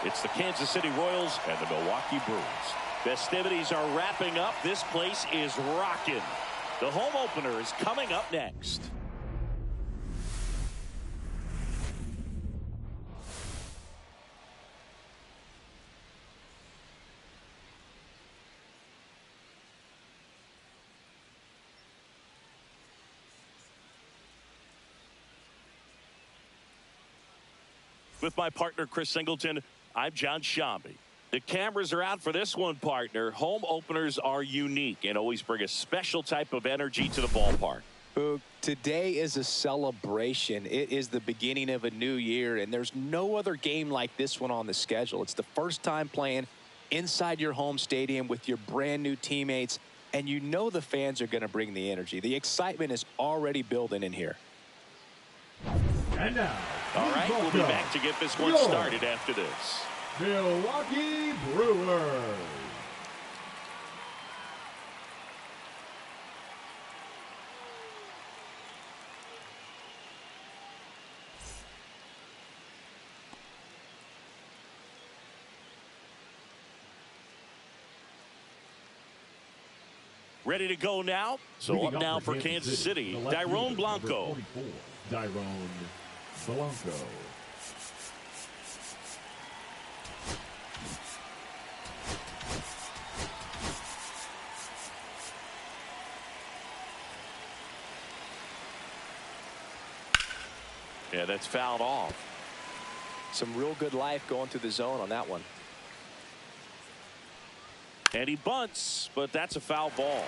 It's the Kansas City Royals and the Milwaukee Brewers. Festivities are wrapping up. This place is rocking. The home opener is coming up next. With my partner, Chris Singleton, I'm John Shambi. The cameras are out for this one, partner. Home openers are unique and always bring a special type of energy to the ballpark. Today is a celebration. It is the beginning of a new year, and there's no other game like this one on the schedule. It's the first time playing inside your home stadium with your brand new teammates, and you know the fans are going to bring the energy. The excitement is already building in here. And now, all right, we'll be back to get this one started after this. Milwaukee Brewers. Ready to go now? So up now for Kansas City, Dairon Blanco. Dairon Blanco. Yeah, that's fouled off. Some real good life going through the zone on that one. And he bunts, but that's a foul ball.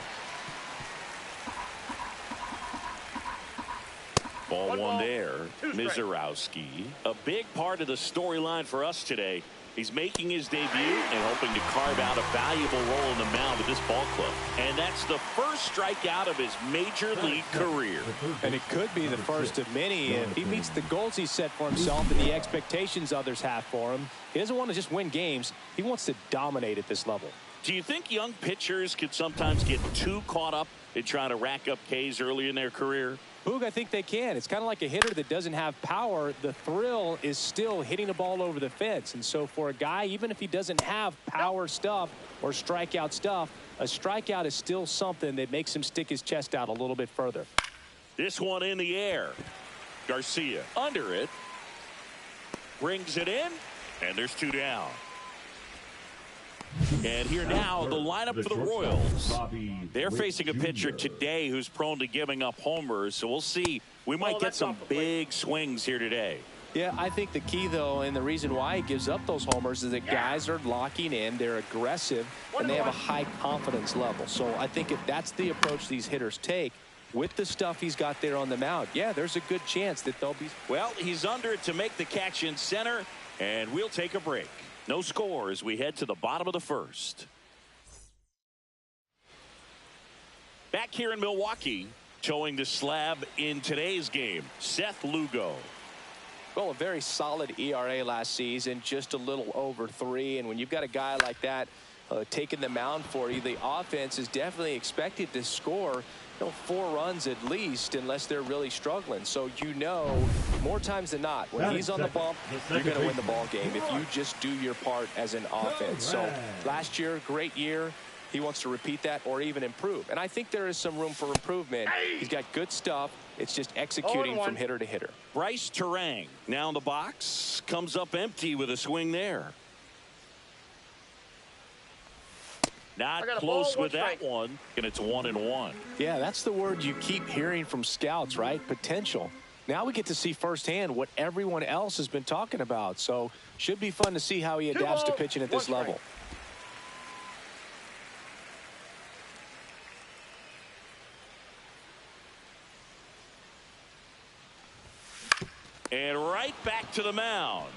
Ball one there. Mizorowski. A big part of the storyline for us today. He's making his debut and hoping to carve out a valuable role in the mound with this ball club. And that's the first strikeout of his major league career. And it could be the first of many if he meets the goals he set for himself and the expectations others have for him. He doesn't want to just win games. He wants to dominate at this level. Do you think young pitchers could sometimes get too caught up in trying to rack up Ks early in their career? Boog, I think they can. It's kind of like a hitter that doesn't have power. The thrill is still hitting the ball over the fence. And so for a guy, even if he doesn't have power stuff or strikeout stuff, a strikeout is still something that makes him stick his chest out a little bit further. This one in the air. Garcia under it. Brings it in. And there's two down. And here now, the lineup for the Royals. They're facing a pitcher today who's prone to giving up homers, so we'll see. We might get some big swings here today. Yeah, I think the key, though, and the reason why he gives up those homers is that guys are locking in, they're aggressive, and they have a high confidence level. So I think if that's the approach these hitters take, with the stuff he's got there on the mound, yeah, there's a good chance that they'll be. Well, he's under it to make the catch in center, and we'll take a break. No score as we head to the bottom of the first. Back here in Milwaukee, towing the slab in today's game, Seth Lugo. Well, a very solid ERA last season, just a little over 3. And when you've got a guy like that taking the mound for you, the offense is definitely expected to score 4 runs at least, unless they're really struggling. So more times than not, when he's on the bump, you're going to win the ball game if you just do your part as an offense. So last year, great year. He wants to repeat that or even improve. And I think there is some room for improvement. He's got good stuff. It's just executing from hitter to hitter. Bryce Terang now in the box, comes up empty with a swing there. Not close with that one, and it's 1-1. Yeah, that's the word you keep hearing from scouts, right? Potential. Now we get to see firsthand what everyone else has been talking about. So should be fun to see how he adapts to pitching at this level. And right back to the mound.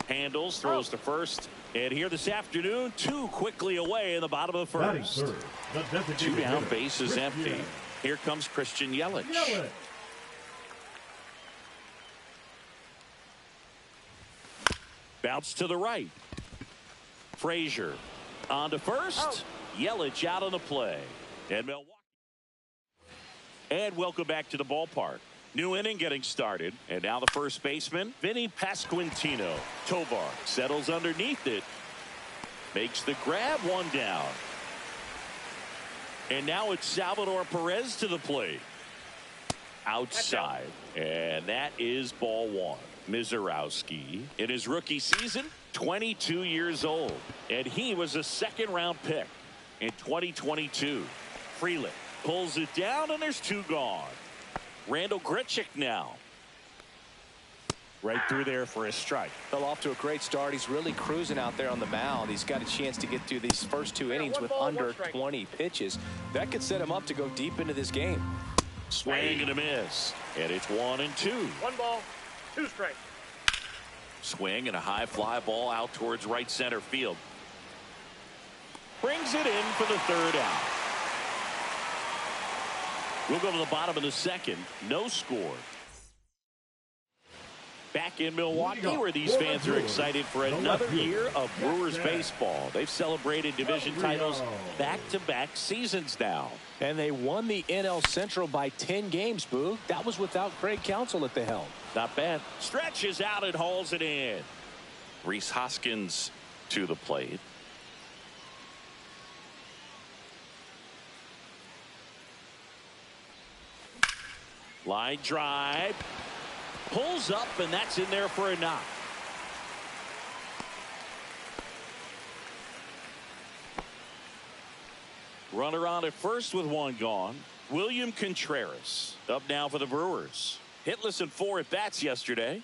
Handles, throws to first. And here this afternoon, 2 quickly away in the bottom of the first. 2 down, base is empty. Here comes Christian Yelich. Bounce to the right. Frazier on to first. Yelich out on the play. And Milwaukee. And welcome back to the ballpark. New inning getting started, and now the first baseman, Vinny Pasquantino. Tovar settles underneath it, makes the grab, one down. And now it's Salvador Perez to the plate. Outside, and that is ball one. Mizorowski, in his rookie season, 22 years old, and he was a second-round pick in 2022. Freeland pulls it down, and there's two gone. Randall Grichuk now. Right through there for a strike. Fell off to a great start. He's really cruising out there on the mound. He's got a chance to get through these first two innings with under 20 pitches. That could set him up to go deep into this game. Swing and a miss. And it's 1-2. 1 ball, 2 strikes. Swing and a high fly ball out towards right center field. Brings it in for the third out. We'll go to the bottom of the second. No score. Back in Milwaukee, where these fans are excited for another year of Brewers baseball. They've celebrated division titles back-to-back seasons now. And they won the NL Central by 10 games, Boo. That was without Craig Counsell at the helm. Not bad. Stretches out and hauls it in. Rhys Hoskins to the plate. Line drive. Pulls up, and that's in there for a knock. Runner on at first with one gone. William Contreras up now for the Brewers. Hitless in 4 at-bats yesterday.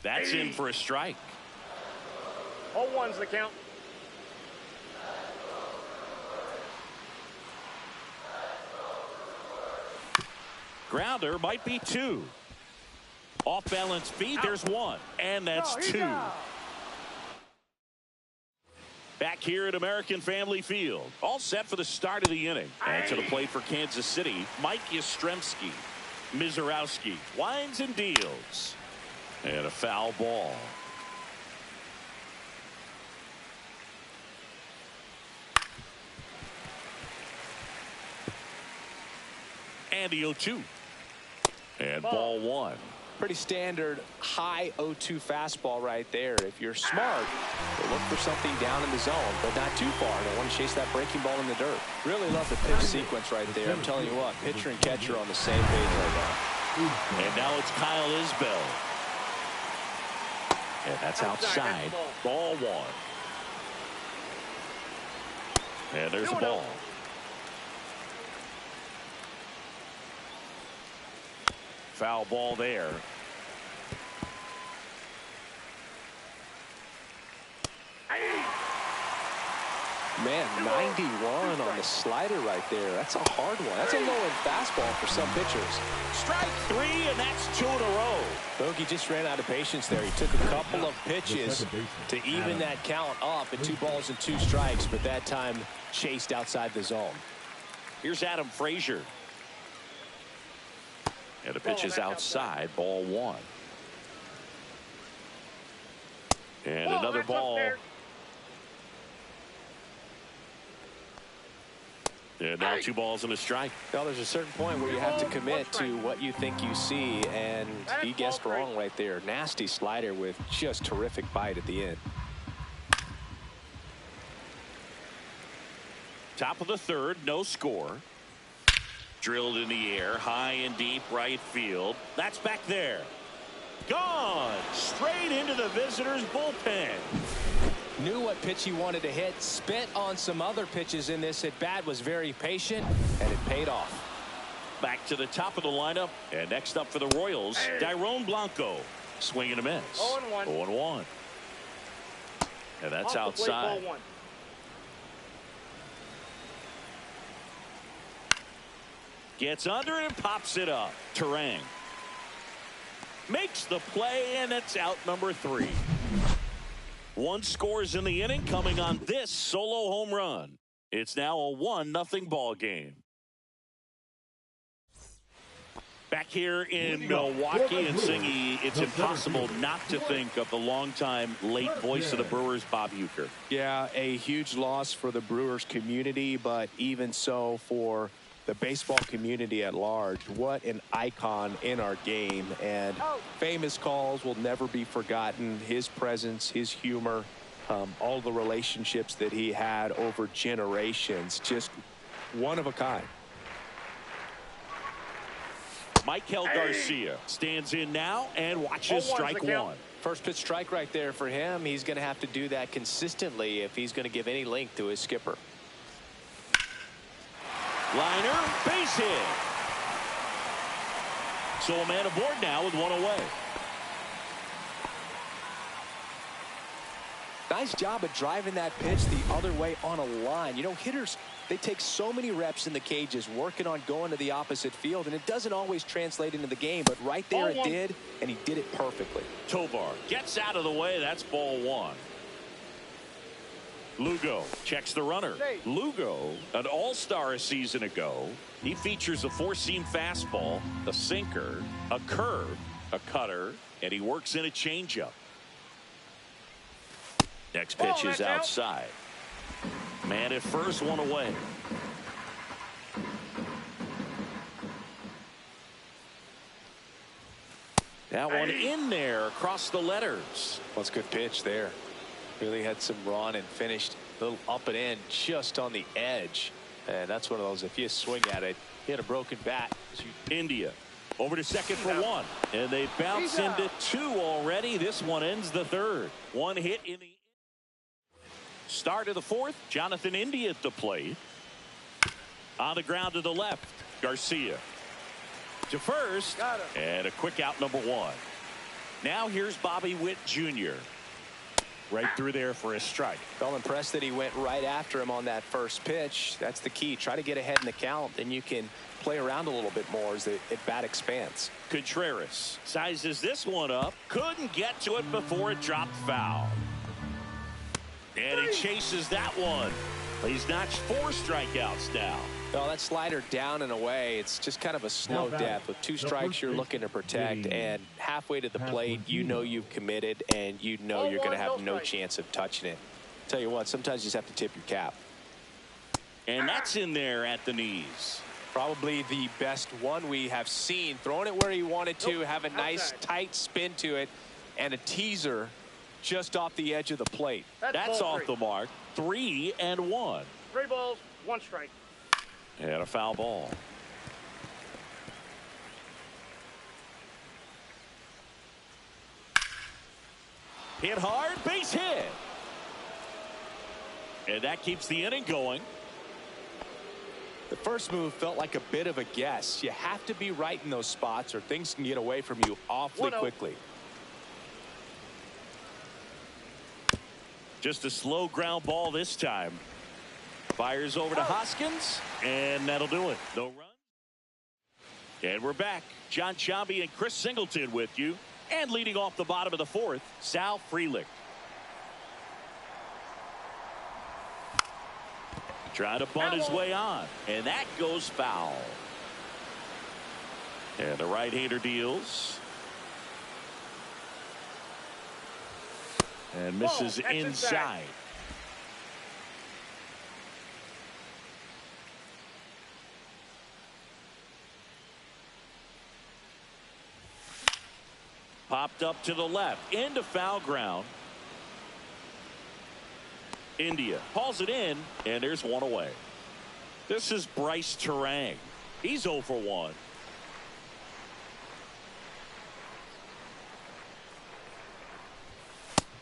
That's in for a strike. 0-1's the count. Grounder might be 2. Off balance feed, there's 1. And that's 2. Back here at American Family Field. All set for the start of the inning. And to the plate for Kansas City, Mike Yastrzemski. Mizorowski winds and deals. And a foul ball. And the 0-2. And ball 1. Pretty standard high 0-2 fastball right there. If you're smart, you'll look for something down in the zone, but not too far. Don't want to chase that breaking ball in the dirt. Really love the pitch sequence right there. I'm telling you what, pitcher and catcher on the same page right now. And now it's Kyle Isbell. And that's outside. Ball 1. And there's a ball. Foul ball there. Man, 91 on the slider right there. That's a hard one. That's a low-end fastball for some pitchers. Strike 3, and that's 2 in a row. Bogey just ran out of patience there. He took a couple of pitches to even that count up at 2 balls and 2 strikes, but that time chased outside the zone. Here's Adam Frazier. And the pitch is outside, ball 1. And another ball. And now 2 balls and a strike. Well, there's a certain point where you have to commit to what you think you see, and he guessed wrong right there. Nasty slider with just terrific bite at the end. Top of the third, no score. Drilled in the air, high and deep right field. That's back there. Gone. Straight into the visitors' bullpen. Knew what pitch he wanted to hit. Spent on some other pitches in this at bat. Was very patient, and it paid off. Back to the top of the lineup. And next up for the Royals, Dairon Blanco. Swing and a miss. 0-1. 0-1. And that's outside. Ball 1. Gets under it and pops it up. Terang makes the play, and it's out number 3. 1 scores in the inning, coming on this solo home run. It's now a 1-0 ball game. Back here in Milwaukee, and Singy, it's impossible not to think of the longtime late voice of the Brewers, Bob Uecker. Yeah, a huge loss for the Brewers community, but even so for the baseball community at large. What an icon in our game, and famous calls will never be forgotten. His presence, his humor, all the relationships that he had over generations, just one of a kind. Michael Garcia stands in now and watches strike one. First pitch strike right there for him. He's going to have to do that consistently if he's going to give any length to his skipper. Liner, base hit. So a man aboard now with one away. Nice job of driving that pitch the other way on a line. You know, hitters, they take so many reps in the cages working on going to the opposite field, and it doesn't always translate into the game, but right there it did, and he did it perfectly. Tovar gets out of the way. That's ball one. Lugo checks the runner. Lugo, an all-star a season ago. He features a four-seam fastball, a sinker, a curve, a cutter, and he works in a changeup. Next pitch is outside. Man at first, one away. That one in there across the letters. Well, it's a good pitch there. Really had some run and finished a little up and in just on the edge. And that's one of those, if you swing at it, hit a broken bat. India over to second for one. And they bounce into two already. This one ends the third. One hit in the start of the fourth. Jonathan India at the plate. On the ground to the left. Garcia to first. And a quick out, number one. Now here's Bobby Witt Jr. Right through there for a strike. Felt impressed that he went right after him on that first pitch. That's the key. Try to get ahead in the count, then you can play around a little bit more as the at-bat expands. Contreras sizes this one up. Couldn't get to it before it dropped foul. And he chases that one. He's notched 4 strikeouts now. Well, that slider down and away, it's just kind of a snow death. With 2 strikes you're looking to protect, and halfway to the plate, you know you've committed, and you know you're going to have no chance of touching it. Tell you what, sometimes you just have to tip your cap. And that's in there at the knees. Probably the best one we have seen. Throwing it where he wanted to, have a nice tight spin to it, and a teaser just off the edge of the plate. That's off the mark. 3-1. 3 balls, 1 strike. And a foul ball. Hit hard, base hit. And that keeps the inning going. The first move felt like a bit of a guess. You have to be right in those spots or things can get away from you awfully quickly. Just a slow ground ball this time. Fires over to Hoskins, and that'll do it. No run. And we're back. John Chambi and Chris Singleton with you. And leading off the bottom of the fourth, Sal Frelick. Trying to bunt his way on, and that goes foul. And the right-hander deals. And misses inside. Popped up to the left into foul ground. India hauls it in, and there's one away. This is Bryce Terang. He's 0 for 1.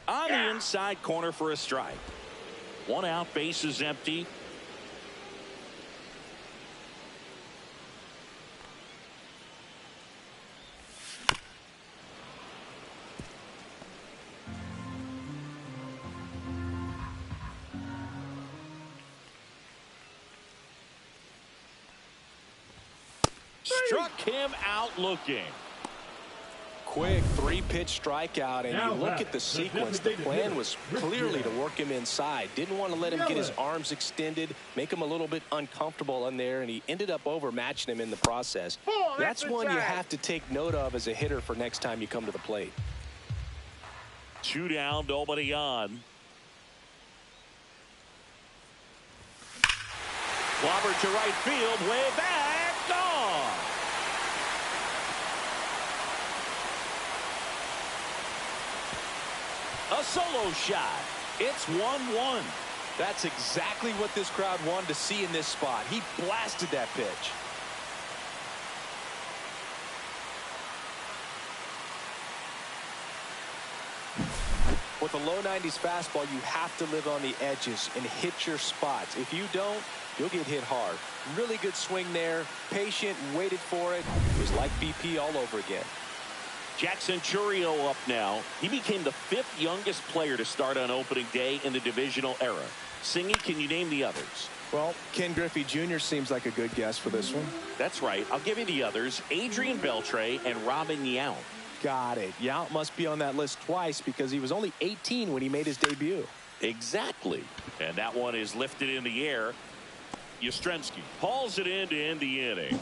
On the inside corner for a strike. 1 out, base is empty. Struck him out looking. Quick 3-pitch strikeout, and you look at the sequence. The plan was clearly to work him inside. Didn't want to let him get his arms extended, make him a little bit uncomfortable in there, and he ended up overmatching him in the process. That's one you have to take note of as a hitter for next time you come to the plate. 2 down, nobody on. Clobbered to right field, way back, gone. A solo shot. It's 1-1. That's exactly what this crowd wanted to see in this spot. He blasted that pitch. With a low 90s fastball, you have to live on the edges and hit your spots. If you don't, you'll get hit hard. Really good swing there. Patient, waited for it. It was like BP all over again. Jackson Chourio up now. He became the 5th youngest player to start on opening day in the divisional era. Singy, can you name the others? Well, Ken Griffey Jr. seems like a good guess for this one. That's right. I'll give you the others. Adrian Beltre and Robin Yount. Got it. Yount must be on that list twice because he was only 18 when he made his debut. Exactly. And that one is lifted in the air. Yastrzemski hauls it in to end the inning.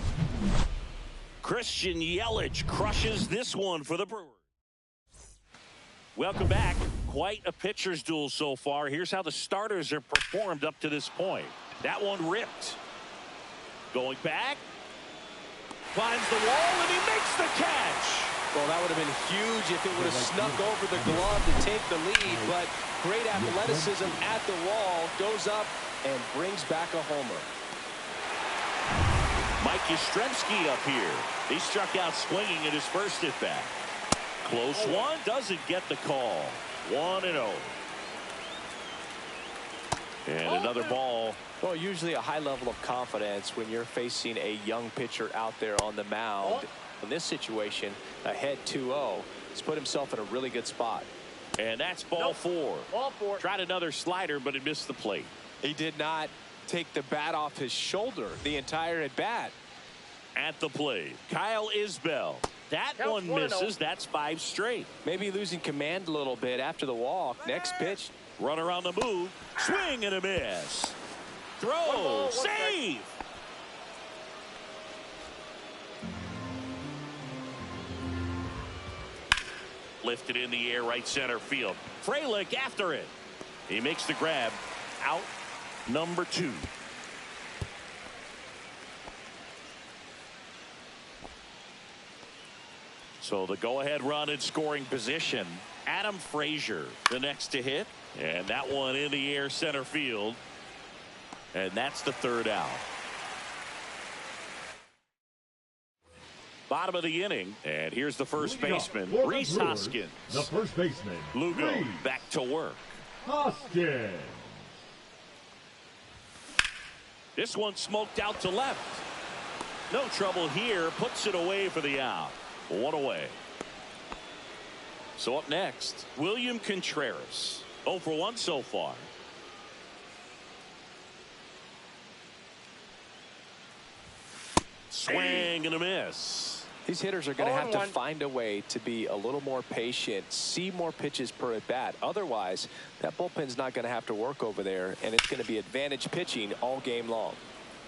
Christian Yelich crushes this one for the Brewers. Welcome back. Quite a pitcher's duel so far. Here's how the starters have performed up to this point. That one ripped. Going back. Climbs the wall and he makes the catch. Well, that would have been huge if it would have snuck over the glove to take the lead, but great athleticism at the wall, goes up and brings back a homer. Mike Yastrzemski up here. He struck out swinging in his first at bat. Close one, doesn't get the call. 1-0. And another ball. Well, usually a high level of confidence when you're facing a young pitcher out there on the mound. In this situation, ahead 2-0, he's put himself in a really good spot. And that's ball 4. Ball 4. Tried another slider, but it missed the plate. He did not take the bat off his shoulder the entire at bat. At the plate, Kyle Isbell. That Counts one 1-0. misses. That's 5 straight. Maybe losing command a little bit after the walk. Next pitch. Runner on the move. Swing and a miss. Throw. ball, Save. Lifted in the air, right center field. Frelick after it. He makes the grab. Out number 2. So the go-ahead run in scoring position. Adam Frazier, the next to hit. And that one in the air center field. And that's the 3rd out. Bottom of the inning. And here's the first baseman, Rhys Hoskins. The first baseman, Lugo Rhys back to work. Hoskins. This one smoked out to left. No trouble here. Puts it away for the out. 1 away. So up next, William Contreras. 0 for 1 so far. Swing and a miss. These hitters are going to have to 0-1. find a way to be a little more patient, see more pitches per at bat. Otherwise, that bullpen's not going to have to work over there, and it's going to be advantage pitching all game long.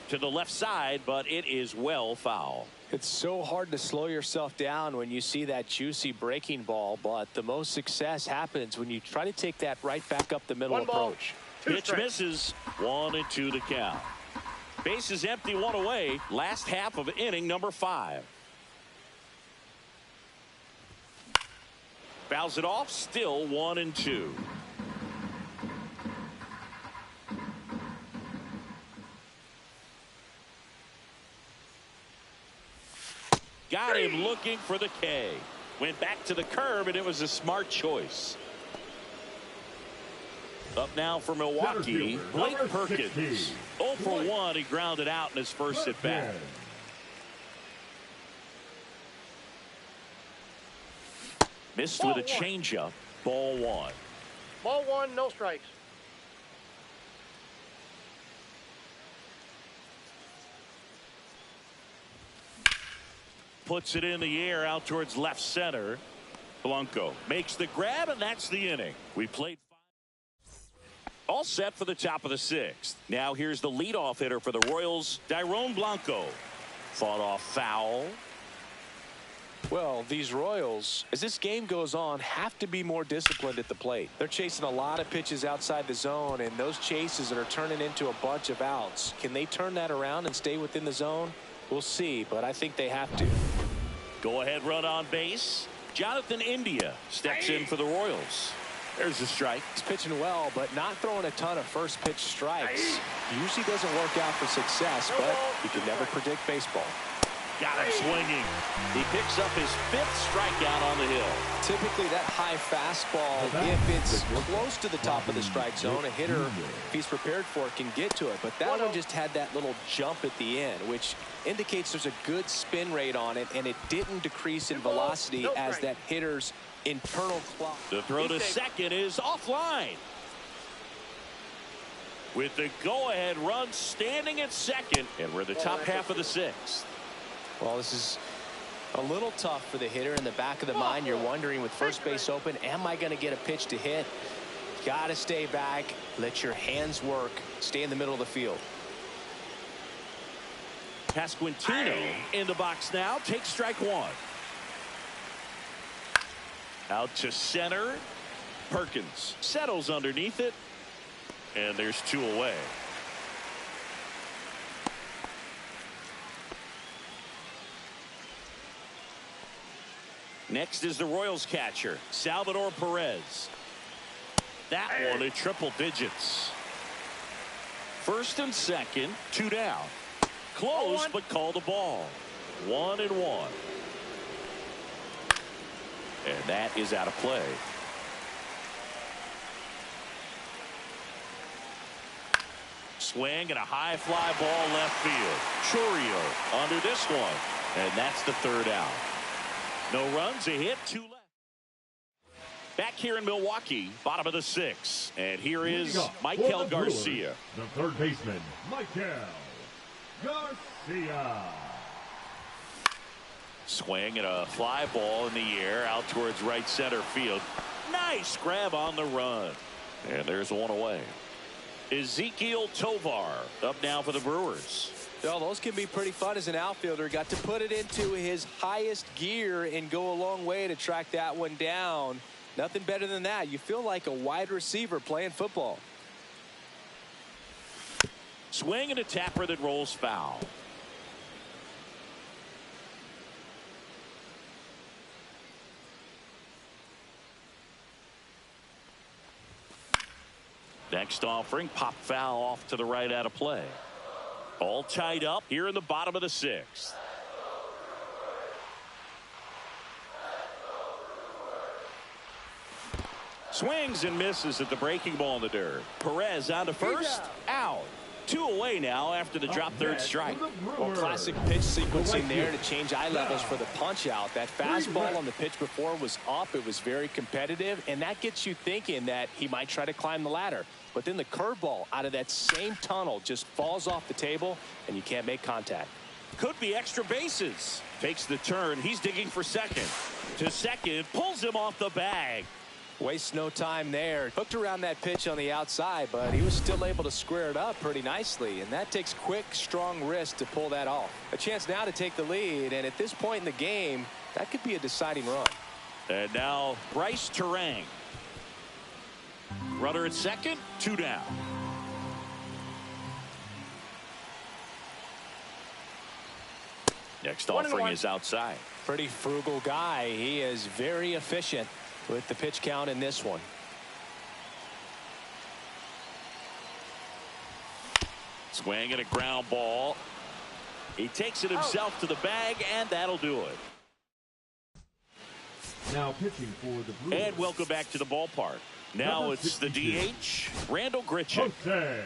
To the left side, but it is well foul. It's so hard to slow yourself down when you see that juicy breaking ball, but the most success happens when you try to take that right back up the middle 1 ball, approach. 2 Pitch strikes. misses. 1-2 the count. Base is empty, 1 away. Last half of inning number 5. Fouls it off. Still 1-2. Got him looking for the K. Went back to the curb, and it was a smart choice. Up now for Milwaukee, Fielder, Blake number Perkins. 16, 0 for 1. He grounded out in his first at bat. Perkins. Missed Ball with a 1. changeup. Ball 1. Ball 1, no strikes. Puts it in the air out towards left center. Blanco makes the grab, and that's the inning. We played 5. All set for the top of the 6th. Now here's the leadoff hitter for the Royals, Dairon Blanco. Fought off foul. Well, these Royals, as this game goes on, have to be more disciplined at the plate. They're chasing a lot of pitches outside the zone, and those chases are turning into a bunch of outs. Can they turn that around and stay within the zone? We'll see, but I think they have to. Go ahead, run on base. Jonathan India steps in for the Royals. There's a strike. He's pitching well, but not throwing a ton of first pitch strikes. Usually doesn't work out for success, but you can never predict baseball. Got him swinging. He picks up his 5th strikeout on the hill. Typically that high fastball, if it's close to the top of the strike zone, a hitter, if he's prepared for it, can get to it. But that one just had that little jump at the end, which indicates there's a good spin rate on it, and it didn't decrease in velocity as that hitter's internal clock. The throw to second is offline. With the go-ahead run standing at second, and we're in the top half of the 6th. Well, this is a little tough for the hitter. In the back of the mind, you're wondering, with first base open, am I going to get a pitch to hit? Got to stay back, let your hands work, stay in the middle of the field. Pasquantino in the box now, takes strike 1. Out to center. Perkins settles underneath it, and there's 2 away. Next is the Royals catcher, Salvador Perez. That one at triple digits. First and second, 2 down. Close, but called a ball. 1-1. And that is out of play. Swing and a high fly ball left field. Churio under this one. And that's the 3rd out. No runs, a hit, 2 left. Back here in Milwaukee, bottom of the 6th. And here is Michael Garcia. The 3rd baseman, Michael Garcia. Swing and a fly ball in the air out towards right center field. Nice grab on the run. And there's 1 away. Ezequiel Tovar up now for the Brewers. Well, those can be pretty fun as an outfielder. Got to put it into his highest gear and go a long way to track that one down. Nothing better than that. You feel like a wide receiver playing football. Swing and a tapper that rolls foul. Next offering, pop foul off to the right, out of play. All tied up here in the bottom of the 6th. Swings and misses at the breaking ball in the dirt. Perez on to first, out. 2 away now after the drop 3rd strike. Well, classic pitch sequencing there to change eye levels for the punch out. That fastball on the pitch before was up. It was very competitive, and that gets you thinking that he might try to climb the ladder. But then the curveball out of that same tunnel just falls off the table, and you can't make contact. Could be extra bases. Takes the turn. He's digging for second. To second, pulls him off the bag. Wastes no time there. Hooked around that pitch on the outside, but he was still able to square it up pretty nicely, and that takes quick, strong wrist to pull that off. A chance now to take the lead, and at this point in the game, that could be a deciding run. And now Bryce Terang. Runner at second, 2 down. Next offering is outside. Pretty frugal guy. He is very efficient with the pitch count in this one. Swing and a ground ball. He takes it himself to the bag, and that'll do it. Now pitching for the Brewers. And welcome back to the ballpark. Now it's the DH, Randall Grichuk. Jose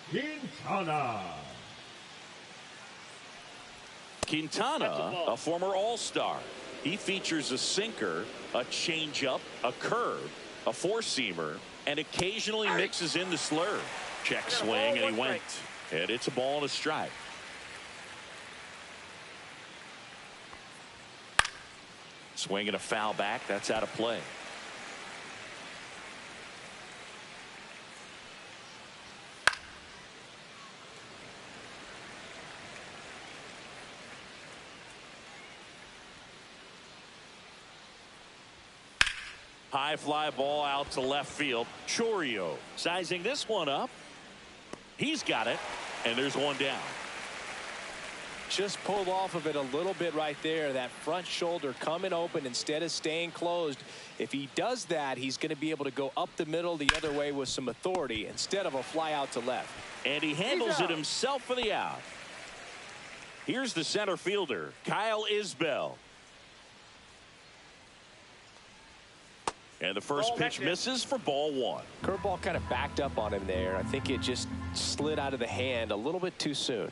Quintana. Quintana, a former All-Star. He features a sinker, a changeup, a curve, a four-seamer, and occasionally mixes in the slurve. Check swing, and he went. And it's a ball and a strike. Swing and a foul back. That's out of play. High fly ball out to left field. Chourio sizing this one up. He's got it, and there's one down. Just pulled off of it a little bit right there. That front shoulder coming open instead of staying closed. If he does that, he's going to be able to go up the middle the other way with some authority instead of a fly out to left. And he handles it himself for the out. Here's the center fielder, Kyle Isbell. And the first pitch misses for ball one. Curveball kind of backed up on him there. I think it just slid out of the hand a little bit too soon.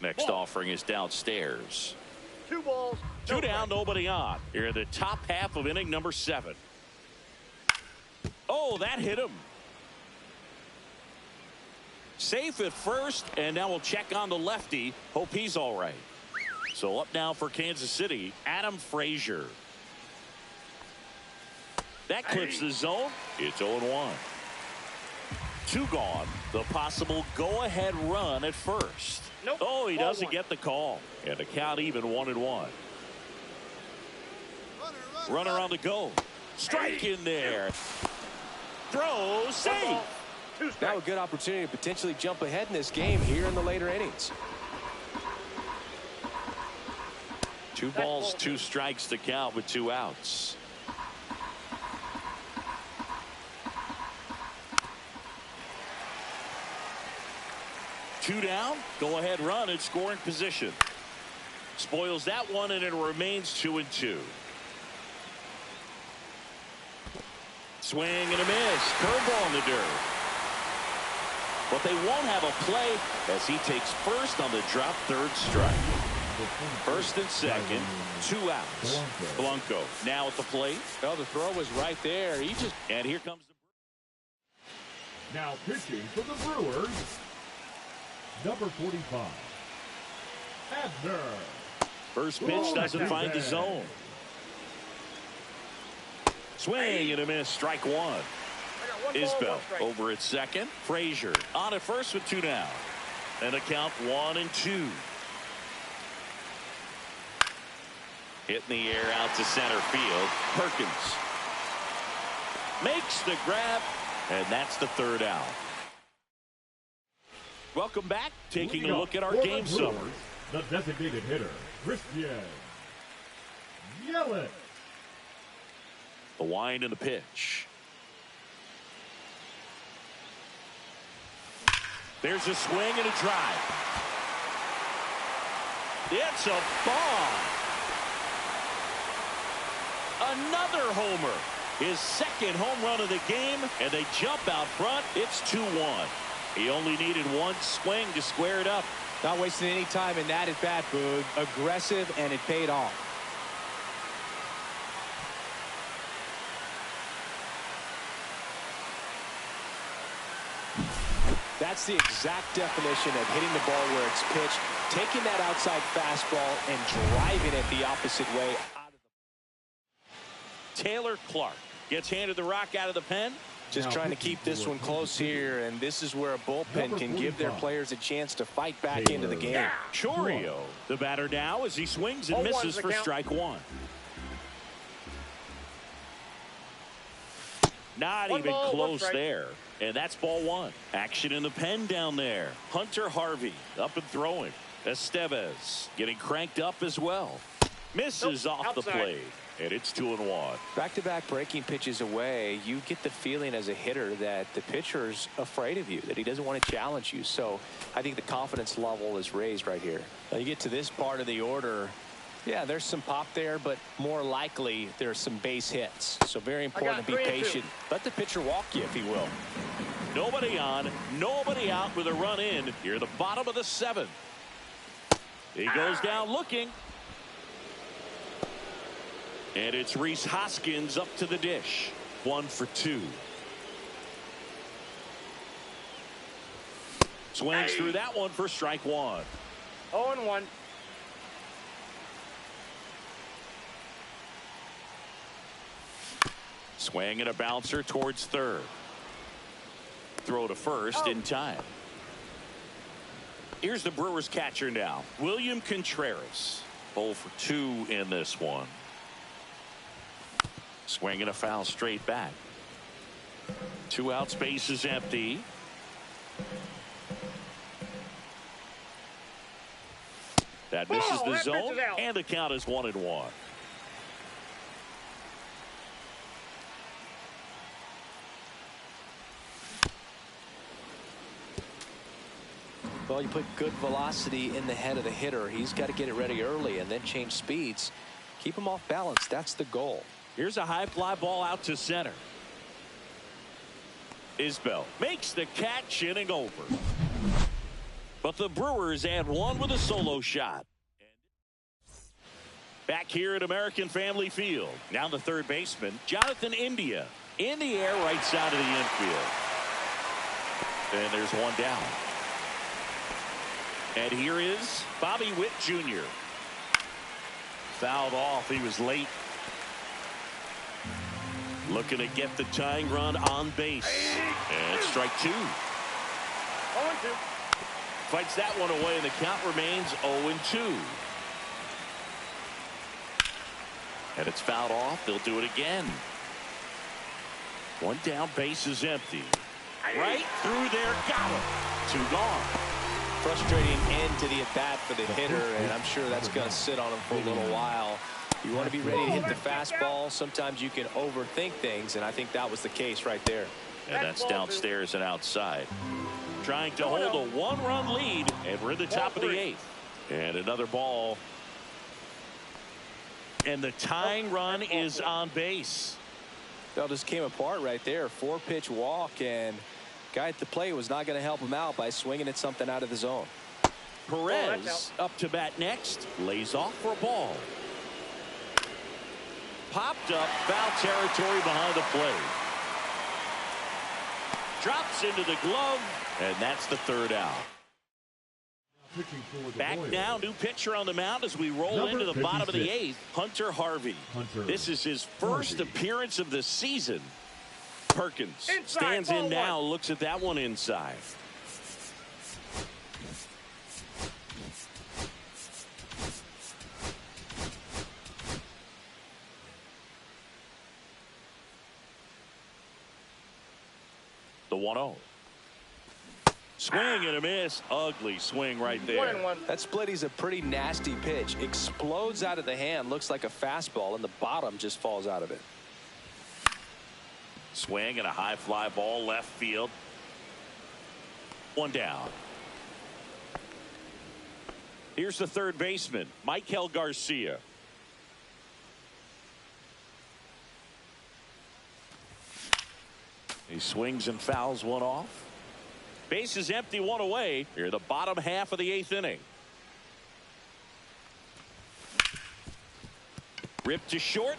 Next offering is downstairs. 2 balls. Two down, nobody on. Here in the top half of inning number 7. Oh, that hit him. Safe at first, and now we'll check on the lefty. Hope he's all right. So up now for Kansas City, Adam Frazier. That clips the zone. It's 0-1. 2 gone. The possible go-ahead run at first. Nope. Oh, he Ball doesn't 1. get the call. And the count even 1-1. Runner on the go. Strike in there. Throw, safe. 2 strikes. Now a good opportunity to potentially jump ahead in this game here in the later innings. 2 balls, 2 strikes to count with 2 outs. Two down, go ahead run and scoring position. Spoils that one, and it remains 2-2. Swing and a miss. Curveball in the dirt. But they won't have a play as he takes first on the drop, 3rd strike. First and second, 2 outs. Blanco now at the plate. Well, the throw was right there. And here comes the. Now pitching for the Brewers, number 45, Abner. First pitch doesn't find the zone. Swing and a miss. Strike 1. Isbell over at second. Frazier on at first with 2 down. And a count 1-2. Hitting the air out to center field. Perkins makes the grab, and that's the 3rd out. Welcome back. Taking a look at our game summary. The designated hitter, Christian Yelich. The wind and the pitch. There's a swing and a drive. It's a bomb. Another homer. His 2nd home run of the game, and they jump out front. It's 2-1. He only needed 1 swing to square it up. Not wasting any time in that at bat, Boog. Aggressive, and it paid off. That's the exact definition of hitting the ball where it's pitched, taking that outside fastball and driving it the opposite way out of the. Taylor Clark gets handed the rock out of the pen. Just trying to keep this one close here, and this is where a bullpen can give their players a chance to fight back into the game. Chourio, the batter now as he swings and misses for strike 1. Not even close there. And that's ball 1. Action in the pen down there. Hunter Harvey up and throwing. Estevez getting cranked up as well. Misses off the plate. And it's 2-1. Back-to-back breaking pitches away, you get the feeling as a hitter that the pitcher's afraid of you, that he doesn't want to challenge you. So I think the confidence level is raised right here. Now you get to this part of the order. Yeah, there's some pop there, but more likely there's some base hits. So very important to be patient. Let the pitcher walk you, if he will. Nobody on, nobody out with a run in. Here at the bottom of the 7th. He goes down looking. And it's Rhys Hoskins up to the dish. 1 for 2. Swings through that one for strike 1. 0-1. Swing and a bouncer towards 3rd. Throw to first in time. Here's the Brewers catcher now, William Contreras. 0 for 2 in this one. Swing and a foul straight back. 2 outs, base is empty. That misses the zone, and the count is 1-1. Well, you put good velocity in the head of the hitter. He's got to get it ready early and then change speeds. Keep him off balance. That's the goal. Here's a high fly ball out to center. Isbell makes the catch, inning over. But the Brewers add one with a solo shot. Back here at American Family Field. Now the third baseman, Jonathan India. In the air, right side of the infield. And there's one down. And here is Bobby Witt Jr. Fouled off. He was late. Looking to get the tying run on base. And strike 2. 0-2. Fights that one away, and the count remains 0-2. And it's fouled off. They'll do it again. One down, base is empty. Right through there, got him. 2 gone. Frustrating end to the at-bat for the hitter, and I'm sure that's going to sit on him for a little while. You want to be ready to hit the fastball. Sometimes you can overthink things, and I think that was the case right there. And that's downstairs and outside. Trying to hold a 1-run lead, and we're in the top of the 8th. And another ball. And the tying run is on base. Well, just came apart right there. 4-pitch walk, and guy at the plate was not going to help him out by swinging at something out of the zone. Perez up to bat next. Lays off for a ball. Popped up, foul territory behind the plate. Drops into the glove, and that's the 3rd out. Back now, new pitcher on the mound as we roll into the bottom of the 8th, Hunter Harvey. This is his first appearance of the season. Perkins stands in now, looks at that one inside. The 1-0. Swing and a miss. Ugly swing right there. 1-1. That splitty's a pretty nasty pitch. Explodes out of the hand. Looks like a fastball, and the bottom just falls out of it. Swing and a high fly ball left field. 1 down. Here's the third baseman, Michael Garcia. He swings and fouls one off. Base is empty, 1 away. Here, the bottom half of the 8th inning. Ripped to short.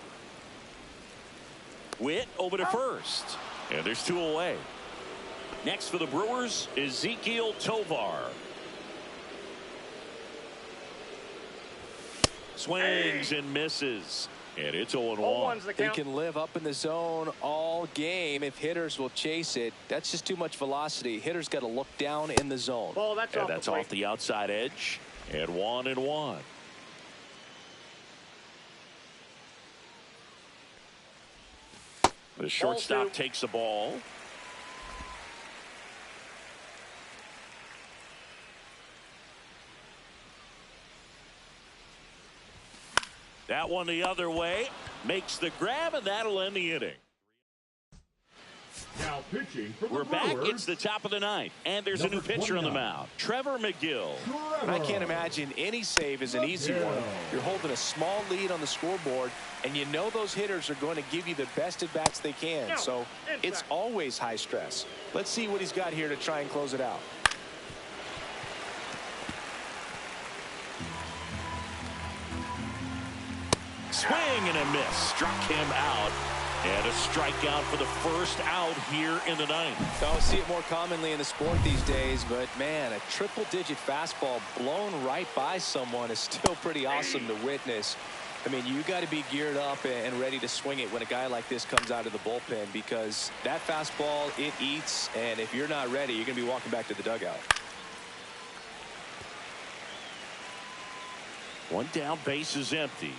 Witt over to first. And there's 2 away. Next for the Brewers, Ezequiel Tovar. Swings and misses. And it's 0-1. He can live up in the zone all game if hitters will chase it. That's just too much velocity. Hitters got to look down in the zone. Ball, that's off the outside edge. And 1-1. The shortstop takes the ball. That one the other way. Makes the grab, and that'll end the inning. Now pitching for the We're back. Brewers. It's the top of the 9th, and there's a new pitcher on the mound, Trevor McGill. I can't imagine any save is an easy one. You're holding a small lead on the scoreboard, and you know those hitters are going to give you the best at bats they can. So it's always high stress. Let's see what he's got here to try and close it out. Swing and a miss. Struck him out. And a strikeout for the first out here in the 9th. Don't see it more commonly in the sport these days, but man, a triple-digit fastball blown right by someone is still pretty awesome to witness. I mean, you got to be geared up and ready to swing it when a guy like this comes out of the bullpen, because that fastball, it eats, and if you're not ready, you're going to be walking back to the dugout. 1 down, base is empty.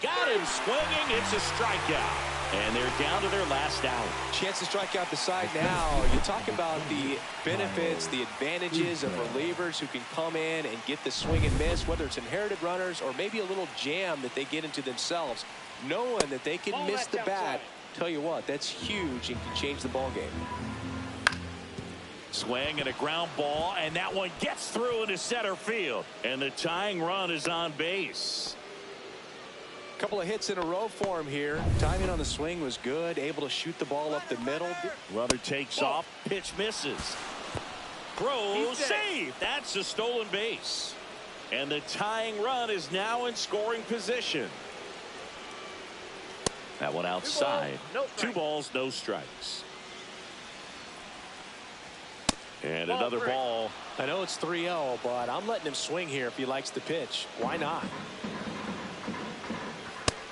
Got him swinging. It's a strikeout. And they're down to their last out. Chance to strike out the side now. You talk about the benefits, the advantages of relievers who can come in and get the swing and miss, whether it's inherited runners or maybe a little jam that they get into themselves. Knowing that they can miss the bat, tell you what, that's huge and can change the ball game. Swing and a ground ball, and that one gets through into center field. And the tying run is on base. Couple of hits in a row for him here. Timing on the swing was good. Able to shoot the ball up the middle. Runner takes off. Pitch misses. Throw save. That's a stolen base. And the tying run is now in scoring position. That one outside. 2 balls, no strikes. And another ball. I know it's 3-0, but I'm letting him swing here if he likes the pitch. Why not?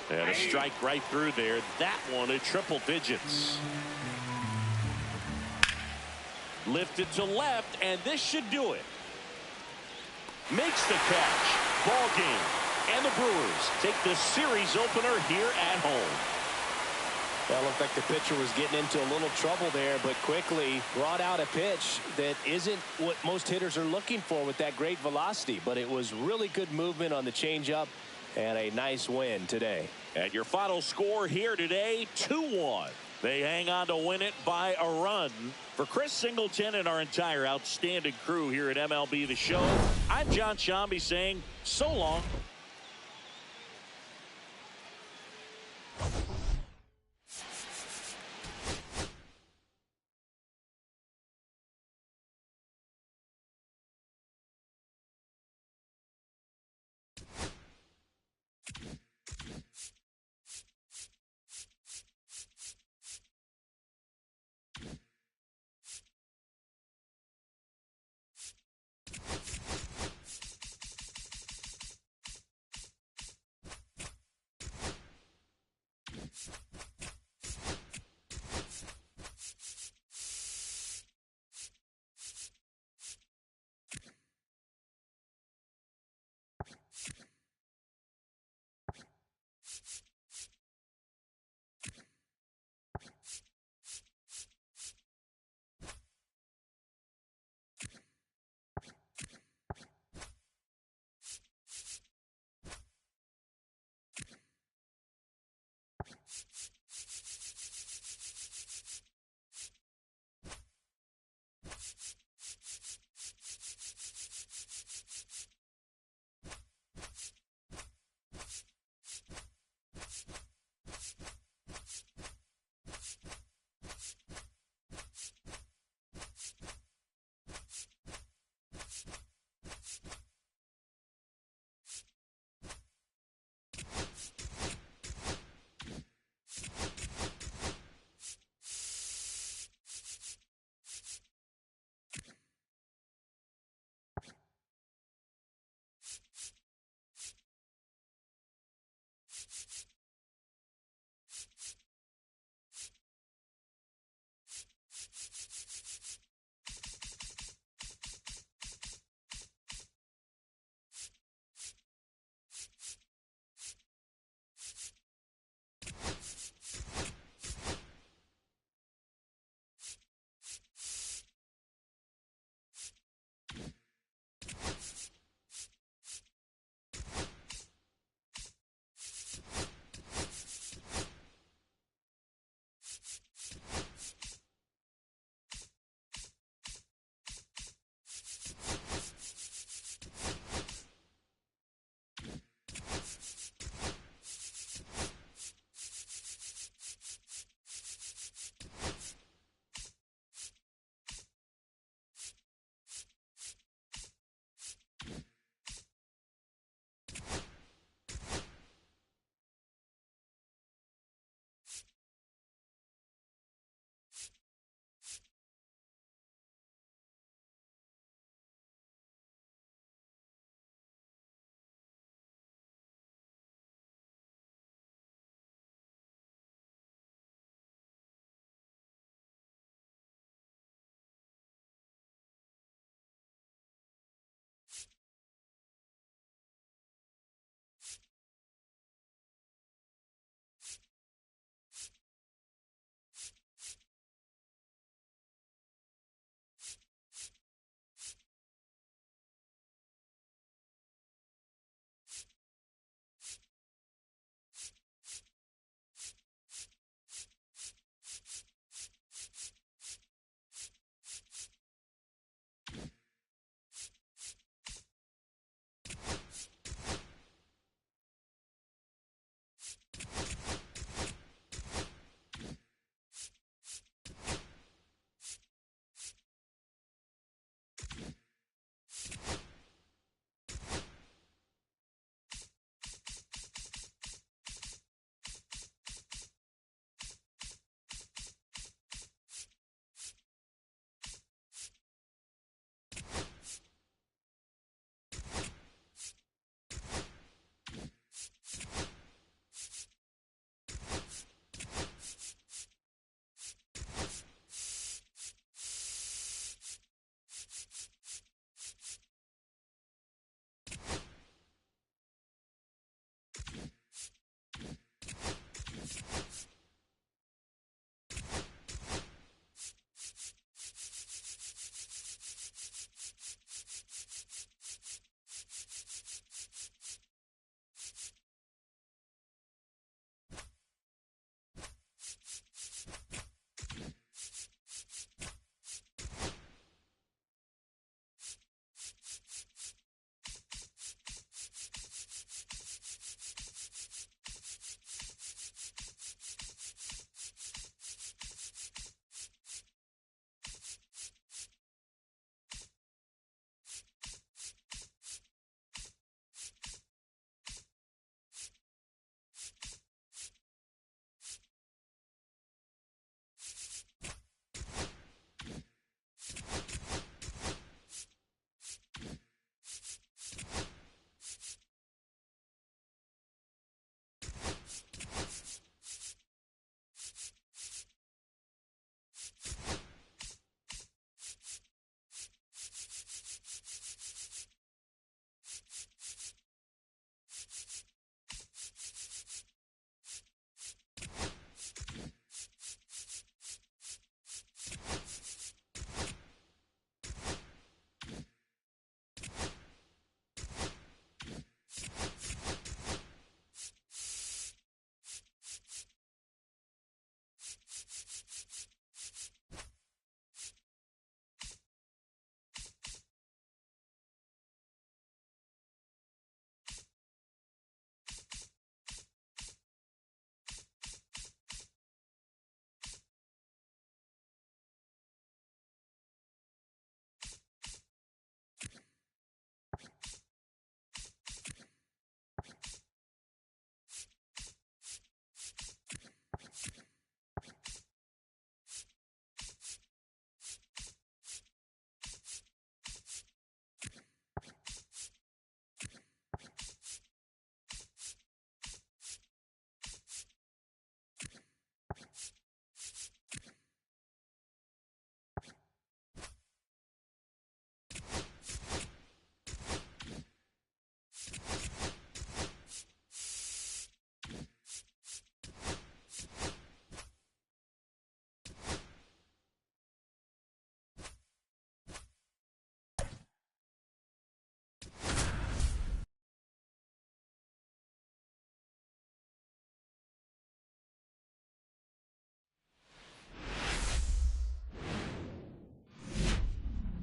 And a strike right through there. That one at triple digits. Lifted to left, and this should do it. Makes the catch. Ball game. And the Brewers take the series opener here at home. Well, looked like the pitcher was getting into a little trouble there, but quickly brought out a pitch that isn't what most hitters are looking for with that great velocity. But it was really good movement on the changeup and a nice win today. And your final score here today, 2-1. They hang on to win it by a run. For Chris Singleton and our entire outstanding crew here at MLB The Show, I'm John Shambi saying so long.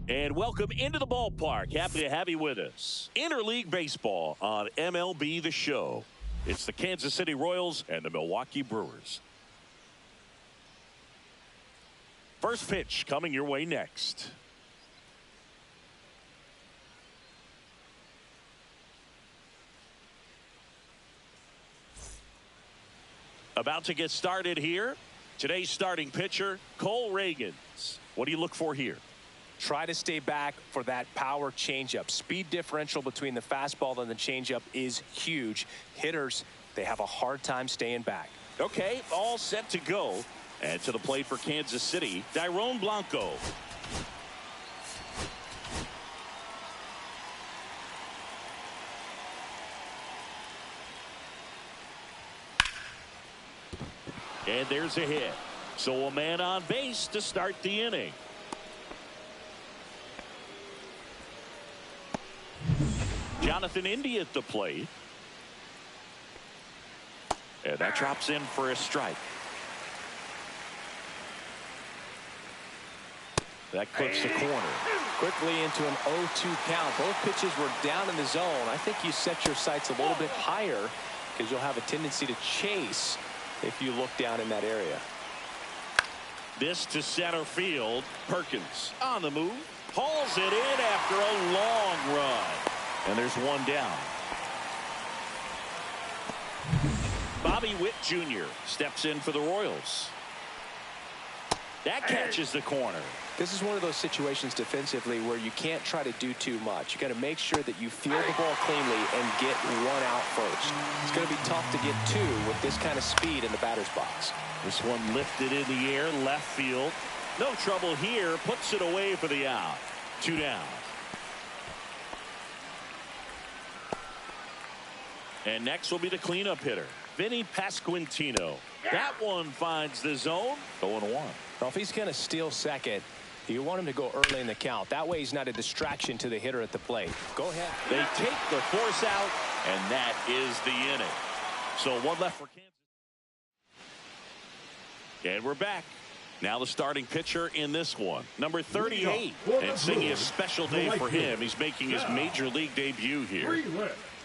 And welcome into the ballpark. Happy to have you with us. Interleague baseball on MLB The Show. It's the Kansas City Royals and the Milwaukee Brewers. First pitch coming your way next. About to get started here. Today's starting pitcher, Cole Ragans. What do you look for here? Try to stay back for that power changeup. Speed differential between the fastball and the changeup is huge. Hitters, they have a hard time staying back. Okay, all set to go. And to the plate for Kansas City, Dairon Blanco. And there's a hit. So a man on base to start the inning. Jonathan India at the plate. And that drops in for a strike. That clips the corner. Quickly into an 0-2 count. Both pitches were down in the zone. I think you set your sights a little bit higher because you'll have a tendency to chase if you look down in that area. This to center field. Perkins on the move. Hauls it in after a long run. And there's one down. Bobby Witt Jr. steps in for the Royals. That catches the corner. This is one of those situations defensively where you can't try to do too much. You got to make sure that you field the ball cleanly and get one out first. It's going to be tough to get two with this kind of speed in the batter's box. This one lifted in the air, left field. No trouble here. Puts it away for the out. 2 down. And next will be the cleanup hitter, Vinny Pasquantino. That one finds the zone. 0-1. Well, if he's going to steal second, you want him to go early in the count. That way he's not a distraction to the hitter at the plate. Go ahead. They take the force out, and that is the inning. So one left for Kansas. And we're back. Now the starting pitcher in this one, number 38. And singing a special day for him. He's making his major league debut here.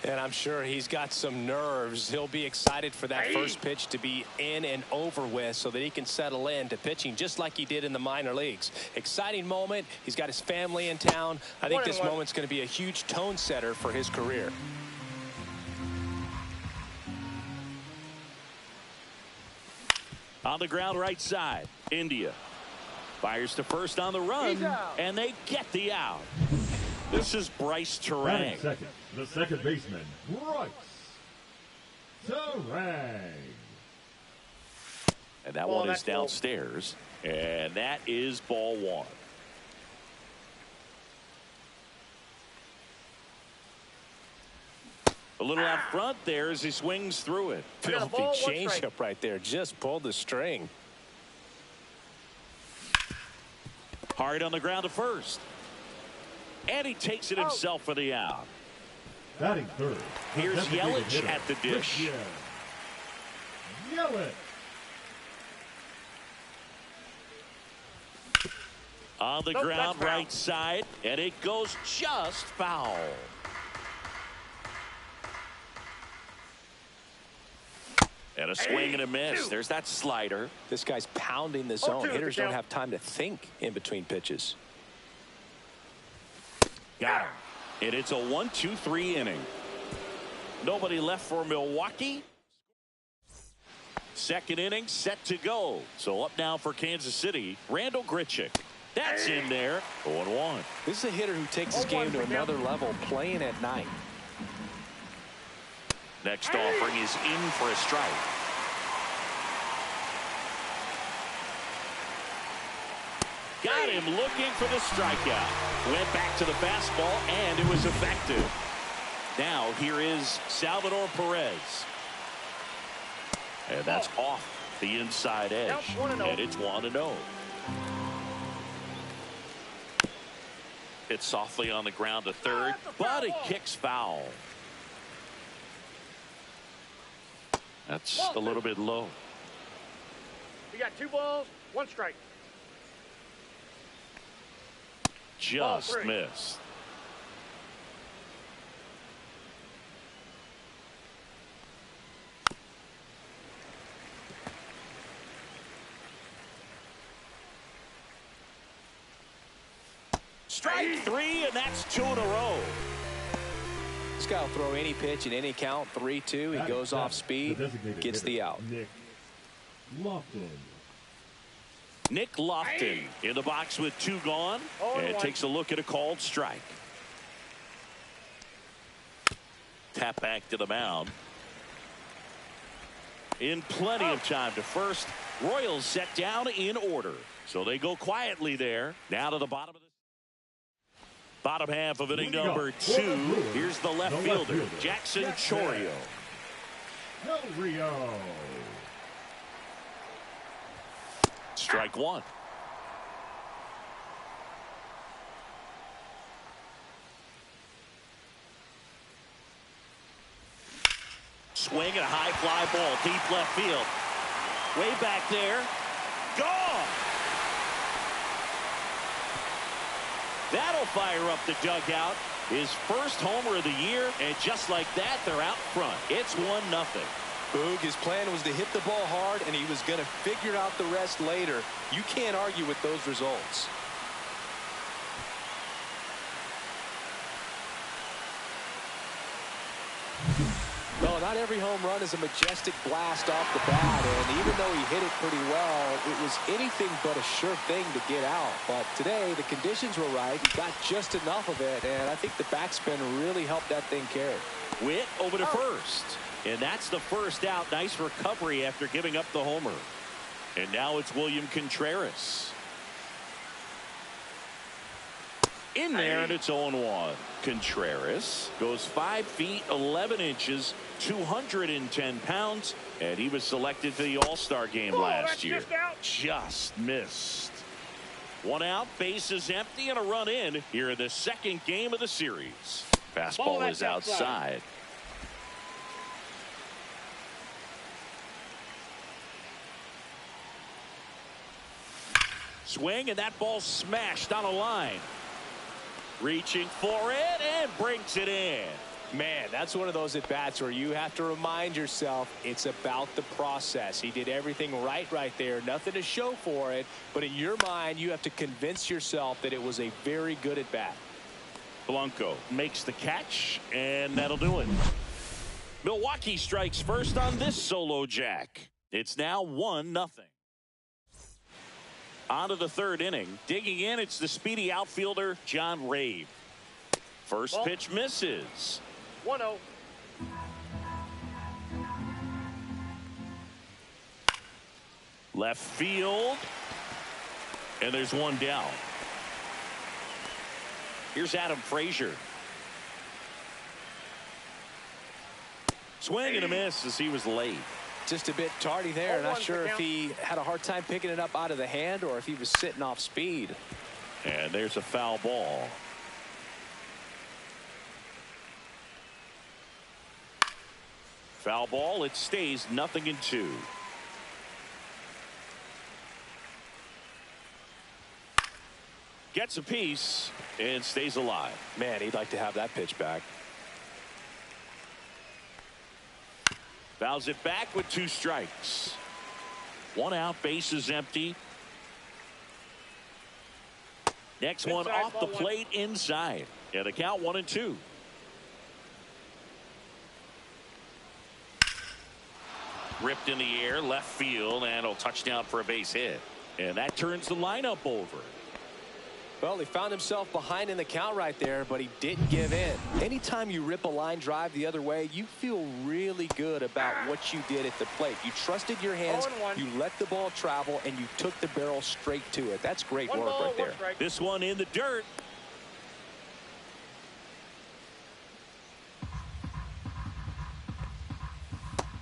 And I'm sure he's got some nerves. He'll be excited for that first pitch to be in and over with so that he can settle in to pitching just like he did in the minor leagues. Exciting moment. He's got his family in town. I think this moment's going to be a huge tone setter for his career. On the ground right side, India fires to first on the run, and they get the out. This is Bryce Terang. Second, the second baseman, Bryce Terang. And that one is downstairs, and that is ball one. A little out front there as he swings through it. Filthy changeup right there. Just pulled the string. Hard on the ground to first. And he takes it himself for the out. Batting third. Here's Yelich at the dish. Yelich. On the ground right side, and it goes just foul. And a swing and a miss. There's that slider. This guy's pounding the zone. Hitters don't have time to think in between pitches. Got him. And it's a 1-2-3 inning. Nobody left for Milwaukee. Second inning set to go. So up now for Kansas City, Randall Grichuk. That's in there. 0-1. This is a hitter who takes his game to another level playing at night. Next offering is in for a strike. Got him looking for the strikeout. Went back to the fastball, and it was effective. Now here is Salvador Perez. And that's off the inside edge. And it's 1-0. Hit softly on the ground to third, but it kicks foul. That's a little bit low. We got 2 balls, 1 strike. just missed. Strike 3, and that's 2 in a row. This guy will throw any pitch in any count. 3-2. He goes off speed, gets the out. Nick Lofton in the box with 2 gone, and takes a look at a called strike. Tap back to the mound. In plenty of time to first. Royals set down in order, so they go quietly there. Now to the bottom of the bottom half of inning number 2. Here's the left fielder, Jackson Chourio. Strike 1. Swing and a high fly ball, deep left field. Way back there. Gone. That'll fire up the dugout. His first homer of the year, and just like that, they're out front. It's 1-0. Boog, his plan was to hit the ball hard, and he was going to figure out the rest later. You can't argue with those results. No, not every home run is a majestic blast off the bat, and even though he hit it pretty well, it was anything but a sure thing to get out. But today, the conditions were right. He got just enough of it, and I think the backspin really helped that thing carry. Witt over to first, and that's the first out. Nice recovery after giving up the homer. And now it's William Contreras. In there, and it's 0-1. Contreras goes 5 feet 11 inches, 210 pounds, and he was selected for the All-Star game last year. Just missed. 1 out, bases empty, and a run in here in the second game of the series. Fastball is outside. Swing, and that ball smashed on a line. Reaching for it and brings it in. Man, that's one of those at-bats where you have to remind yourself it's about the process. He did everything right there. Nothing to show for it. But in your mind, you have to convince yourself that it was a very good at-bat. Blanco makes the catch, and that'll do it. Milwaukee strikes first on this solo jack. It's now 1-0. On to the third inning. Digging in, it's the speedy outfielder, John Rave. First pitch misses. 1-0. Left field. And there's one down. Here's Adam Frazier. Swing and a miss as he was late. Just a bit tardy there. Not sure if he had a hard time picking it up out of the hand or if he was sitting off speed. And there's a foul ball. Foul ball. It stays 0-2. Gets a piece and stays alive. Man, he'd like to have that pitch back. Fouls it back with 2 strikes. 1 out, bases empty. Next one off the plate inside. Yeah, the count 1-2. Ripped in the air, left field, and a touchdown for a base hit. And that turns the lineup over. Well, he found himself behind in the count right there, but he didn't give in. Anytime you rip a line drive the other way, you feel really good about what you did at the plate. You trusted your hands, you let the ball travel, and you took the barrel straight to it. That's great work right there. This one in the dirt.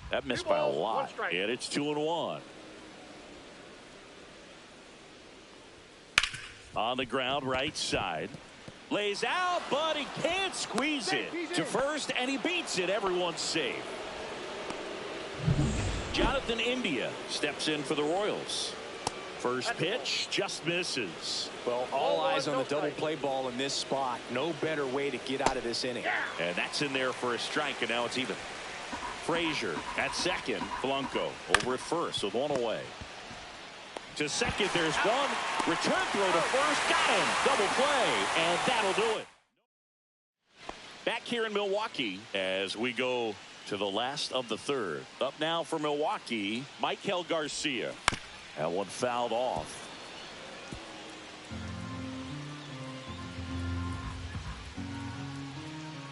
That missed by a lot, and it's 2-1. On the ground, right side. Lays out, but he can't squeeze it. To first, and he beats it. Everyone's safe. Jonathan India steps in for the Royals. First pitch just misses. Well, all eyes on the double play ball in this spot. No better way to get out of this inning. And that's in there for a strike, and now it's even. Frazier at second. Blanco over at first with one away. To second, there's one. Return throw to first. Got him. Double play, and that'll do it. Back here in Milwaukee as we go to the last of the third. Up now for Milwaukee, Michael Garcia. That one fouled off.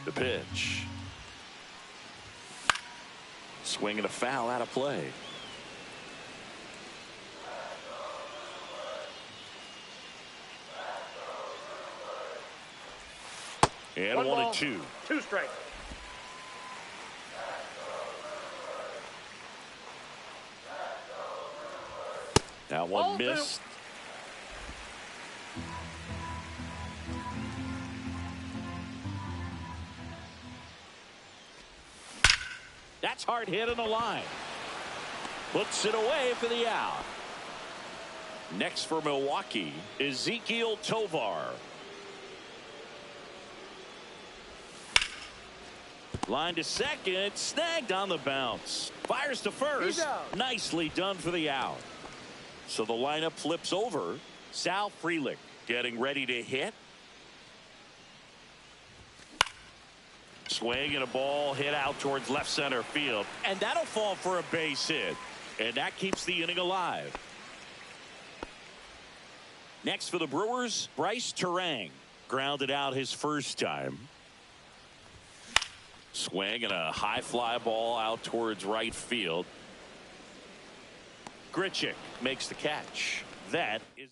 The pitch. Swing and a foul out of play. And 1-2. 2 strikes. That one missed. That's hard hit in the line. Puts it away for the out. Next for Milwaukee, Ezequiel Tovar. Line to second, snagged on the bounce. Fires to first. Nicely done for the out. So the lineup flips over. Sal Frelick getting ready to hit. Swing and a ball hit out towards left center field. And that'll fall for a base hit. And that keeps the inning alive. Next for the Brewers, Bryce Terang. Grounded out his first time. Swing and a high fly ball out towards right field. Grichuk makes the catch. That is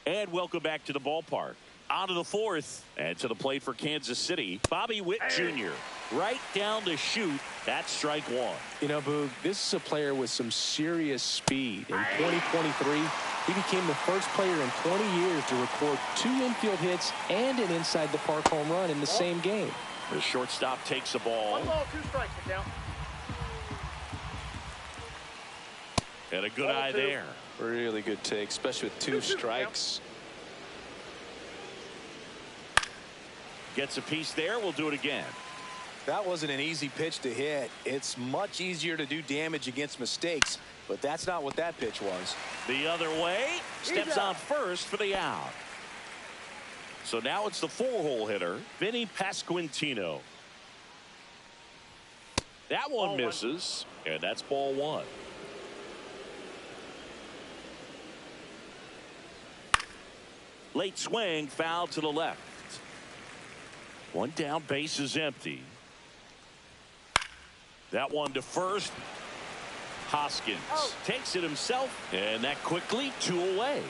the. And welcome back to the ballpark. On to the fourth and to the plate for Kansas City. Bobby Witt Jr. right down to shoot. That's strike one. You know, Boog, this is a player with some serious speed. In 2023, he became the first player in 20 years to record 2 infield hits and an inside the park home run in the same game. The shortstop takes the ball. 1 ball, 2 strikes to count. And a good eye there. Really good take, especially with 2 strikes. Gets a piece there. We'll do it again. That wasn't an easy pitch to hit. It's much easier to do damage against mistakes, but that's not what that pitch was. The other way. Steps on first for the out. So now it's the 4-hole hitter, Vinny Pasquantino. That one misses, and that's ball 1. Late swing, foul to the left. One down, base is empty. That one to first. Hoskins takes it himself, and that quickly 2 away.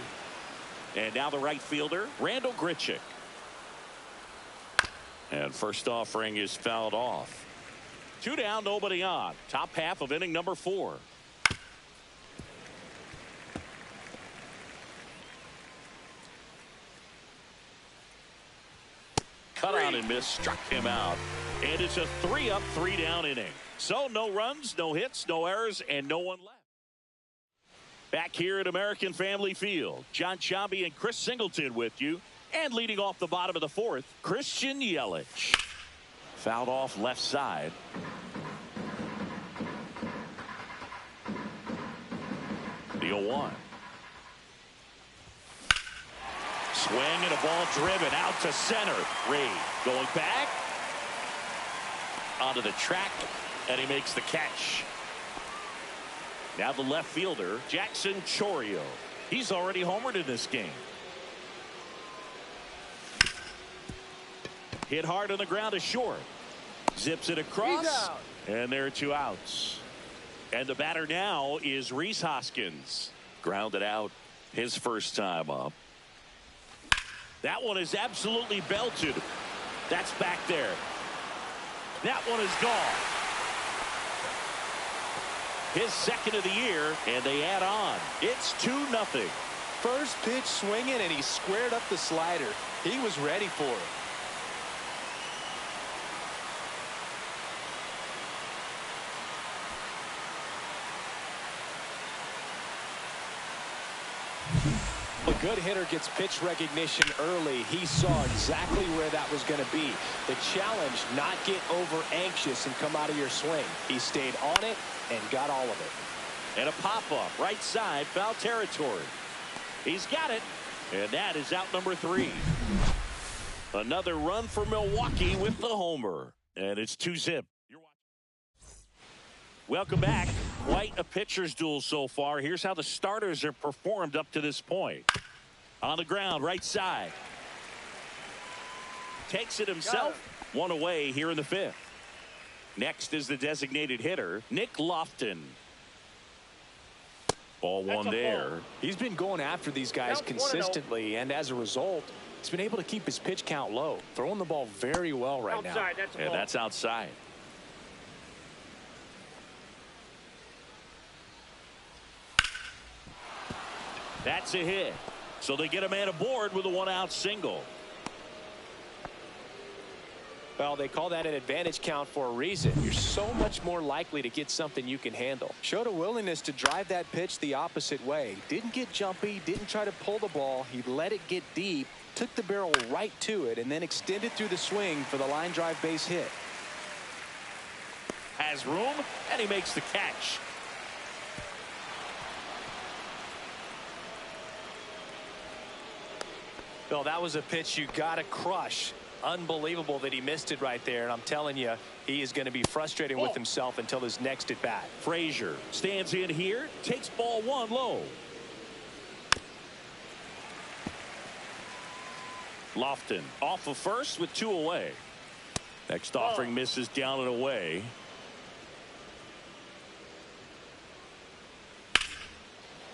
And now the right fielder, Randall Grichuk. And first offering is fouled off. 2 down, nobody on. Top half of inning number 4. Cut on and miss, struck him out. And it's a 3-up, 3-down inning. So no runs, no hits, no errors, and no one left. Back here at American Family Field, John Chambi and Chris Singleton with you. And leading off the bottom of the 4th, Christian Yelich. Fouled off left side. The 0-1. Swing and a ball driven out to center. Reed going back. Onto the track, and he makes the catch. Now the left fielder, Jackson Chourio. He's already homered in this game. Hit hard on the ground to short. Zips it across, and there are 2 outs. And the batter now is Rhys Hoskins. Grounded out his first time up. That one is absolutely belted. That's back there. That one is gone. His second of the year, and they add on. It's 2-0. First pitch swinging, and he squared up the slider. He was ready for it. a good hitter gets pitch recognition early. He saw exactly where that was going to be. The challenge, not get over anxious and come out of your swing. He stayed on it and got all of it. And a pop-up, right side, foul territory. He's got it, and that is out number 3. Another run for Milwaukee with the homer, and it's 2-zip. Welcome back. Quite a pitcher's duel so far. Here's how the starters have performed up to this point. On the ground, right side. Takes it himself. One away here in the 5th. Next is the designated hitter, Nick Lofton. Ball one there. He's been going after these guys consistently, and as a result, he's been able to keep his pitch count low. Throwing the ball very well right now. And that's outside. That's a hit. So they get a man aboard with a 1-out single. Well, they call that an advantage count for a reason. You're so much more likely to get something you can handle. Showed a willingness to drive that pitch the opposite way. Didn't get jumpy, didn't try to pull the ball. He let it get deep, took the barrel right to it, and then extended through the swing for the line drive base hit. Has room, and he makes the catch. Well, that was a pitch you got to crush. Unbelievable that he missed it right there. And I'm telling you, he is going to be frustrated with himself until his next at bat. Frazier stands in here, takes ball 1 low. Lofton off of first with 2 away. Next offering misses down and away.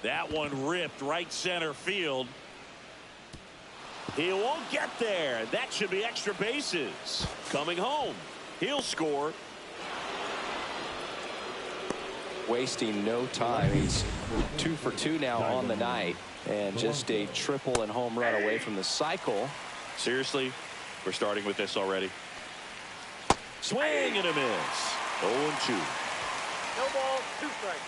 That one ripped right center field. He won't get there. That should be extra bases. Coming home. He'll score. Wasting no time. He's 2 for 2 now on the night. And just a triple and home run away from the cycle. Seriously, we're starting with this already. Swing and a miss. 0-2. No ball, 2 strikes.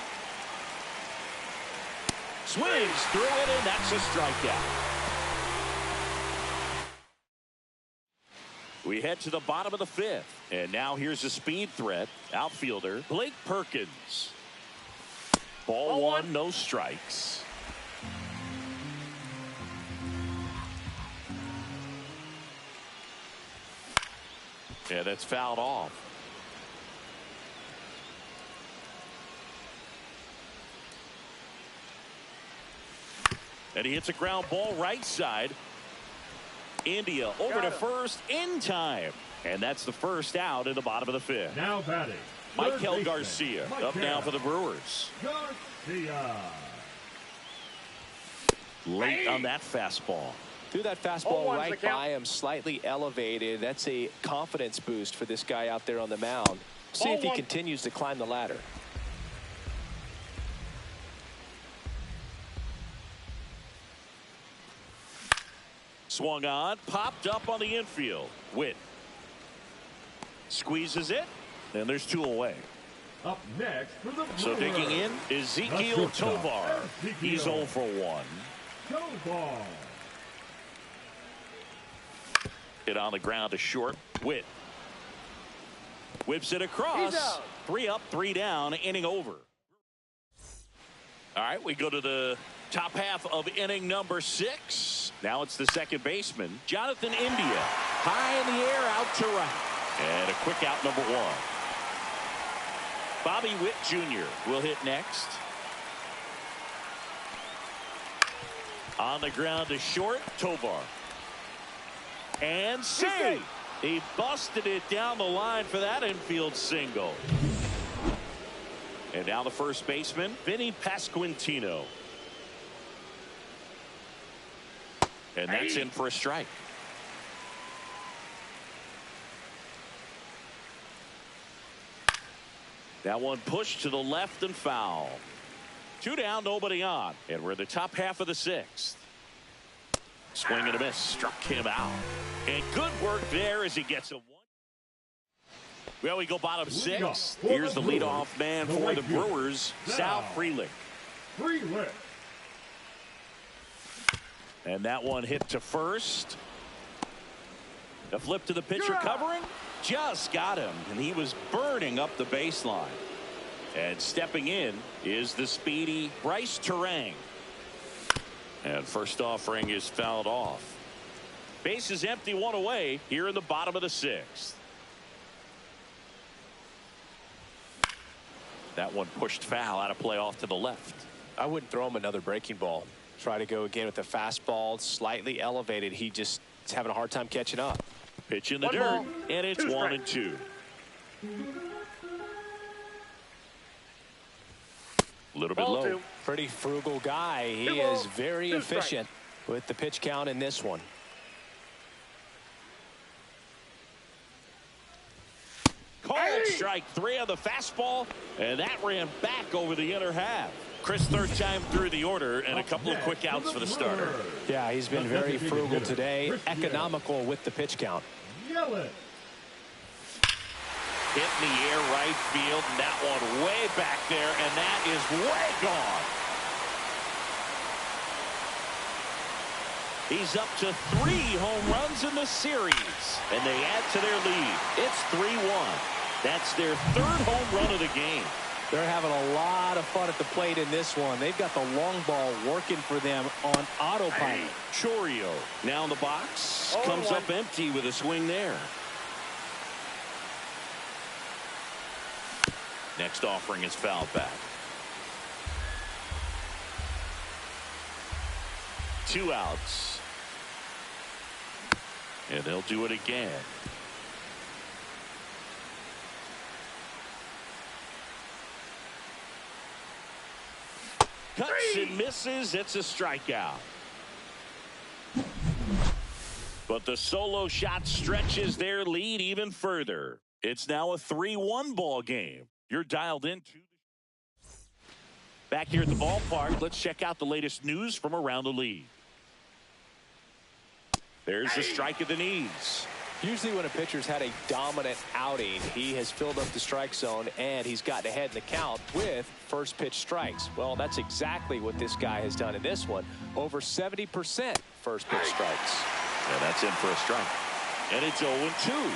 Swings through it, and that's a strikeout. We head to the bottom of the 5th. And now here's a speed threat. Outfielder Blake Perkins. Ball 1, no strikes. Yeah, that's fouled off. And he hits a ground ball right side. India over to first in time. And that's the first out in the bottom of the 5th. Now batting, Michael Garcia up now for the Brewers. Garcia. Late on that fastball. Threw that fastball right by him, slightly elevated. That's a confidence boost for this guy out there on the mound. See if he continues to climb the ladder. Swung on, popped up on the infield. Witt squeezes it, and there's 2 away. Up next for the Brewers. So digging in, Ezequiel Tovar. He's 0 for 1. Tovar. Hit on the ground to short. Witt whips it across. 3 up, 3 down, inning over. All right, we go to the top half of inning number 6. Now it's the second baseman, Jonathan India. High in the air, out to right. And a quick out, number 1. Bobby Witt Jr. will hit next. On the ground to short, Tovar. And save. He busted it down the line for that infield single. And now the first baseman, Vinny Pasquantino. And that's in for a strike. That one pushed to the left and foul. 2 down, nobody on. And we're in the top half of the 6th. Swing and a miss. Struck him out. And good work there as he gets a 1. Well, we go bottom 6. Here's the leadoff man for the Brewers, Sal Frelick. And that one hit to first. The flip to the pitcher covering. Just got him. And he was burning up the baseline. And stepping in is the speedy Bryce Terang. And first offering is fouled off. Base is empty, one away here in the bottom of the sixth. That one pushed foul out of play off to the left. I wouldn't throw him another breaking ball. Try to go again with the fastball, slightly elevated. He just is having a hard time catching up. Pitch in the dirt, and it's 1-2. A little bit low. Pretty frugal guy. He is very efficient with the pitch count in this one. Called strike 3 on the fastball, and that ran back over the inner half. Chris, third time through the order, and a couple of quick outs for the starter. Yeah, he's been very frugal today, economical with the pitch count. Hit in the air right field, and that one way back there, and that is way gone. He's up to 3 home runs in the series, and they add to their lead. It's 3-1. That's their 3rd home run of the game. They're having a lot of fun at the plate in this one. They've got the long ball working for them on autopilot. Chorio now in the box. Comes up empty with a swing there. Next offering is fouled back. 2 outs. And they'll do it again. Cuts and misses. It's a strikeout. But the solo shot stretches their lead even further. It's now a 3-1 ball game. You're dialed into. Back here at the ballpark, let's check out the latest news from around the league. There's the strike of the knees. Usually when a pitcher's had a dominant outing, he has filled up the strike zone and he's gotten ahead in the count with first pitch strikes. Well, that's exactly what this guy has done in this one. Over 70% first pitch strikes. Yeah, that's in for a strike. And it's 0-2.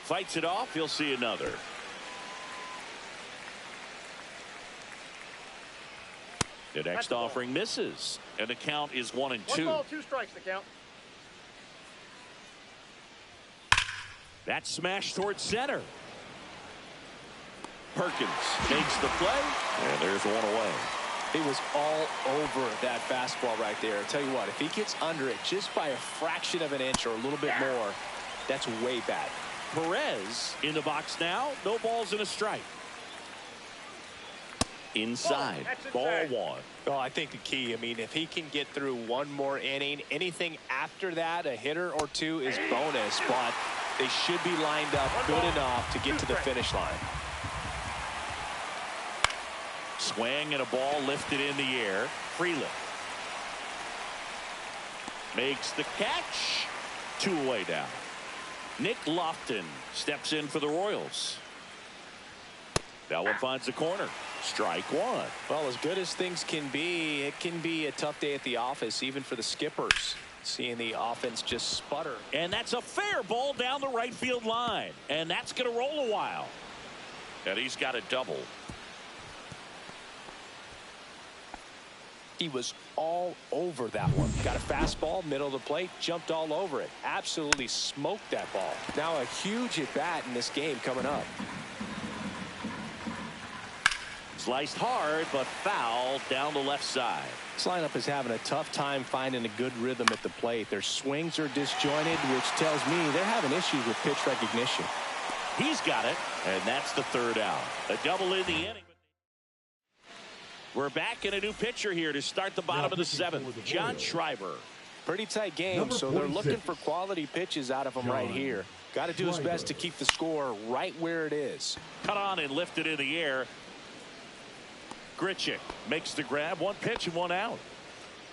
Fights it off. You'll see another. The next offering misses, and the count is 1-2. 1 ball, 2 strikes. The count. That smash towards center. Perkins makes the play, and there's one away. He was all over that fastball right there. I'll tell you what, if he gets under it just by a fraction of an inch or a little bit more, that's way bad. Perez in the box now. No balls and a strike. Inside. Ball 1. Well, I think the key, I mean, if he can get through one more inning, anything after that, a hitter or 2 is bonus, but they should be lined up good enough to get to the finish line. Swing and a ball lifted in the air. Freeland makes the catch. 2 away down. Nick Lofton steps in for the Royals. That one finds the corner. Strike 1. Well, as good as things can be, it can be a tough day at the office, even for the skippers. Seeing the offense just sputter. And that's a fair ball down the right field line. And that's going to roll a while. And he's got a double. He was all over that one. Got a fastball, middle of the plate, jumped all over it. Absolutely smoked that ball. Now a huge at bat in this game coming up. Sliced hard, but foul down the left side. This lineup is having a tough time finding a good rhythm at the plate. Their swings are disjointed, which tells me they're having issues with pitch recognition. He's got it, and that's the 3rd out. A double in the inning. We're back in a new pitcher here to start the bottom of the 7th. John Schreiber. Pretty tight game, so they're looking for quality pitches out of him right here. Got to do his best to keep the score right where it is. Cut on and lifted in the air. Grichuk makes the grab. 1 pitch and 1 out.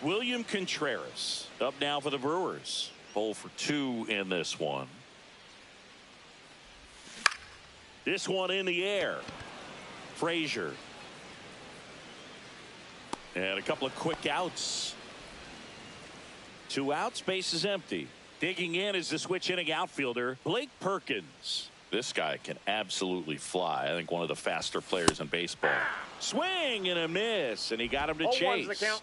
William Contreras up now for the Brewers. 0 for 2 in this one. This one in the air. Frazier. And a couple of quick outs. 2 outs, base is empty. Digging in is the switch inning outfielder, Blake Perkins. This guy can absolutely fly. I think one of the faster players in baseball. Swing and a miss, and he got him to chase. The count.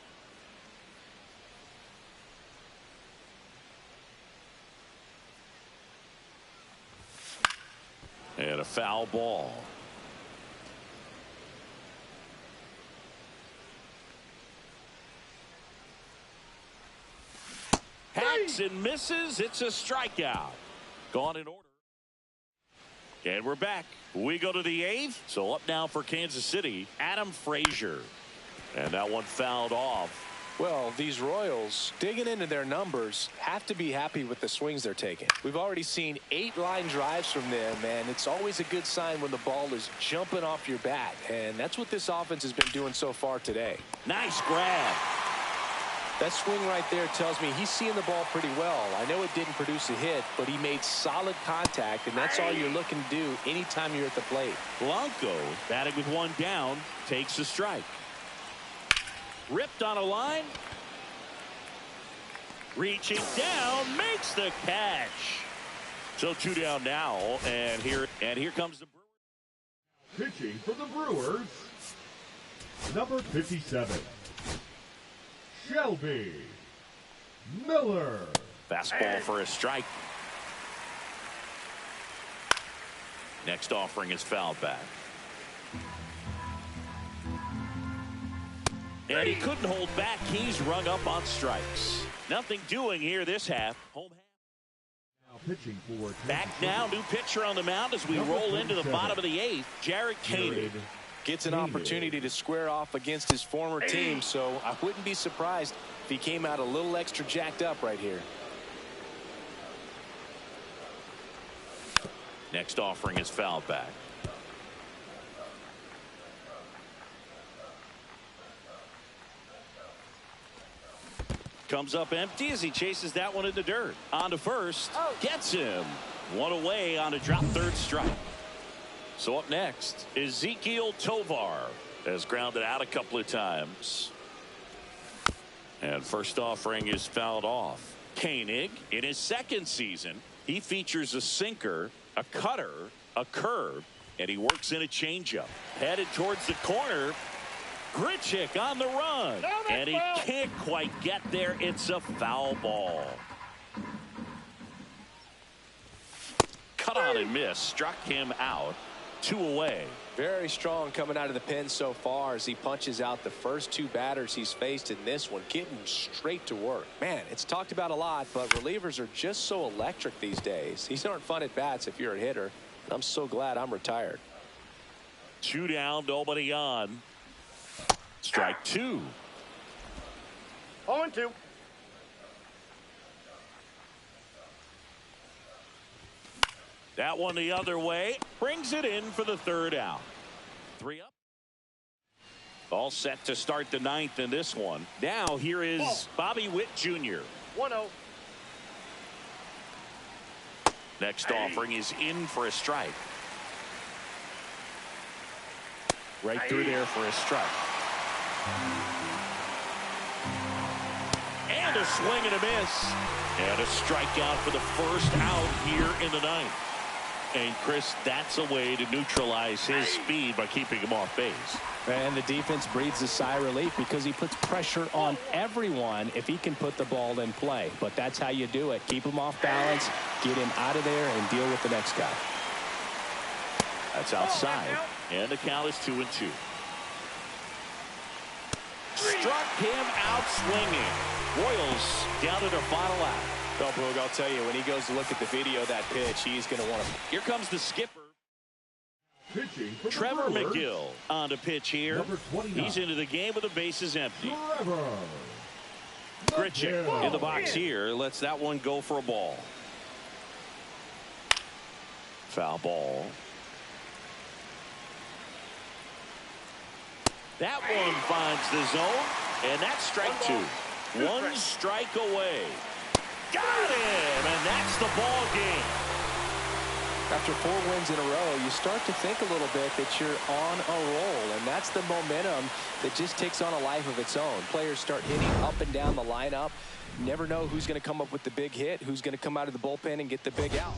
And a foul ball. Hacks and misses. It's a strikeout. Gone in order. And we're back. We go to the 8th. So up now for Kansas City, Adam Frazier. And that one fouled off. Well, these Royals, digging into their numbers, have to be happy with the swings they're taking. We've already seen 8 line drives from them, and it's always a good sign when the ball is jumping off your bat. And that's what this offense has been doing so far today. Nice grab. That swing right there tells me he's seeing the ball pretty well. I know it didn't produce a hit, but he made solid contact, and that's all you're looking to do anytime you're at the plate. Blanco, batting with 1 down, takes a strike. Ripped on a line. Reaching down, makes the catch. So 2 down now, and here comes the Brewers. Pitching for the Brewers, number 57, Shelby Miller. Fastball for a strike. Next offering is fouled back. And he couldn't hold back. He's rung up on strikes. Nothing doing here this half. Home half. Now pitching for back now, new pitcher on the mound as we roll into the bottom of the 8th. Jared Koenig gets an opportunity to square off against his former team, so I wouldn't be surprised if he came out a little extra jacked up right here. Next offering is fouled back. Comes up empty as he chases that one in the dirt. On to first. Gets him. 1 away on a drop third strike. So up next, Ezequiel Tovar has grounded out a couple of times. And first offering is fouled off. Koenig, in his 2nd season, he features a sinker, a cutter, a curve, and he works in a changeup. Headed towards the corner. Grichuk on the run, and he can't quite get there. It's a foul ball. Cut on and miss, struck him out. 2 away. Very strong coming out of the pen so far as he punches out the first 2 batters he's faced in this one, getting straight to work. Man, it's talked about a lot, but relievers are just so electric these days. These aren't fun at bats if you're a hitter, and I'm so glad I'm retired. 2 down, nobody on. Strike 2. 0-2. That one the other way. Brings it in for the 3rd out. 3 up. All set to start the 9th in this one. Now here is Bobby Witt Jr. 1-0. Next offering is in for a strike. Right through there for a strike. And a swing and a miss. And a strikeout for the first out here in the 9th. And Chris, that's a way to neutralize his speed by keeping him off base. And the defense breathes a sigh of relief because he puts pressure on everyone if he can put the ball in play. But that's how you do it. Keep him off balance, get him out of there, and deal with the next guy. That's outside. And the count is 2-2. Struck him out swinging. Royals down to their final out. Well, Boog, I'll tell you, when he goes to look at the video of that pitch, he's going to want to. Here comes the skipper. Pitching for Trevor the Brewers, McGill on to pitch here. He's into the game with the bases empty. Grichuk in the box here. Lets that one go for a ball. Foul ball. That one finds the zone, and that's strike 2. 1 strike away. Got him, and that's the ball game. After 4 wins in a row, you start to think a little bit that you're on a roll, and that's the momentum that just takes on a life of its own. Players start hitting up and down the lineup. Never know who's going to come up with the big hit, who's going to come out of the bullpen and get the big out.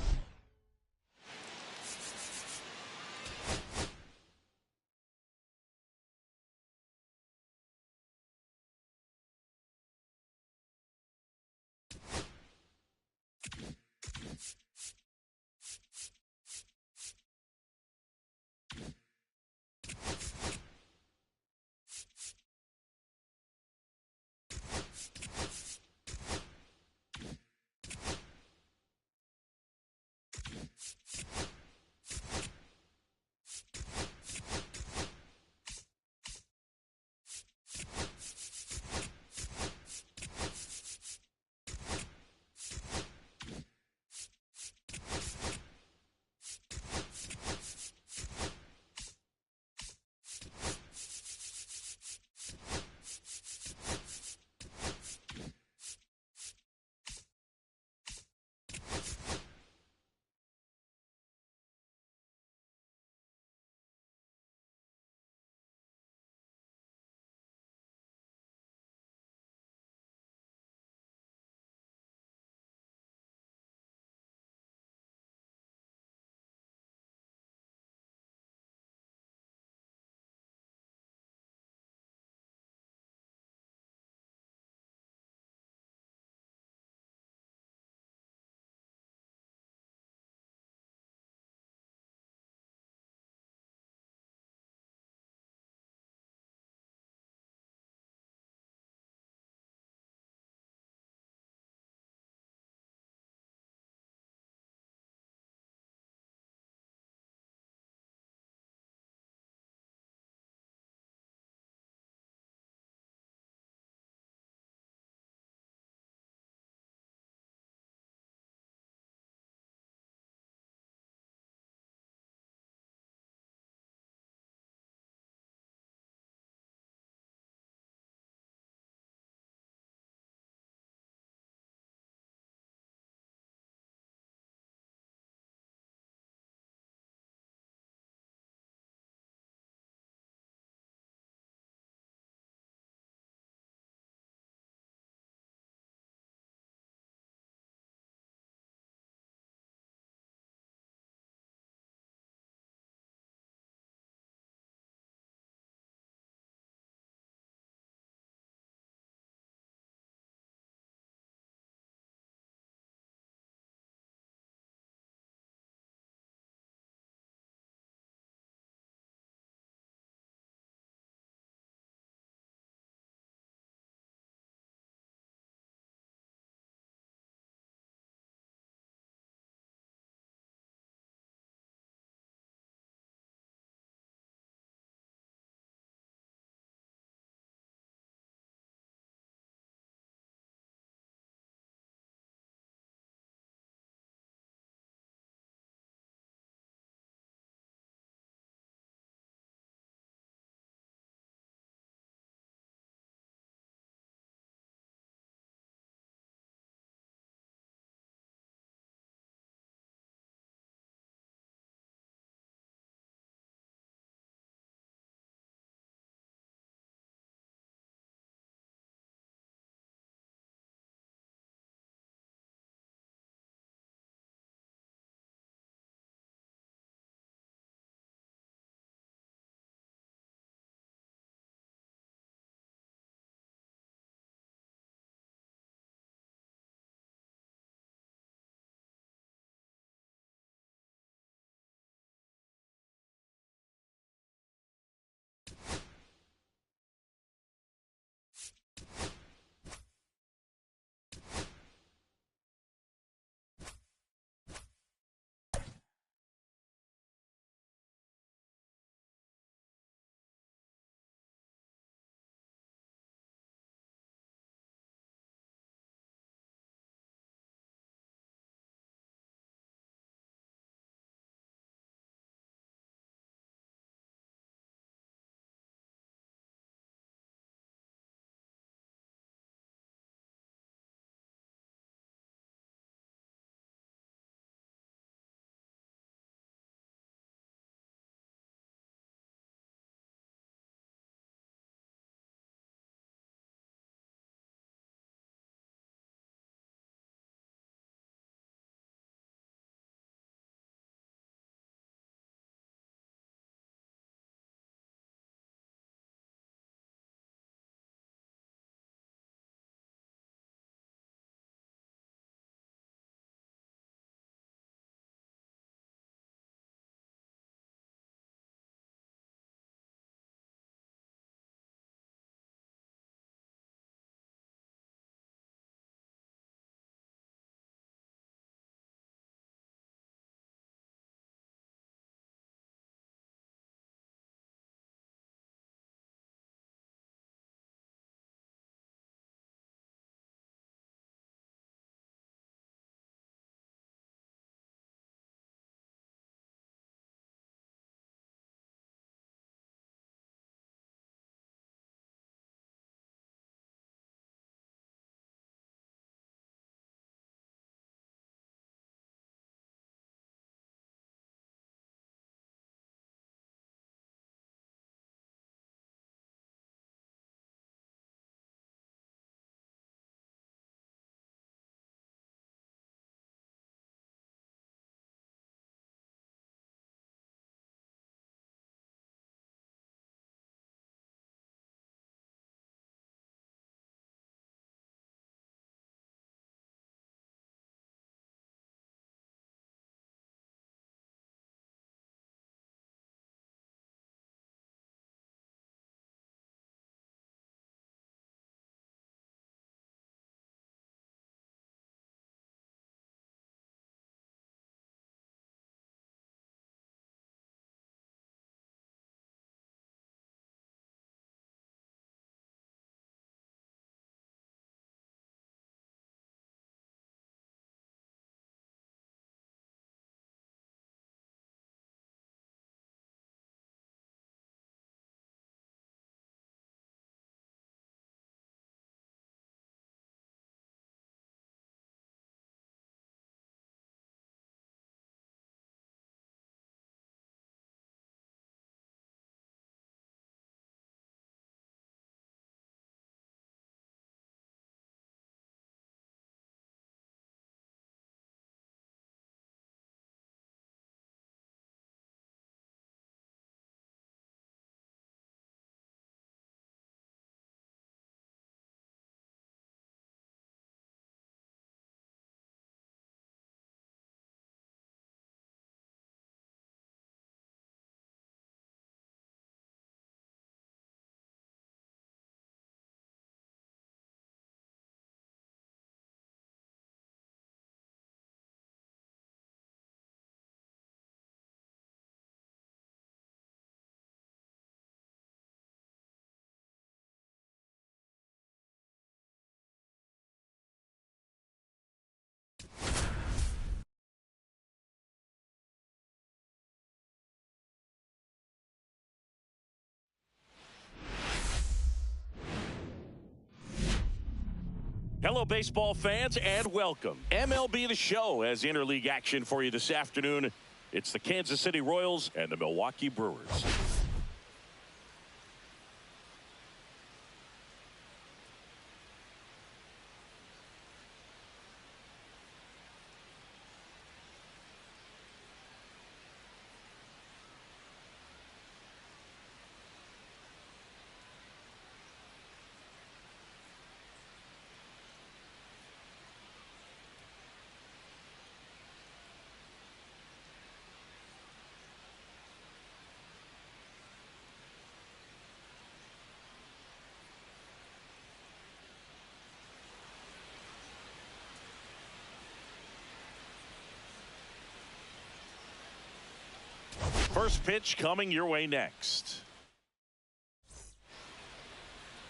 Hello, baseball fans, and welcome. MLB The Show has interleague action for you this afternoon. It's the Kansas City Royals and the Milwaukee Brewers. First pitch coming your way next.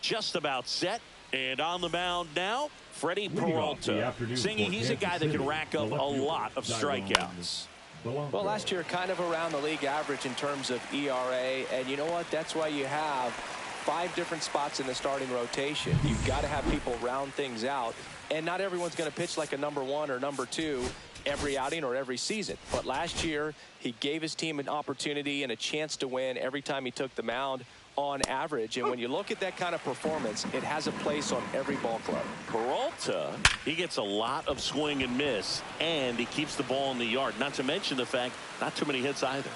Just about set and on the mound now, Freddie Peralta. Singy, he's a guy that can rack up a lot of strikeouts. Well, last year kind of around the league average in terms of ERA, and you know what? That's why you have 5 different spots in the starting rotation. You've got to have people round things out, and not everyone's going to pitch like a number 1 or number 2 every outing or every season. But last year, he gave his team an opportunity and a chance to win every time he took the mound on average. And when you look at that kind of performance, it has a place on every ball club. Peralta, he gets a lot of swing and miss, and he keeps the ball in the yard. Not to mention the fact, not too many hits either.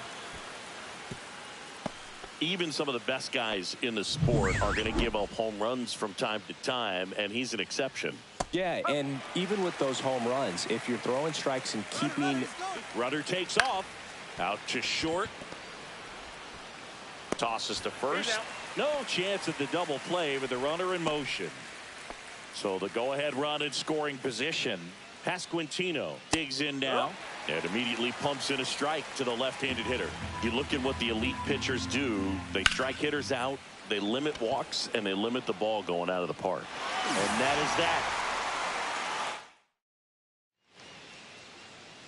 Even some of the best guys in the sport are going to give up home runs from time to time, and he's an exception. Yeah, and even with those home runs, if you're throwing strikes and keeping... Runner takes off. Out to short. Tosses to first. No chance at the double play with the runner in motion. So the go-ahead run in scoring position. Pasquantino digs in now and immediately pumps in a strike to the left-handed hitter. You look at what the elite pitchers do. They strike hitters out, they limit walks, and they limit the ball going out of the park. And that is that.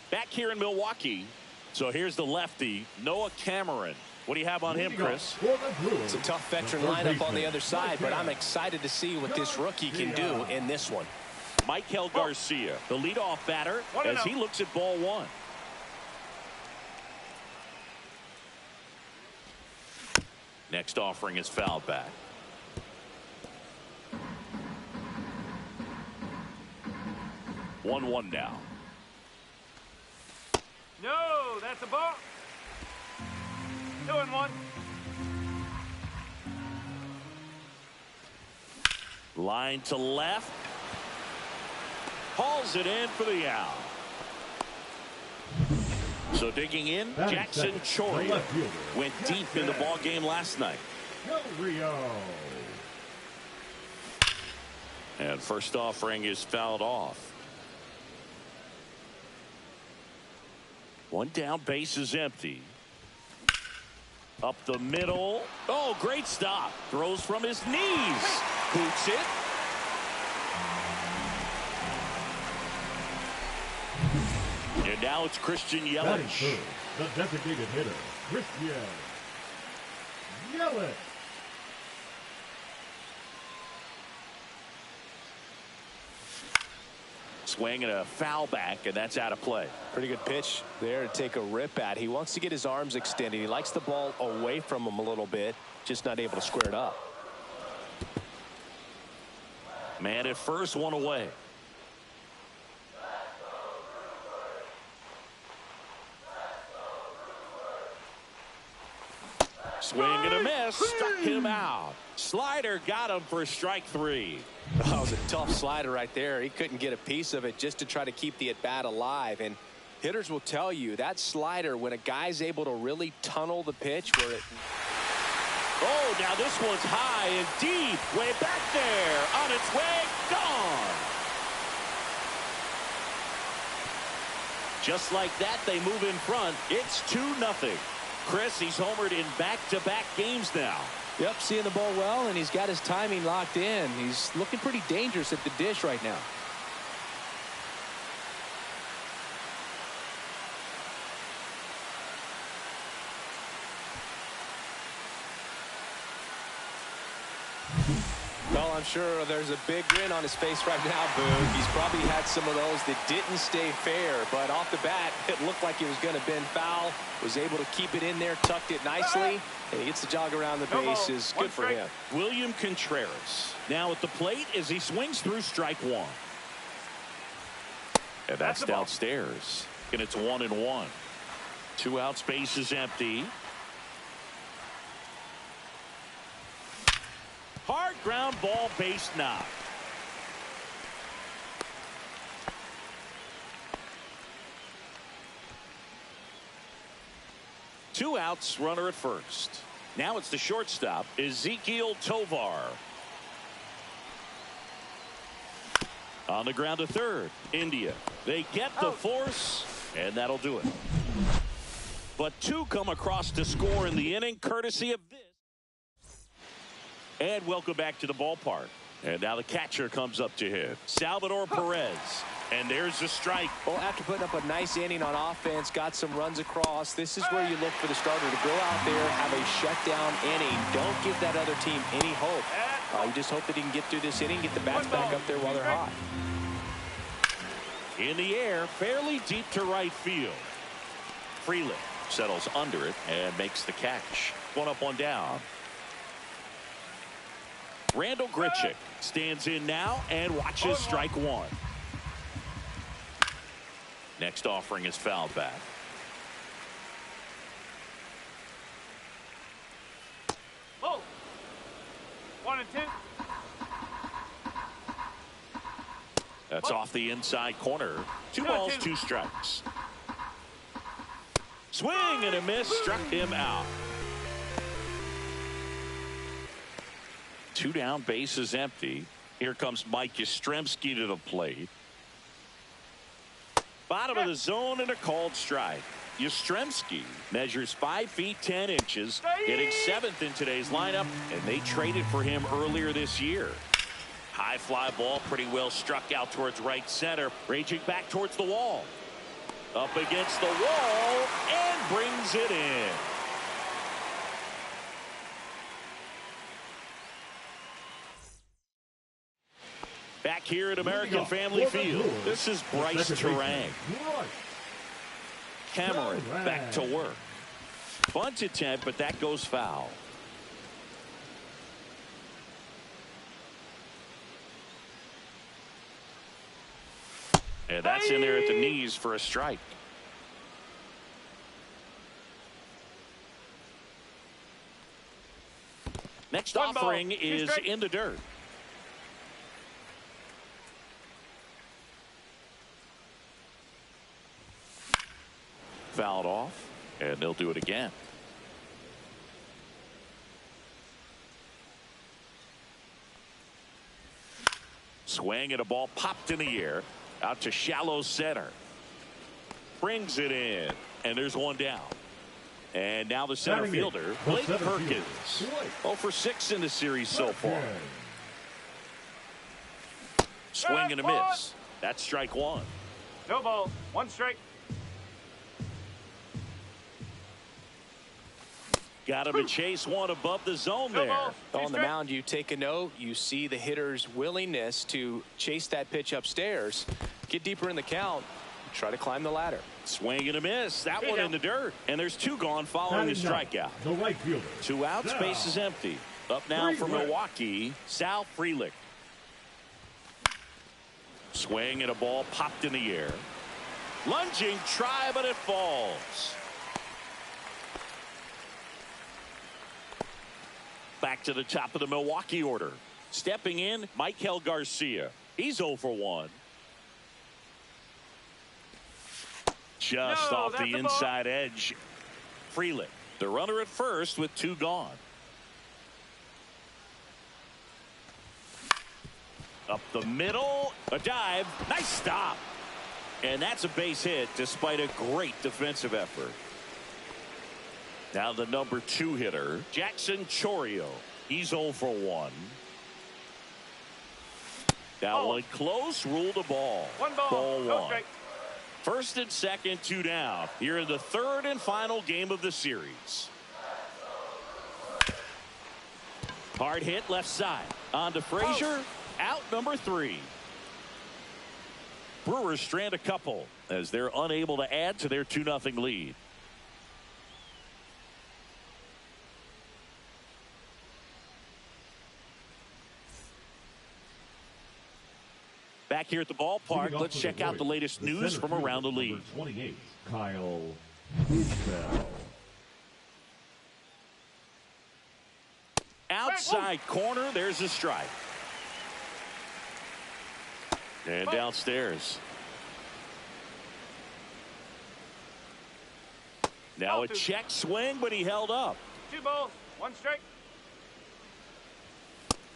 Back here in Milwaukee. So here's the lefty, Noah Cameron. What do you have on him, Chris? It's a tough veteran lineup on the other side, but I'm excited to see what this rookie can do in this one. Michael Garcia, the leadoff batter, as he looks at ball 1. Next offering is fouled back. 1-1 now. No, that's a ball. 2-1. Line to left. Hauls it in for the out. So digging in, Jackson Choria went deep in the ball game last night. And first offering is fouled off. One down, base is empty. Up the middle. Oh, great stop. Throws from his knees. Boots it. And now it's Christian Yelich. The designated hitter, Christian Yelich. Swing and a foul back, and that's out of play. Pretty good pitch there to take a rip at. He wants to get his arms extended. He likes the ball away from him a little bit, just not able to square it up. Man at first, one away. Swing and a miss. Struck him out. Slider got him for strike 3. That was a tough slider right there. He couldn't get a piece of it just to try to keep the at-bat alive. And hitters will tell you that slider, when a guy's able to really tunnel the pitch where it... Oh, now this one's high and deep. Way back there. On its way. Gone. Just like that, they move in front. It's 2-0. Chris, he's homered in back-to-back games now. Yep, seeing the ball well, and he's got his timing locked in. He's looking pretty dangerous at the dish right now. Well, I'm sure there's a big grin on his face right now, Boone. He's probably had some of those that didn't stay fair, but off the bat, it looked like it was going to bend foul. Was able to keep it in there, tucked it nicely, and he gets the jog around the bases. Good for him. William Contreras now at the plate as he swings through strike one. And that's downstairs. And it's 1-1. 2 outs, base is empty. Hard ground ball, base knock. Two outs, runner at first. Now it's the shortstop, Ezequiel Tovar. On the ground to third, India. They get the force, and that'll do it. But 2 come across to score in the inning, courtesy of this. And welcome back to the ballpark. And now the catcher comes up to hit, Salvador Perez. And there's the strike. Well, after putting up a nice inning on offense, got some runs across, this is where you look for the starter to go out there, have a shutdown inning. Don't give that other team any hope. You just hope that he can get through this inning, get the bats back up there while they're hot. In the air, fairly deep to right field. Freeland settles under it and makes the catch. 1 up, 1 down. Randall Grichuk stands in now and watches strike one. Next offering is fouled back. Oh. 1 and 2. That's off the inside corner. 2 balls, 2 strikes. Swing and a miss, struck him out. 2 down, base is empty. Here comes Mike Yastrzemski to the plate. Bottom of the zone and a called strike. Yastrzemski measures 5 feet 10 inches, hitting 7th in today's lineup, and they traded for him earlier this year. High fly ball, pretty well struck out towards right center, raging back towards the wall. Up against the wall and brings it in. Back here at American Family Field, this is Bryce Terang. Cameron back to work. Bunt attempt, but that goes foul. And that's in there at the knees for a strike. Next offering is in the dirt. Fouled off, and they'll do it again. Swing and a ball popped in the air out to shallow center. Brings it in, and there's 1 down. And now the center fielder, Blake Perkins. 0 for 6 in the series so far. Swing and a miss. That's strike 1. No ball, 1 strike. Got him to chase one above the zone there. On the mound, you take a note. You see the hitter's willingness to chase that pitch upstairs, get deeper in the count, try to climb the ladder. Swing and a miss. That one in the dirt. And there's 2 gone following the strikeout. The right fielder. 2 outs, base is empty. Up now for Milwaukee, Sal Frelick. Swing and a ball popped in the air. Lunging try, but it falls. Back to the top of the Milwaukee order. Stepping in, Michael Garcia. He's 0 for 1. Just off the inside edge. Frelick, the runner at first with 2 gone. Up the middle, a dive, nice stop. And that's a base hit despite a great defensive effort. Now the number 2 hitter, Jackson Chourio. He's 0 for 1. That one close, ruled a ball. 1 ball, Ball 1. No strike. First and second, 2 down. Here in the 3rd and final game of the series. Hard hit left side. On to Frazier. Out number 3. Brewers strand a couple as they're unable to add to their 2-0 lead. Back here at the ballpark, let's check out the latest news from around the league. 28, Kyle Isbell. Outside corner, there's a strike. And downstairs. Now a check swing, but he held up. 2 balls, 1 strike.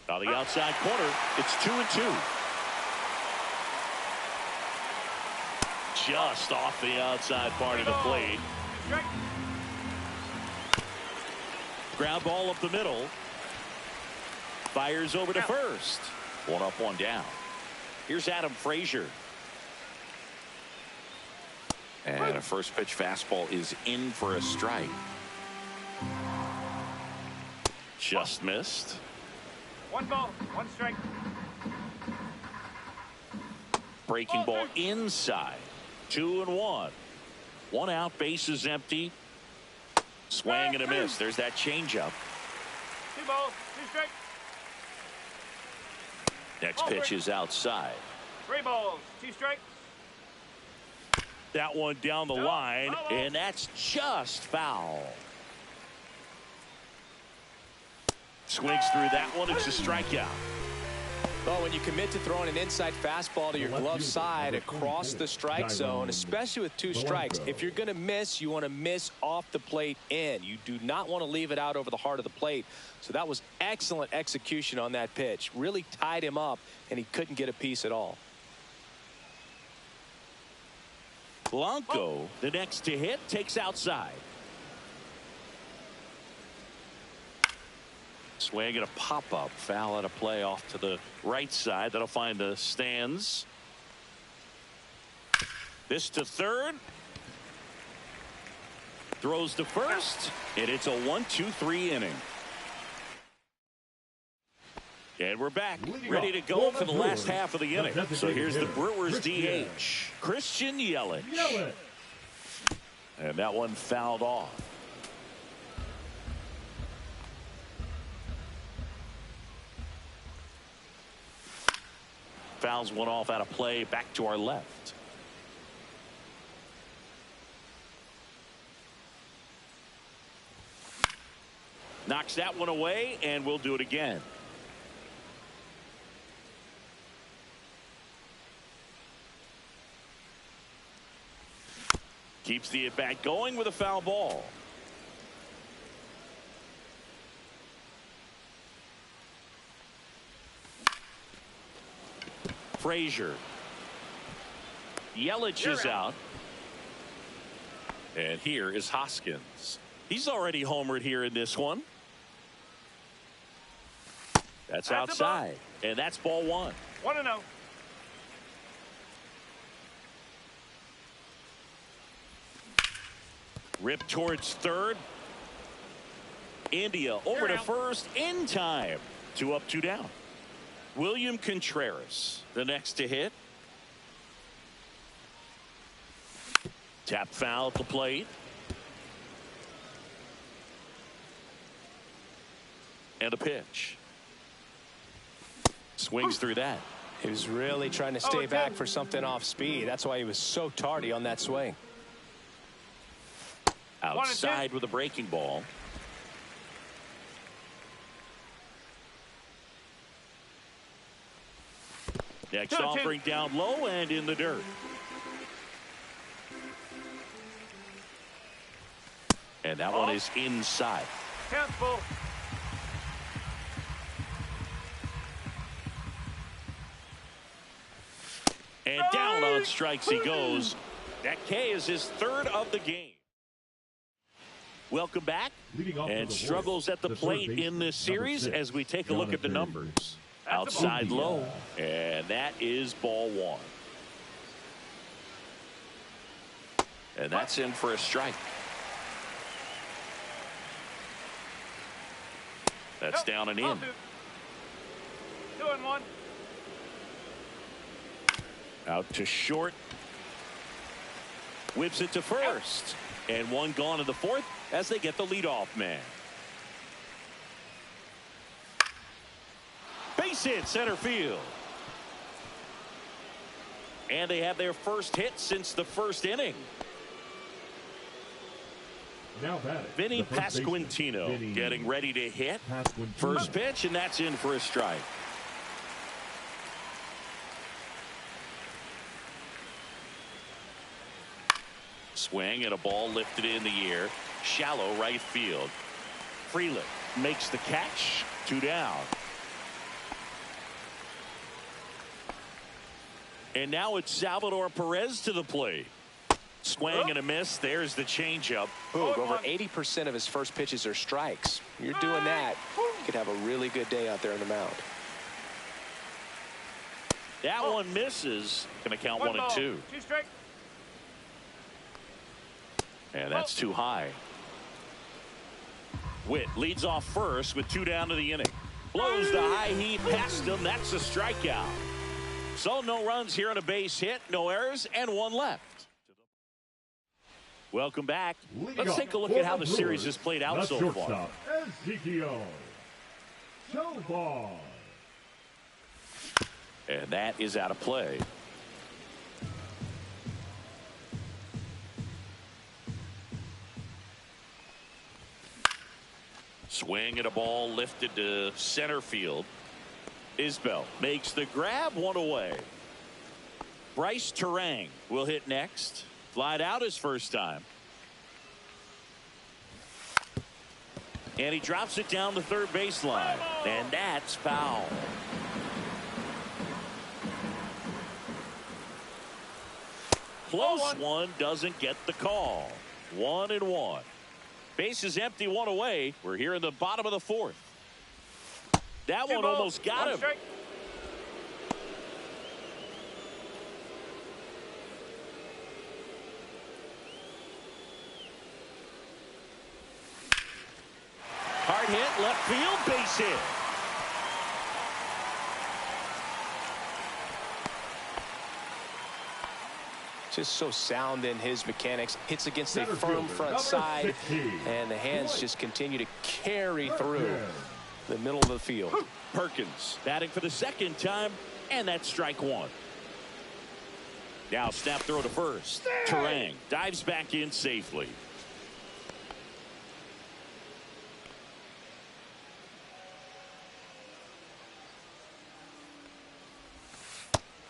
On the outside corner, it's 2-2. Just off the outside part of the plate. Ground ball up the middle. Fires over to first. 1 up, 1 down. Here's Adam Frazier. And a first pitch fastball is in for a strike. Just missed. 1 ball, 1 strike. Breaking ball inside. 2-1. 1 out, bases empty. Swing and a miss. There's that changeup. 2 balls, 2 strikes. Next pitch is outside. 3 balls, 2 strikes. That one down the line, and that's just foul. Swings through that one. It's a strikeout. Well, when you commit to throwing an inside fastball to your glove side across the strike zone, especially with 2 strikes, if you're going to miss, you want to miss off the plate in. You do not want to leave it out over the heart of the plate. So that was excellent execution on that pitch. Really tied him up, and he couldn't get a piece at all. Blanco, the next to hit, takes outside. Swing and a pop-up. Foul out of play off to the right side. That'll find the stands. This to third. Throws to first. And it's a 1-2-3 inning. And we're back, ready to go for the last half of the inning. So here's the Brewers DH, Christian Yelich. And that one fouled off. Fouls one off out of play, back to our left. Knocks that one away, and we'll do it again. Keeps the at-bat going with a foul ball. Frazier. Yelich is out. And here is Hoskins. He's already homered here in this one. That's outside. And that's ball 1. 1-0. Rip towards third. India over to first in time. 2 up, 2 down. William Contreras, the next to hit. Tap foul at the plate. And a pitch. Swings through that. He was really trying to stay back for something off speed. That's why he was so tardy on that swing. Outside with a breaking ball. Next offering down low and in the dirt. And that one is inside. Countful. And down on strikes he goes. That K is his 3rd of the game. Welcome back. And struggles at the plate in this series as we take a look at the numbers. Outside low. And that is ball 1. And that's in for a strike. That's down and in. 2-1. Out to short. Whips it to first. And one gone in the fourth as they get the leadoff man. Base hit center field. And they have their first hit since the first inning. Now batting, Vinny the first baseman, Pasquantino Vinny getting ready to hit. Pasquantino. First pitch, and that's in for a strike. Swing and a ball lifted in the air. Shallow right field. Freeland makes the catch. 2 down. And now it's Salvador Perez to the plate. Swing and a miss. There's the changeup. Boog, over 80% of his first pitches are strikes. You're doing that, you could have a really good day out there on the mound. That one misses. Going to count 1 and 2. 2 strike. And that's too high. Witt leads off first with 2 down to the inning. Blows the high heat past him. That's a strikeout. So no runs here on a base hit, no errors, and 1 left. Welcome back. Let's take a look at how the series has played out so far. And that is out of play. Swing and a ball lifted to center field. Isbell makes the grab, 1 away. Bryce Terang will hit next. Flied out his first time. And he drops it down the third baseline. And that's foul. Close one, doesn't get the call. 1-1. Base is empty, 1 away. We're here in the bottom of the fourth. That one almost got him. Strike. Hard hit, left field, base hit. Just so sound in his mechanics. Hits against a firm front side, and the hands just continue to carry through the middle of the field. Perkins batting for the second time, and that's strike 1. Now snap throw to first. Terang dives back in safely.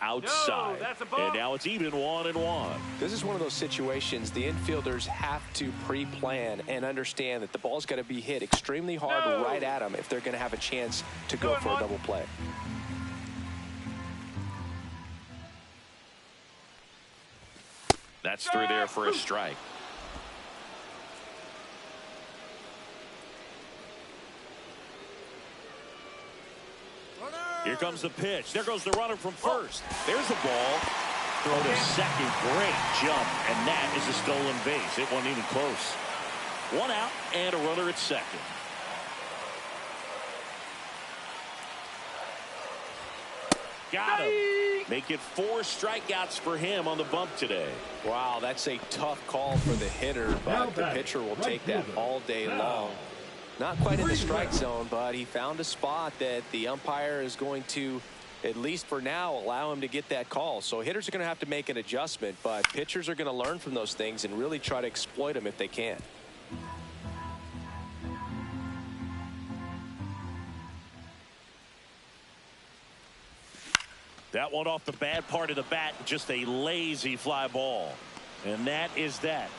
Outside. No, that's a ball. And now it's even 1-1. This is one of those situations the infielders have to pre-plan and understand that the ball's got to be hit extremely hard right at them if they're going to have a chance to go for a double play. That's through there for a strike. Here comes the pitch. There goes the runner from first. There's the ball. Throw to second. Great jump. And that is a stolen base. It wasn't even close. 1 out and a runner at second. Got him. Make it 4 strikeouts for him on the bump today. Wow, that's a tough call for the hitter, but the pitcher will take that all day long. Not quite in the strike zone, but he found a spot that the umpire is going to, at least for now, allow him to get that call. So hitters are going to have to make an adjustment, but pitchers are going to learn from those things and really try to exploit them if they can. That one off the bad part of the bat, just a lazy fly ball. And that is that.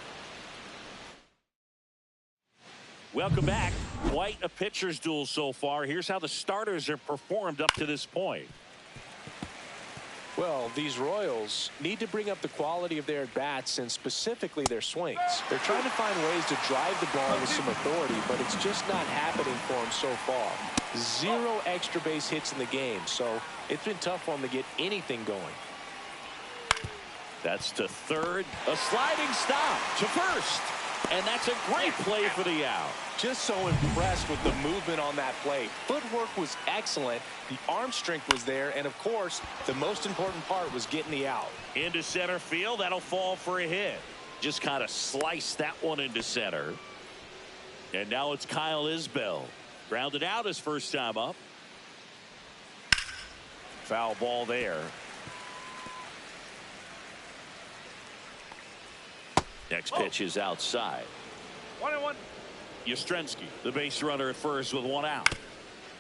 Welcome back. Quite a pitcher's duel so far. Here's how the starters have performed up to this point. Well, these Royals need to bring up the quality of their at-bats and specifically their swings. They're trying to find ways to drive the ball with some authority, but it's just not happening for them so far. 0 extra base hits in the game, so it's been tough for them to get anything going. That's to third. A sliding stop to first. And that's a great play for the out. Just so impressed with the movement on that play. Footwork was excellent. The arm strength was there. And, of course, the most important part was getting the out. Into center field. That'll fall for a hit. Just kind of sliced that one into center. And now it's Kyle Isbell. Grounded out his first time up. Foul ball there. Next pitch is outside. 1-1. Yastrzemski, the base runner at first with one out.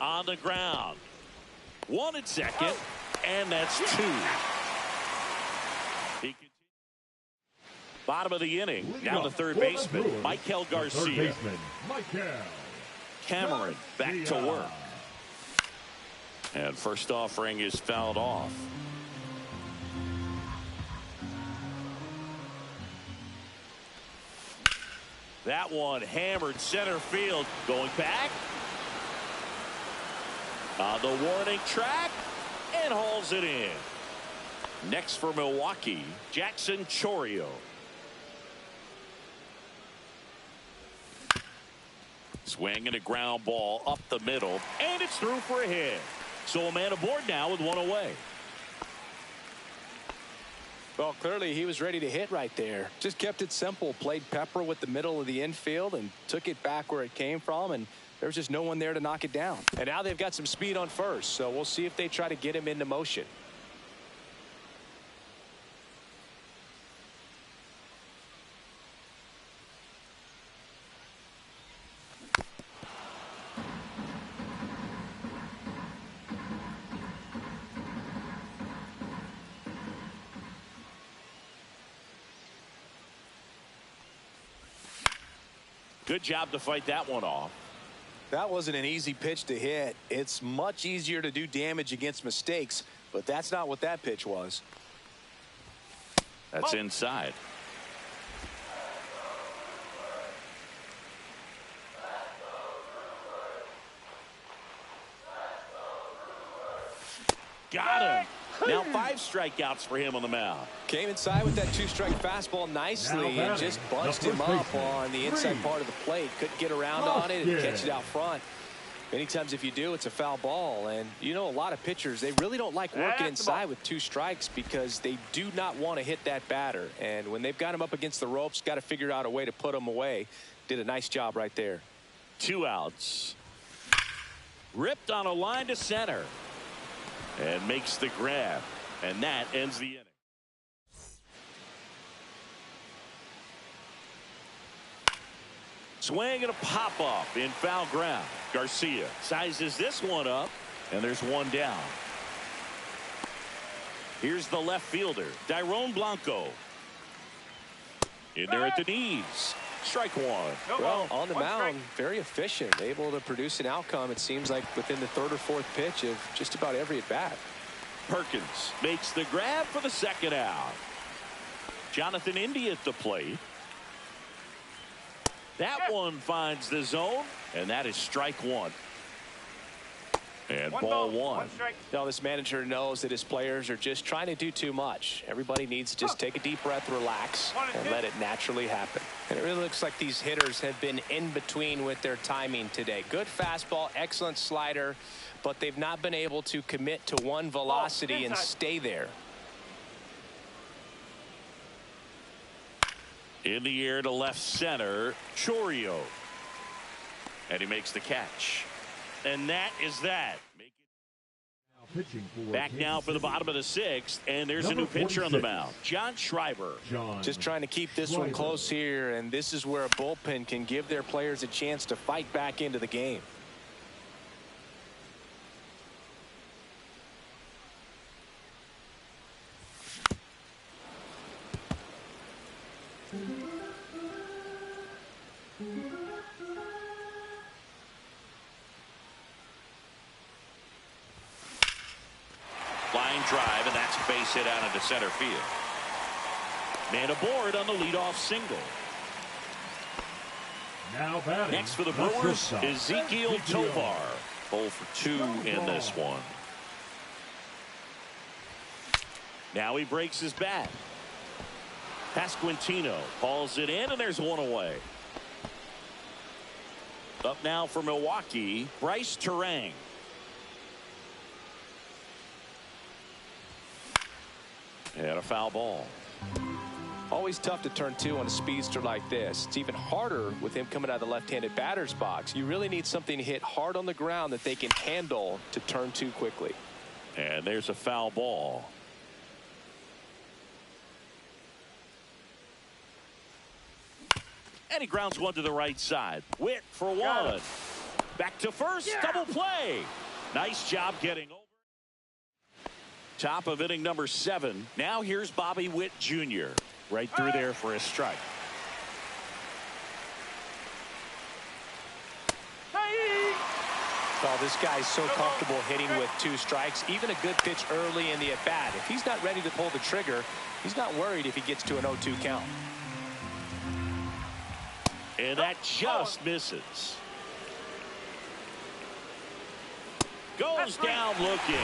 On the ground. One at second. And that's two. Bottom of the inning. Now the third baseman, Maikel Garcia. Cameron back to work. And first offering is fouled off. That one hammered center field. Going back. On the warning track. And hauls it in. Next for Milwaukee, Jackson Chourio. Swing and a ground ball up the middle. And it's through for a hit. So a man aboard now with one away. Well, clearly he was ready to hit right there. Just kept it simple. Played pepper with the middle of the infield and took it back where it came from. And there was just no one there to knock it down. And now they've got some speed on first. So we'll see if they try to get him into motion. Good job to fight that one off. That wasn't an easy pitch to hit. It's much easier to do damage against mistakes, but that's not what that pitch was. That's inside. Got him. Now 5 strikeouts for him on the mound. Came inside with that 2-strike fastball nicely and just bunched him up on the inside part of the plate. Couldn't get around on it and catch it out front. Many times if you do, it's a foul ball. And you know, a lot of pitchers, they really don't like working inside with 2 strikes because they do not want to hit that batter. And when they've got him up against the ropes, got to figure out a way to put him away. Did a nice job right there. 2 outs. Ripped on a line to center. And makes the grab. And that ends the inning. Swing and a pop-up in foul ground. Garcia sizes this one up. And there's one down. Here's the left fielder, Dairon Blanco. In there at the knees. Strike one. Well, on the mound, very efficient, able to produce an outcome, it seems like, within the 3rd or 4th pitch of just about every at-bat. Perkins makes the grab for the second out. Jonathan India at the plate. That one finds the zone, and that is strike one. And ball one. Now, this manager knows that his players are just trying to do too much. Everybody needs to just take a deep breath, relax, and let it naturally happen. And it really looks like these hitters have been in between with their timing today. Good fastball, excellent slider, but they've not been able to commit to one velocity and stay there. In the air to left center, Chourio. And he makes the catch. And that is that. Back now for the bottom of the 6th, and there's a new pitcher on the mound, John Schreiber. Just trying to keep this one close here, and this is where a bullpen can give their players a chance to fight back into the game. Line drive, and that's a base hit out into center field. Man aboard on the leadoff single. Now batting. Next for the Brewers, Ezekiel Tovar. 0 for 2 in this one. Now he breaks his bat. Pasquantino hauls it in, and there's one away. Up now for Milwaukee, Bryce Terang. And a foul ball. Always tough to turn two on a speedster like this. It's even harder with him coming out of the left-handed batter's box. You really need something to hit hard on the ground that they can handle to turn two quickly. And there's a foul ball. And he grounds one to the right side. Witt for one. Back to first. Double play. Nice job getting over. Top of inning number 7. Now here's Bobby Witt Jr. Right through there for a strike. Well, this guy's so comfortable hitting with 2 strikes. Even a good pitch early in the at-bat. If he's not ready to pull the trigger, he's not worried if he gets to an 0-2 count. And that just misses. Goes down looking.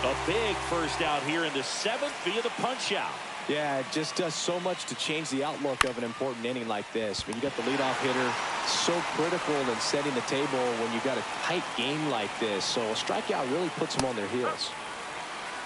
A big first out here in the 7th via the punch out. Yeah, it just does so much to change the outlook of an important inning like this. When you got the leadoff hitter, so critical in setting the table when you got a tight game like this. So a strikeout really puts them on their heels.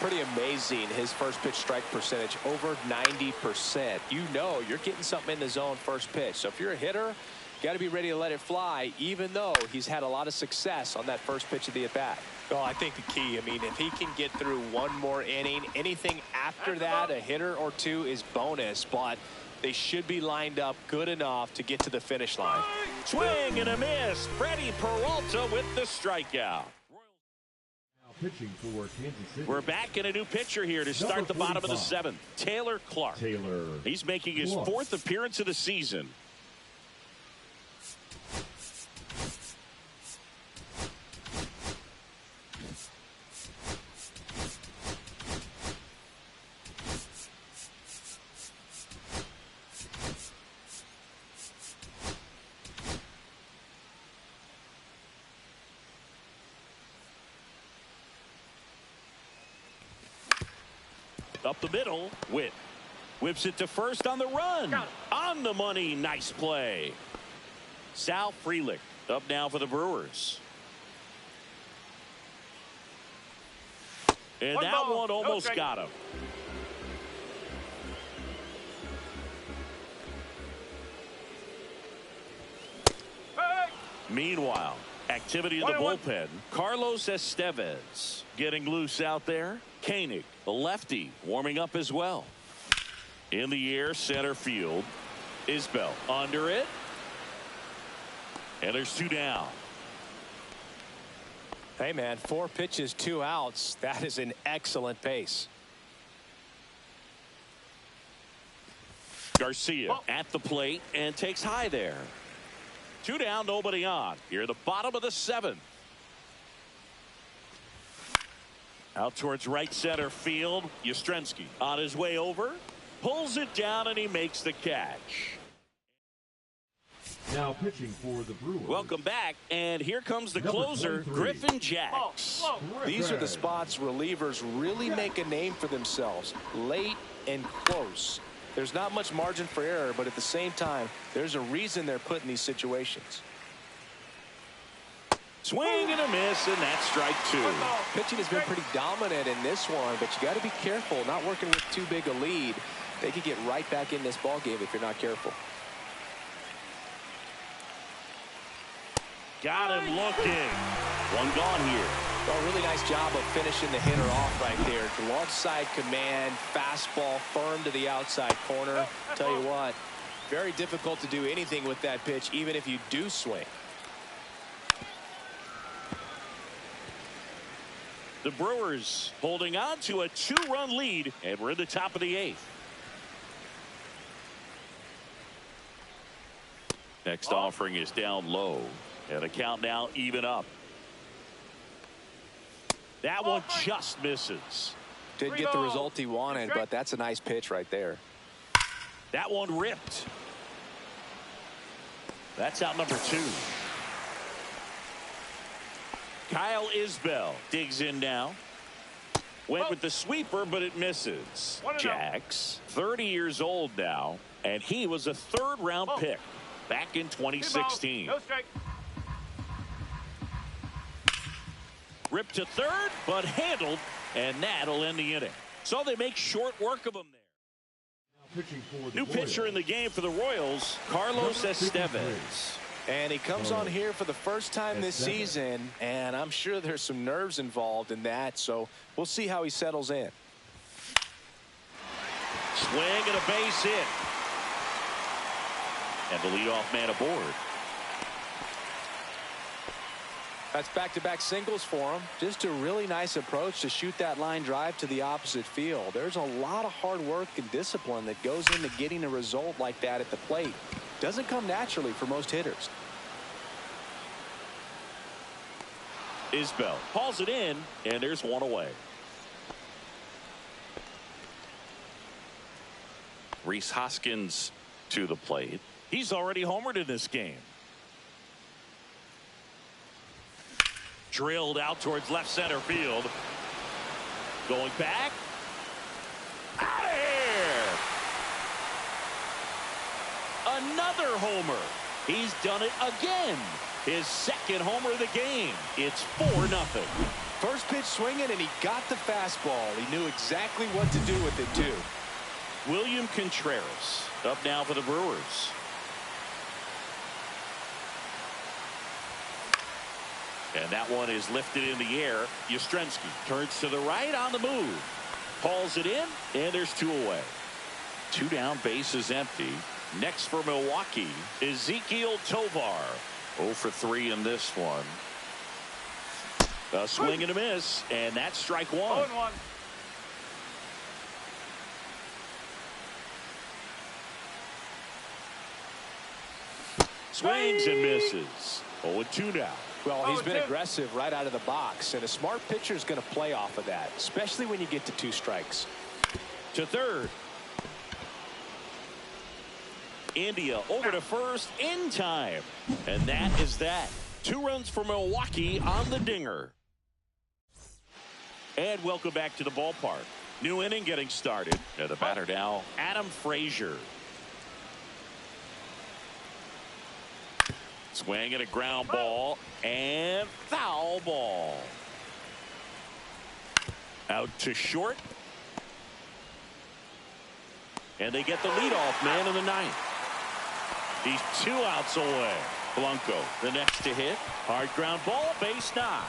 Pretty amazing, his first pitch strike percentage over 90%. You know you're getting something in the zone first pitch. So if you're a hitter, got to be ready to let it fly, even though he's had a lot of success on that first pitch of the at-bat. Well, I think the key, I mean, if he can get through one more inning, anything after that, a hitter or 2 is bonus, but they should be lined up good enough to get to the finish line. Swing and a miss. Freddie Peralta with the strikeout. Pitching for Kansas City. We're back in a new pitcher here to start the bottom of the 7th. Taylor Clark. He's making his 4th appearance of the season. Up the middle, Witt whips it to first on the run. On the money, nice play. Sal Frelick up now for the Brewers. And that one almost got him. Meanwhile, activity in the bullpen. Carlos Estevez getting loose out there. Koenig, the lefty, warming up as well. In the air, center field. Isbell under it. And there's 2 down. Hey, man, 4 pitches, 2 outs. That is an excellent pace. Garcia at the plate and takes high there. 2 down, nobody on. Here, the bottom of the 7th. Out towards right center field. Yastrzemski on his way over. Pulls it down and he makes the catch. Now pitching for the Brewers. Welcome back. And here comes the closer, Griffin Jacks. These are the spots relievers really make a name for themselves. Late and close. There's not much margin for error, but at the same time, there's a reason they're put in these situations. Swing and a miss, and that's strike 2. Pitching has been pretty dominant in this one, but you got to be careful, not working with too big a lead. They could get right back in this ball game if you're not careful. Got him looking. 1 gone here. Well, really nice job of finishing the hitter off right there. Glove side command, fastball firm to the outside corner. Tell you what, very difficult to do anything with that pitch, even if you do swing. The Brewers holding on to a 2-run lead, and we're in the top of the 8th. Next offering is down low, and the count now even up. That one just misses. Didn't get the result he wanted, but that's a nice pitch right there. That one ripped. That's out number 2. Kyle Isbell digs in now. Went with the sweeper, but it misses. Jacks, 30 years old now, and he was a 3rd-round pick. back in 2016. No strike. Ripped to third, but handled, and that'll end the inning. So they make short work of him there. Pitching for the New pitcher in the game for the Royals, Carlos Estevez. And he comes on here for the first time this season, and I'm sure there's some nerves involved in that, so we'll see how he settles in. Swing and a base hit. And the leadoff man aboard. That's back-to-back singles for him. Just a really nice approach to shoot that line drive to the opposite field. There's a lot of hard work and discipline that goes into getting a result like that at the plate. Doesn't come naturally for most hitters. Isbell hauls it in, and there's one away. Rhys Hoskins to the plate. He's already homered in this game. Drilled out towards left center field. Going back. Out of here! Another homer. He's done it again. His second homer of the game. It's 4-0. First pitch swinging, and he got the fastball. He knew exactly what to do with it, too. William Contreras up now for the Brewers. And that one is lifted in the air. Yastrzemski turns to the right on the move. Hauls it in, and there's two away. Two down, bases empty. Next for Milwaukee, Ezequiel Tovar. 0 for 3 in this one. A swing and a miss, and that's strike one. 0-1. Swings and misses. 0-2 now. Well, he's been aggressive right out of the box, and a smart pitcher is going to play off of that, especially when you get to 2 strikes. To third. India over to first in time. And that is that. 2 runs for Milwaukee on the dinger. And welcome back to the ballpark. New inning getting started. And the batter now, Adam Frazier. Swing and a ground ball, and foul ball. Out to short. And they get the leadoff man in the 9th. He's 2 outs away. Blanco, the next to hit. Hard ground ball, base knock.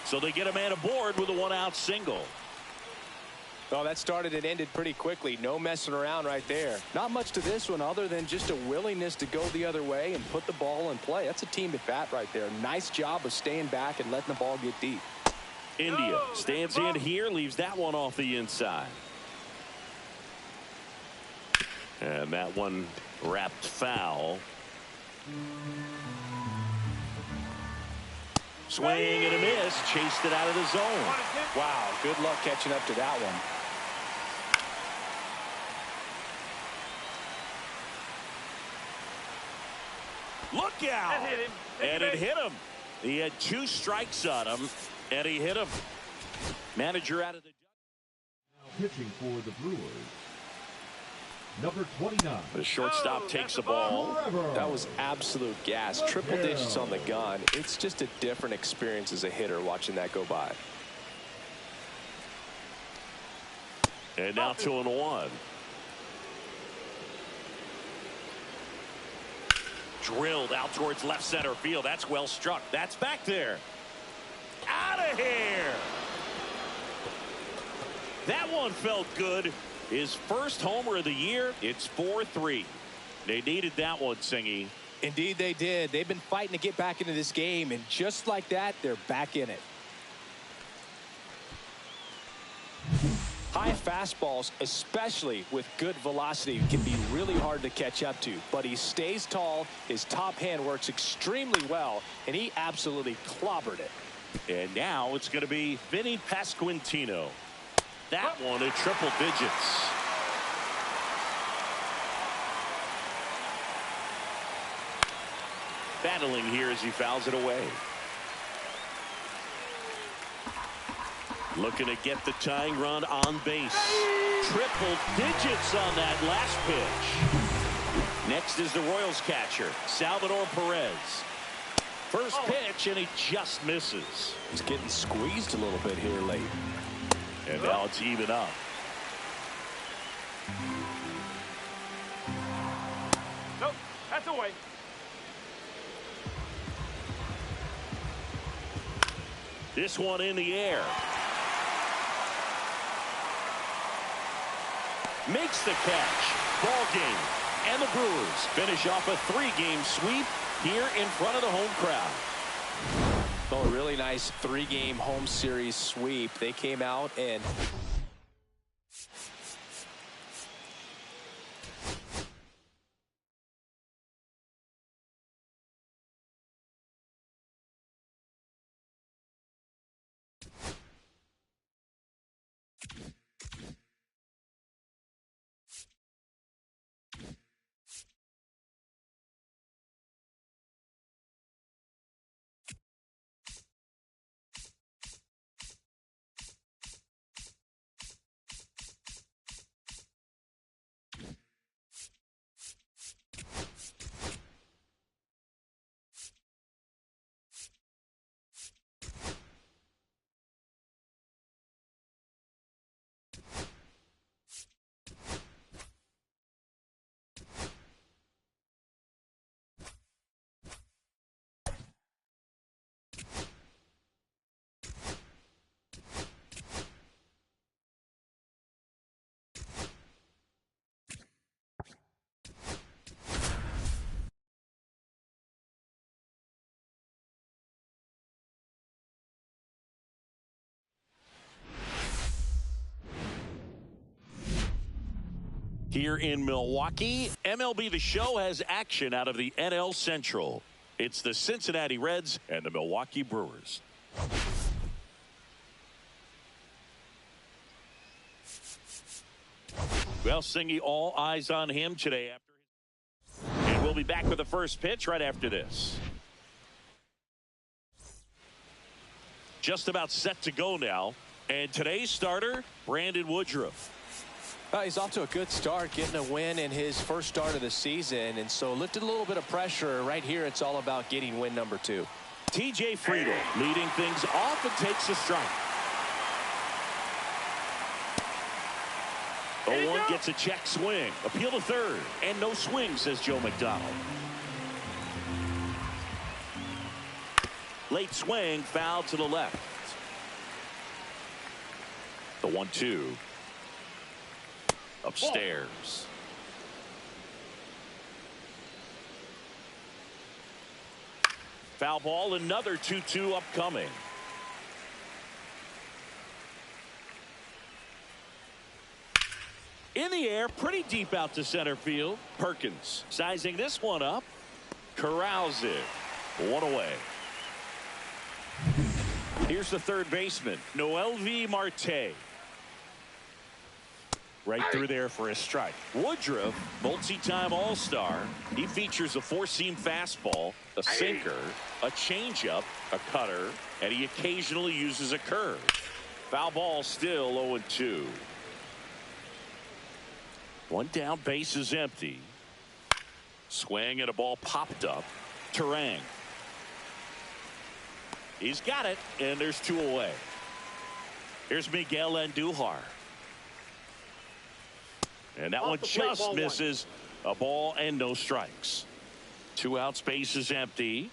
So they get a man aboard with a 1-out single. Well, that started and ended pretty quickly. No messing around right there. Not much to this one other than just a willingness to go the other way and put the ball in play. That's a team at bat right there. Nice job of staying back and letting the ball get deep. India stands in here, leaves that one off the inside. And that one wrapped foul. Swing and a miss. Chased it out of the zone. Wow, good luck catching up to that one. Look out! That hit him. And it hit him. He had 2 strikes on him, and he hit him. Manager out of the... Pitching for the Brewers, number 29. The shortstop takes the ball. That was absolute gas. Triple digits on the gun. It's just a different experience as a hitter watching that go by. And now 2-1. Drilled out towards left center field. That's well struck. That's back there. Out of here. That one felt good. His first homer of the year. It's 4-3. They needed that one, Singy. Indeed they did. They've been fighting to get back into this game, and just like that, they're back in it. High fastballs, especially with good velocity, can be really hard to catch up to. But he stays tall, his top hand works extremely well, and he absolutely clobbered it. And now it's going to be Vinny Pasquantino. That one at triple digits. Battling here as he fouls it away. Looking to get the tying run on base. Triple digits on that last pitch. Next is the Royals catcher, Salvador Perez. First pitch, and he just misses. He's getting squeezed a little bit here late. And now it's even up. Nope, that's away. This one in the air. Makes the catch. Ball game. And the Brewers finish off a 3-game sweep here in front of the home crowd. Well, a really nice 3-game home series sweep. They came out and Here in Milwaukee, MLB The Show has action out of the NL Central. It's the Cincinnati Reds and the Milwaukee Brewers. Well, Singy, all eyes on him today. And we'll be back with the first pitch right after this. Just about set to go now. And today's starter, Brandon Woodruff. he's off to a good start, getting a win in his first start of the season, and so lifted a little bit of pressure. Right here, it's all about getting win number 2. TJ Friedel leading things off and takes a strike. 0-1 gets a check swing. Appeal to third. And no swing, says Joe McDonald. Late swing, foul to the left. The 1-2. Upstairs. Foul ball, another 2-2 upcoming. In the air, pretty deep out to center field. Perkins sizing this one up. Corrals it. One away. Here's the third baseman, Noelvi Marte. Right through there for a strike. Woodruff, multi-time All-Star. He features a 4-seam fastball, a sinker, a changeup, a cutter, and he occasionally uses a curve. Foul ball, still 0-2. One down, base is empty. Swing and a ball popped up. Terang. He's got it, and there's 2 away. Here's Miguel Andujar. And that one just misses. A ball and no strikes. 2 outs, base is empty.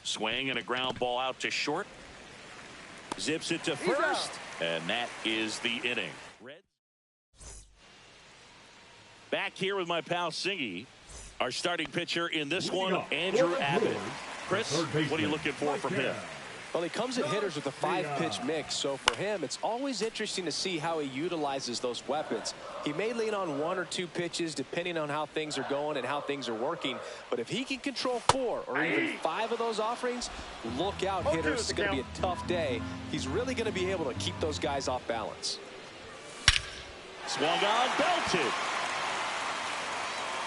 Swing and a ground ball out to short. Zips it to first. And that is the inning. Back here with my pal Singy. Our starting pitcher in this one, Andrew Abbott. Chris, what are you looking for from him? Well, he comes at hitters with a 5-pitch mix, so for him, it's always interesting to see how he utilizes those weapons. He may lean on 1 or 2 pitches depending on how things are going and how things are working, but if he can control 4 or even 5 of those offerings, look out, hitters. It's going to be a tough day. He's really going to be able to keep those guys off balance. Swung on, belted.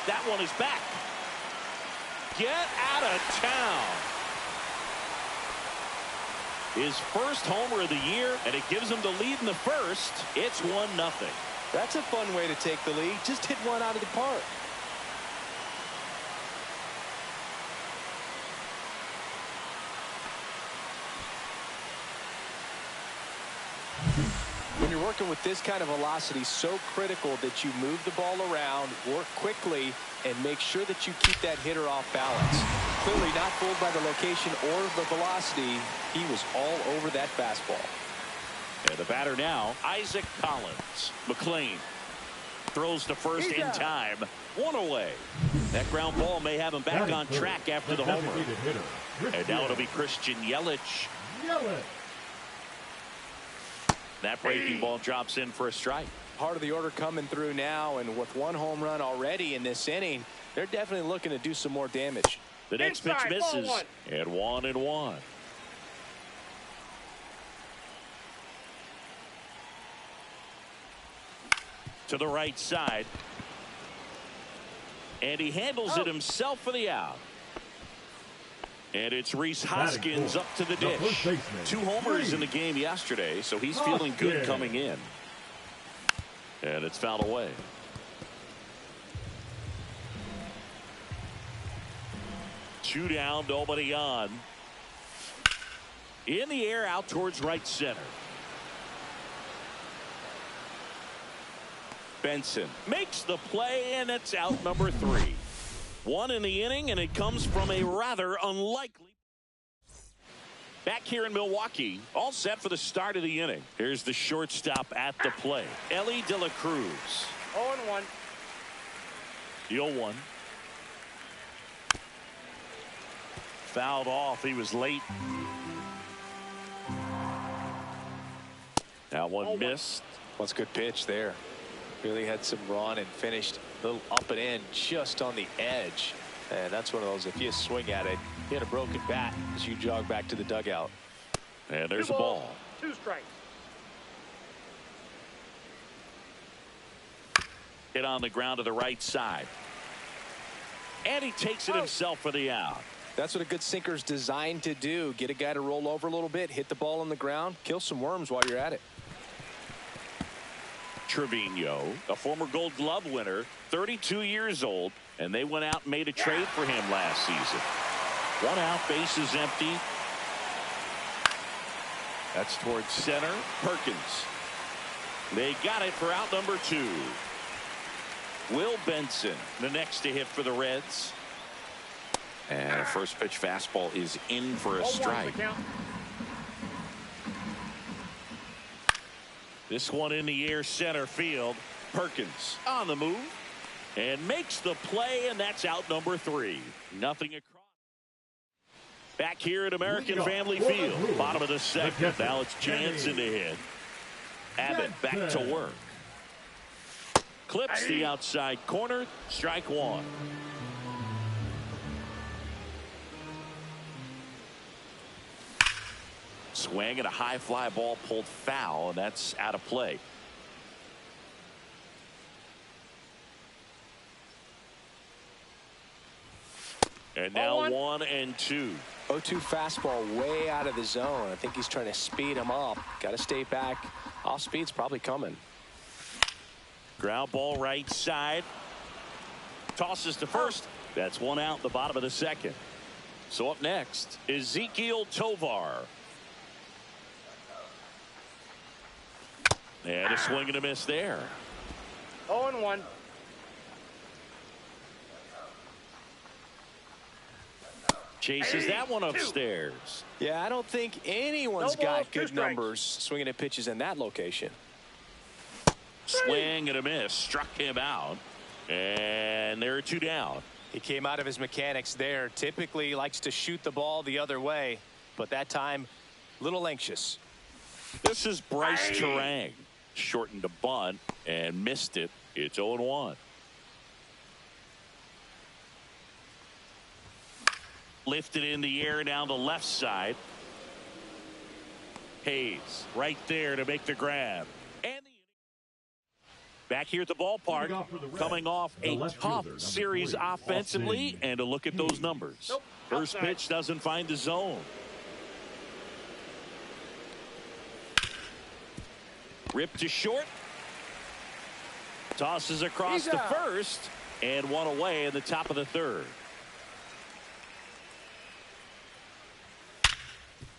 That one is back. Get out of town. His first homer of the year, and it gives him the lead in the first. It's 1-0. That's a fun way to take the lead. Just hit one out of the park. When you're working with this kind of velocity, so critical that you move the ball around, work quickly, and make sure that you keep that hitter off balance. Clearly not fooled by the location or the velocity. He was all over that fastball. And the batter now, Isaac Collins. McLean throws to first in time. One away. That ground ball may have him back on track after the homer. And now it'll be Christian Yelich. That breaking ball drops in for a strike. Part of the order coming through now, and with one home run already in this inning, they're definitely looking to do some more damage. The next pitch misses, and 1-1. To the right side. And he handles it himself for the out. And it's Rhys Hoskins up to the dish. 2 homers in the game yesterday, so he's feeling good coming in. And it's fouled away. Two down, nobody on. In the air, out towards right center. Benson makes the play, and it's out number 3. 1 in the inning, and it comes from a rather unlikely. Back here in Milwaukee, all set for the start of the inning. Here's the shortstop at the plate, Ellie De La Cruz. 0-1. The 0-1. Fouled off. He was late. That one missed. That's a good pitch there. Really had some run and finished a little up and in just on the edge. And that's one of those, if you swing at it, hit a broken bat as you jog back to the dugout. And there's a ball. 2 strikes. Hit on the ground to the right side. And he takes it himself for the out. That's what a good sinker's designed to do. Get a guy to roll over a little bit, hit the ball on the ground, kill some worms while you're at it. Trevino, a former Gold Glove winner, 32 years old, and they went out and made a trade for him last season. 1 out, bases empty. That's towards center. Perkins. They got it for out number 2. Will Benson, the next to hit for the Reds. And a first pitch fastball is in for a strike. This one in the air, center field. Perkins on the move and makes the play, and that's out number 3. Nothing across. Back here at American Family Field, bottom of the second. Now it's Jansen to hit. Abbott back to work. Clips the outside corner. Strike 1. Swing and a high fly ball pulled foul, and that's out of play. And now 1-2. 0-2 fastball way out of the zone. I think he's trying to speed him up. Got to stay back. Off speed's probably coming. Ground ball right side. Tosses to first. That's 1 out in the bottom of the second. So up next, Ezequiel Tovar. And a swing and a miss there. 0-1. Chases that one upstairs. Yeah, I don't think anyone's got good numbers swinging at pitches in that location. Swing and a miss. Struck him out. And there are 2 down. He came out of his mechanics there. Typically likes to shoot the ball the other way, but that time a little anxious. This is Bryce Terang. Shortened a bunt and missed it. It's 0-1. Lifted in the air down the left side. Hayes right there to make the grab. And back here at the ballpark, coming off a tough series offensively, and to look at those numbers. First pitch doesn't find the zone. Ripped to short. Tosses across to first, and 1 away in the top of the 3rd.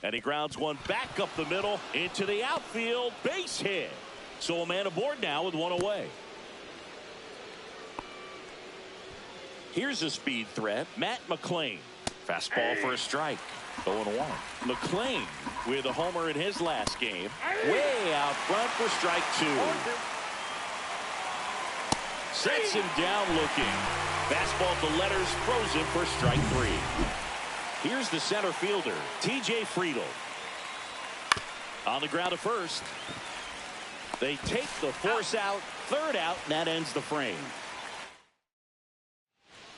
And he grounds one back up the middle into the outfield. Base hit. So a man aboard now with one away. Here's a speed threat. Matt McLean. Fastball for a strike. 0-1. McLean with a homer in his last game. Way out front for strike 2. Sets him down looking. Fastball to letters, frozen for strike 3. Here's the center fielder, T.J. Friedel. On the ground to first. They take the force out, third out, and that ends the frame.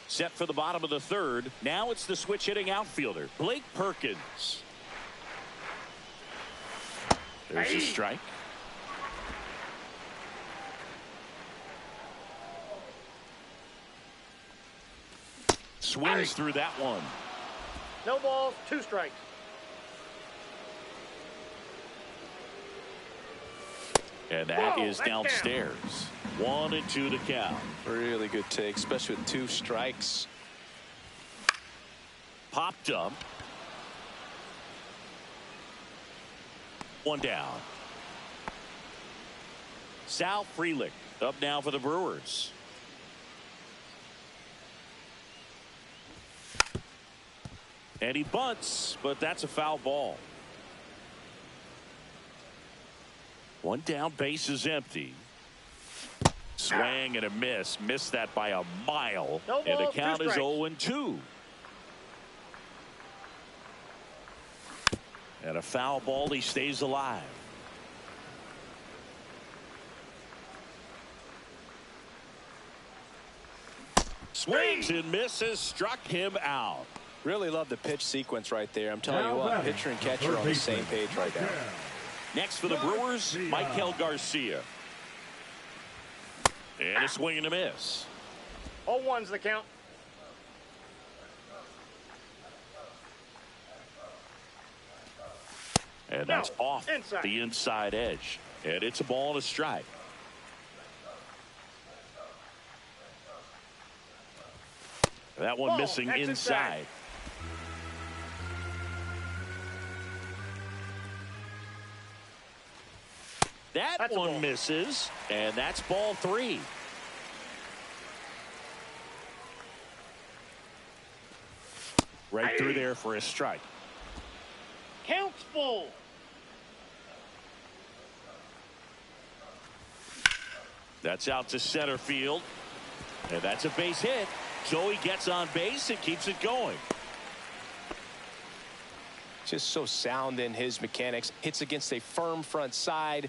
Set for the bottom of the third. Now it's the switch hitting outfielder, Blake Perkins. There's a strike. Swings through that one. No balls, 2 strikes. And that is downstairs. 1-2 the count. Really good take, especially with 2 strikes. Popped up. 1 down. Sal Frelick up now for the Brewers. And he bunts, but that's a foul ball. 1 down, base is empty. Swing and a miss. Missed that by a mile. No and the balls, count 2 is strikes. 0-2. And a foul ball, he stays alive. Swings and misses, struck him out. Really love the pitch sequence right there. I'm telling you what, pitcher and catcher on the same page right now. Next for the Brewers, Michael Garcia. And a swing and a miss. 0-1's the count. And that's off the inside edge. And it's a ball and a strike. That one missing inside. That one misses, and that's ball 3. Right through there for a strike. Count's full. That's out to center field, and that's a base hit. So he gets on base and keeps it going. Just so sound in his mechanics. Hits against a firm front side,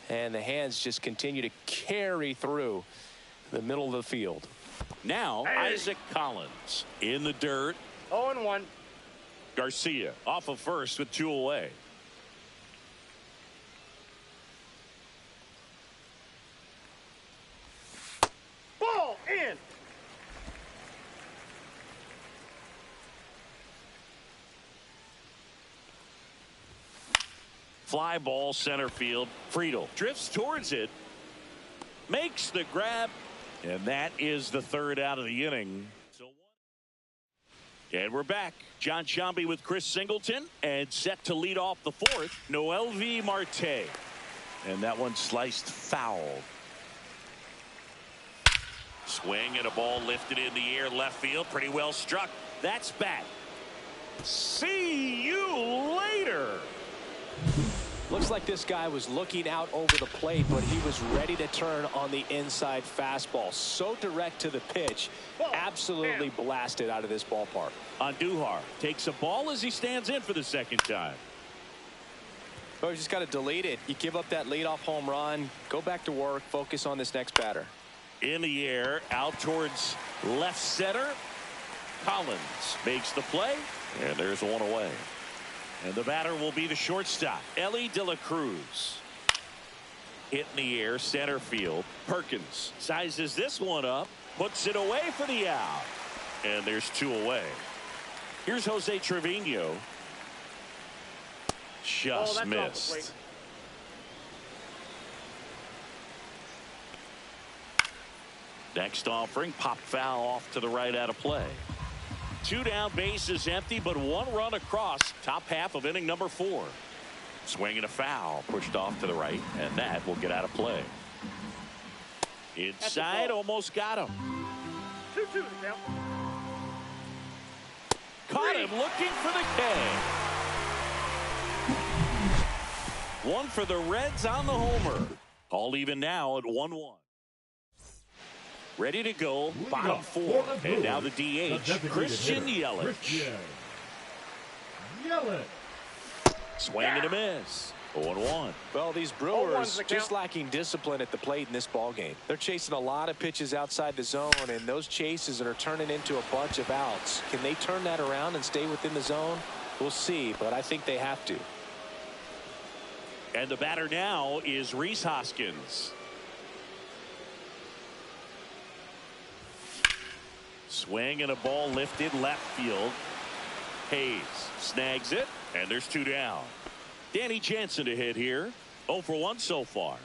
and the hands just continue to carry through the middle of the field. Now Isaac Collins in the dirt. 0-1. Garcia off of first with 2 away. Ball in. Fly ball center field. Friedel drifts towards it, makes the grab, and that is the 3rd out of the inning. And we're back. John Sciambi with Chris Singleton, and set to lead off the 4th, Noelvi Marte. And that one sliced foul. Swing and a ball lifted in the air left field. Pretty well struck. That's back. See you later. Looks like this guy was looking out over the plate, but he was ready to turn on the inside fastball. So direct to the pitch. Absolutely blasted out of this ballpark. Andujar takes a ball as he stands in for the 2nd time. Oh, you just got to delete it. You give up that leadoff home run. Go back to work. Focus on this next batter. In the air, out towards left center. Collins makes the play, and there's one away. And the batter will be the shortstop, Ellie De La Cruz. Hit in the air, center field. Perkins sizes this one up, puts it away for the out. And there's 2 away. Here's Jose Trevino. Just missed. Next offering, pop foul off to the right out of play. 2 down, bases empty, but 1 run across. Top half of inning number 4. Swing and a foul, pushed off to the right, and that will get out of play. Inside, almost got him. 2-2 the count. Caught him looking for the K. 1 for the Reds on the homer. All even now at 1-1. Ready to go, bottom 4. And now the DH, Christian Yelich. Swing and a miss. 0-1. Well, these Brewers just lacking discipline at the plate in this ball game. They're chasing a lot of pitches outside the zone, and those chases are turning into a bunch of outs. Can they turn that around and stay within the zone? We'll see, but I think they have to. And the batter now is Rhys Hoskins. Swing and a ball lifted left field. Hayes snags it, and there's 2 down. Danny Jansen to hit here. 0 for 1 so far.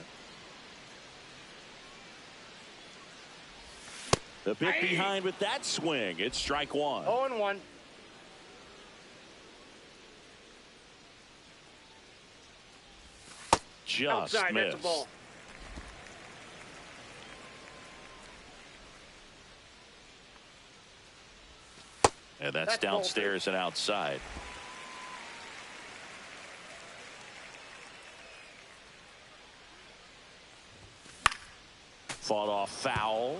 The bit behind with that swing. It's strike 1. 0-1. Just outside, missed. that's a ball. And that's downstairs and outside. Fought off foul.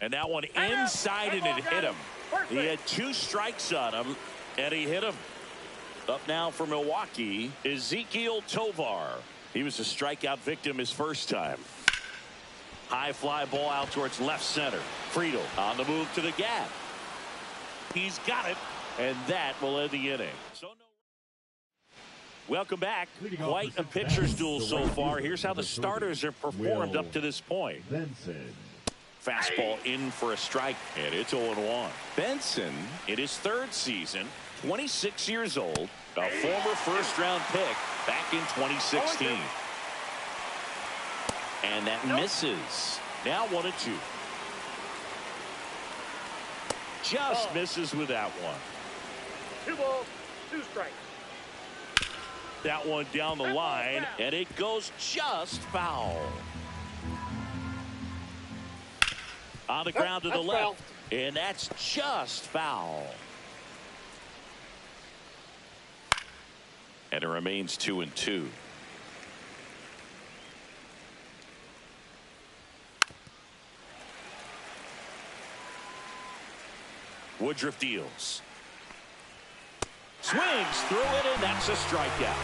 And that one inside, and it hit him. He had 2 strikes on him, and he hit him. Up now for Milwaukee, Ezequiel Tovar. He was a strikeout victim his first time. High fly ball out towards left center. Friedel on the move to the gap. He's got it, and that will end the inning. So no. Welcome back. Quite a pitcher's duel so far. Here's how the starters have performed up to this point. Fastball in for a strike, and it's 0-1. Benson, in his 3rd season, 26 years old, a former first-round pick back in 2016. And that misses. Now 1-2. Just misses with that one. 2 balls, 2 strikes. That one down the line, and it goes just foul. On the ground to the left, and that's just foul. And it remains 2-2. Woodruff deals. Swings through it, and that's a strikeout.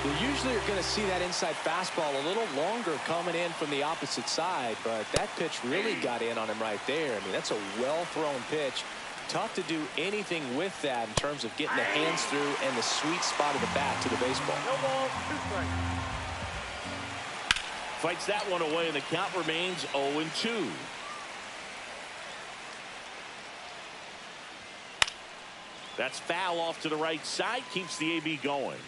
You usually are going to see that inside fastball a little longer coming in from the opposite side, but that pitch really got in on him right there. I mean, that's a well-thrown pitch. Tough to do anything with that in terms of getting the hands through and the sweet spot of the bat to the baseball. No ball, 2 strikes. Fights that one away, and the count remains 0-2. That's foul off to the right side, keeps the AB going.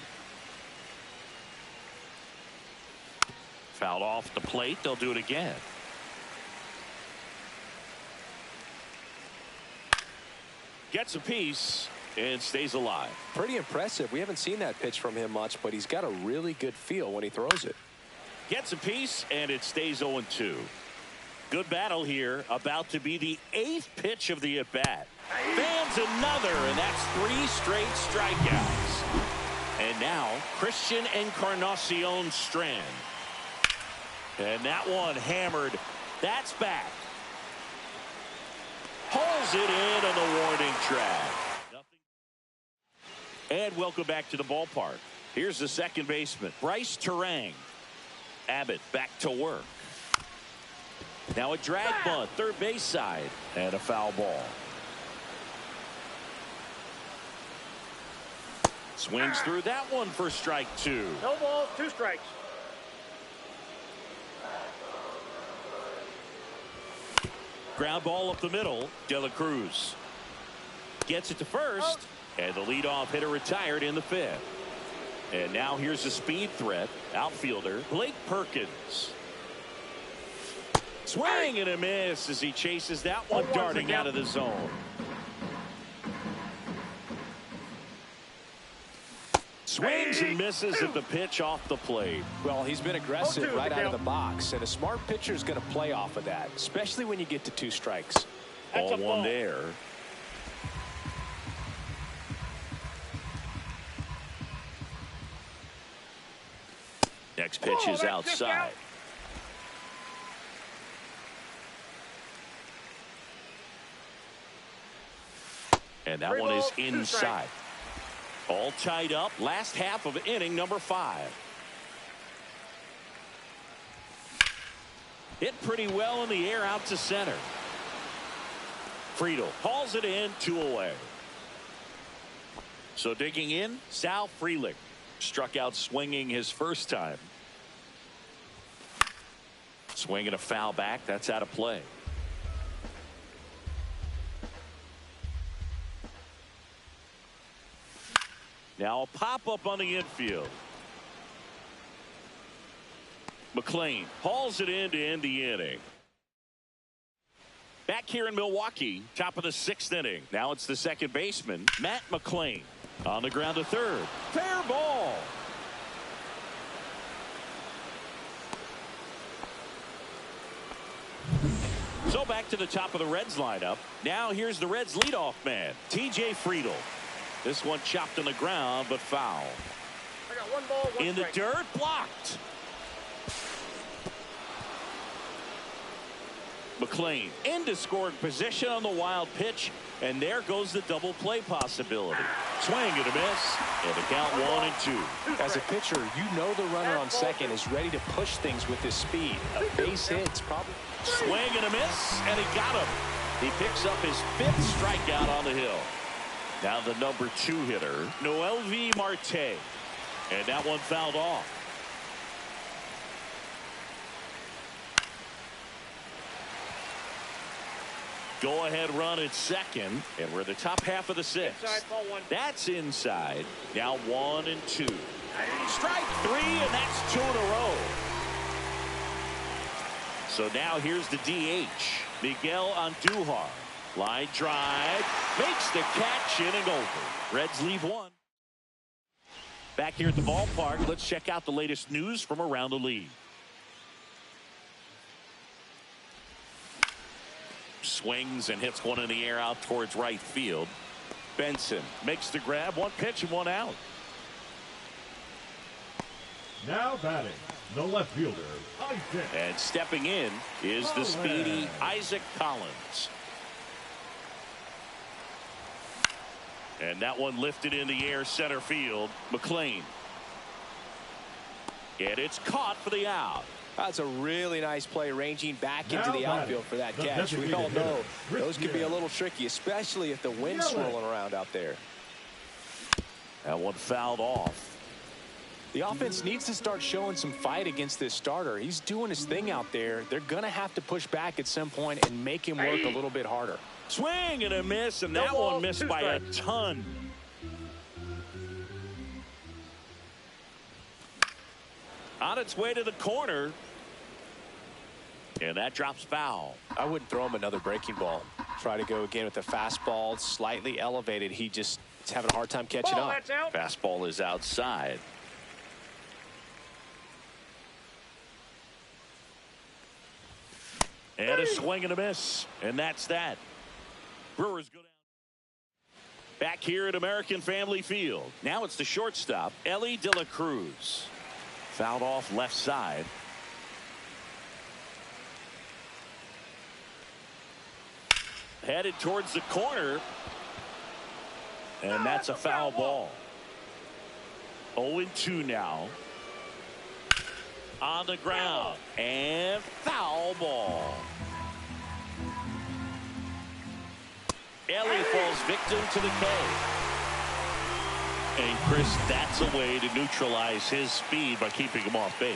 Fouled off the plate, they'll do it again. Gets a piece and stays alive. Pretty impressive. We haven't seen that pitch from him much, but he's got a really good feel when he throws it. Gets a piece, and it stays 0-2. Good battle here, about to be the 8th pitch of the at-bat. Fans another, and that's 3 straight strikeouts. And now, Christian Encarnacion Strand. And that one hammered. That's back. Pulls it in on the warning track. And welcome back to the ballpark. Here's the second baseman, Bryce Terang. Abbott back to work. Now a drag bunt, third base side, and a foul ball. Swings through that one for strike 2. No balls, 2 strikes. Ground ball up the middle. De La Cruz gets it to first, and the leadoff hitter retired in the 5th. And now here's a speed threat, outfielder Blake Perkins. Swing and a miss as he chases that one darting out of the zone. Swings and misses at the pitch off the plate. Well, he's been aggressive right out of the box, and a smart pitcher is going to play off of that, especially when you get to 2 strikes. Ball one there. Next pitch is outside. And that one is inside. All tied up. Last half of inning number 5. Hit pretty well in the air out to center. Friedel hauls it in, 2 away. So digging in, Sal Frelick. Struck out swinging his first time. Swing and a foul back. That's out of play. Now a pop-up on the infield. McLean hauls it in to end the inning. Back here in Milwaukee, top of the 6th inning. Now it's the second baseman, Matt McLean. On the ground to third. Fair ball. So back to the top of the Reds lineup. Now here's the Reds leadoff man, TJ Friedel. This one chopped on the ground, but foul. I got 1 ball, 1 in strike. the dirt, blocked. McLean into scoring position on the wild pitch, and there goes the double play possibility. Swing and a miss, and the count 1-2. As a pitcher, you know the runner on second is ready to push things with his speed. A base hit's probably. Swing and a miss, and he got him. He picks up his 5th strikeout on the hill. Now the number 2 hitter, Noelvi Marte. And that one fouled off. Go ahead run at second, and we're the top half of the 6th. Inside, ball 1. That's inside. Now 1-2. Strike 3, and that's 2 in a row. So now here's the DH, Miguel Andujar. Line drive, makes the catch, inning over. Reds leave 1. Back here at the ballpark, let's check out the latest news from around the league. Swings and hits one in the air out towards right field. Benson makes the grab, 1 pitch and 1 out. Now batting, the left fielder, Isaac. And stepping in is the speedy Isaac Collins. And that one lifted in the air center field. McLean. And it's caught for the out. That's a really nice play, ranging back into the outfield for that catch. We all know those can be a little tricky, especially if the wind's swirling around out there. That one fouled off. The offense needs to start showing some fight against this starter. He's doing his thing out there. They're going to have to push back at some point and make him work a little bit harder. Swing and a miss, and that one missed by a ton. On its way to the corner. And that drops foul. I wouldn't throw him another breaking ball. Try to go again with the fastball, slightly elevated. He just is having a hard time catching up. That's out. Fastball is outside. And a swing and a miss. And that's that. Brewers go down. Back here at American Family Field. Now it's the shortstop, Ellie De La Cruz. Fouled off left side. Headed towards the corner. And that's a foul ball. 0-2 now. On the ground. And foul ball. Ellie falls victim to the K. And Chris, that's a way to neutralize his speed by keeping him off base.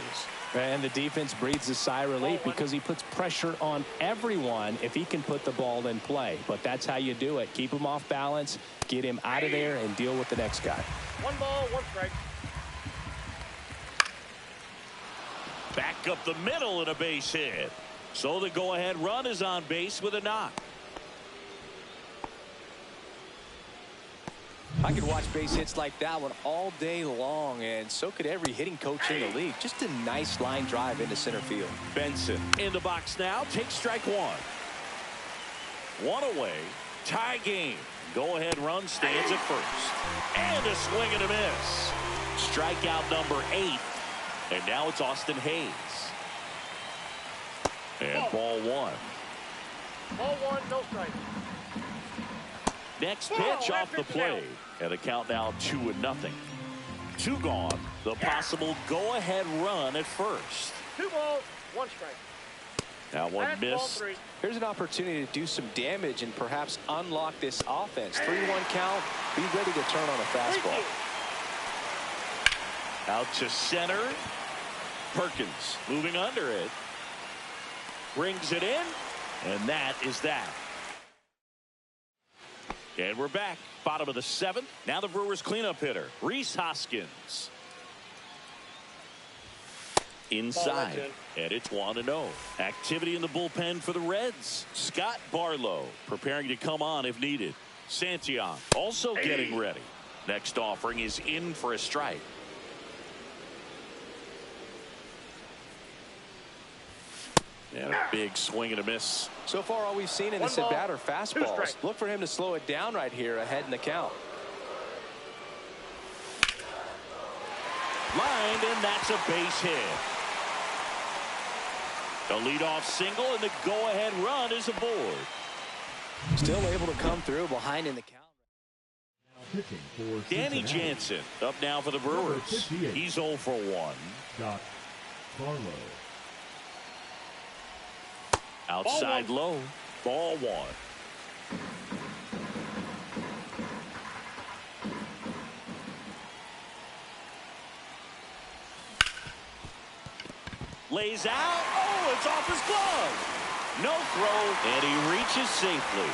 And the defense breathes a sigh of relief because he puts pressure on everyone if he can put the ball in play. But that's how you do it. Keep him off balance, get him out of there, and deal with the next guy. 1 ball, 1 strike. Back up the middle and a base hit. So the go-ahead run is on base with a knock. I could watch base hits like that one all day long, and so could every hitting coach in the league. Just a nice line drive into center field. Benson in the box now. Takes strike one. One away. Tie game. Go-ahead run stands at first. And a swing and a miss. Strikeout number 8. And now it's Austin Hayes. And ball one. Ball one, no strike. Next pitch off the plate. And the count now 2-0. 2 gone. The possible go-ahead run at first. 2 balls, 1 strike. Now one That's miss. ball 3. Here's an opportunity to do some damage and perhaps unlock this offense. 3-1 count. Be ready to turn on a fastball. Out to center. Perkins moving under it. Brings it in. And that is that. And we're back. Bottom of the 7th. Now the Brewers cleanup hitter, Rhys Hoskins. Inside. And it's 1-0. Activity in the bullpen for the Reds. Scott Barlow preparing to come on if needed. Santillan also getting ready. Next offering is in for a strike. And a big swing and a miss. So far, all we've seen in this at bat are fastballs. Look for him to slow it down right here ahead in the count. Lined, and that's a base hit. The leadoff single, and the go-ahead run is aboard. Still able to come through behind in the count. Danny Jansen up now for the Brewers. He's 0 for 1. Scott Barlow. Outside low. Ball 1. Lays out. Oh, it's off his glove. No throw, and he reaches safely.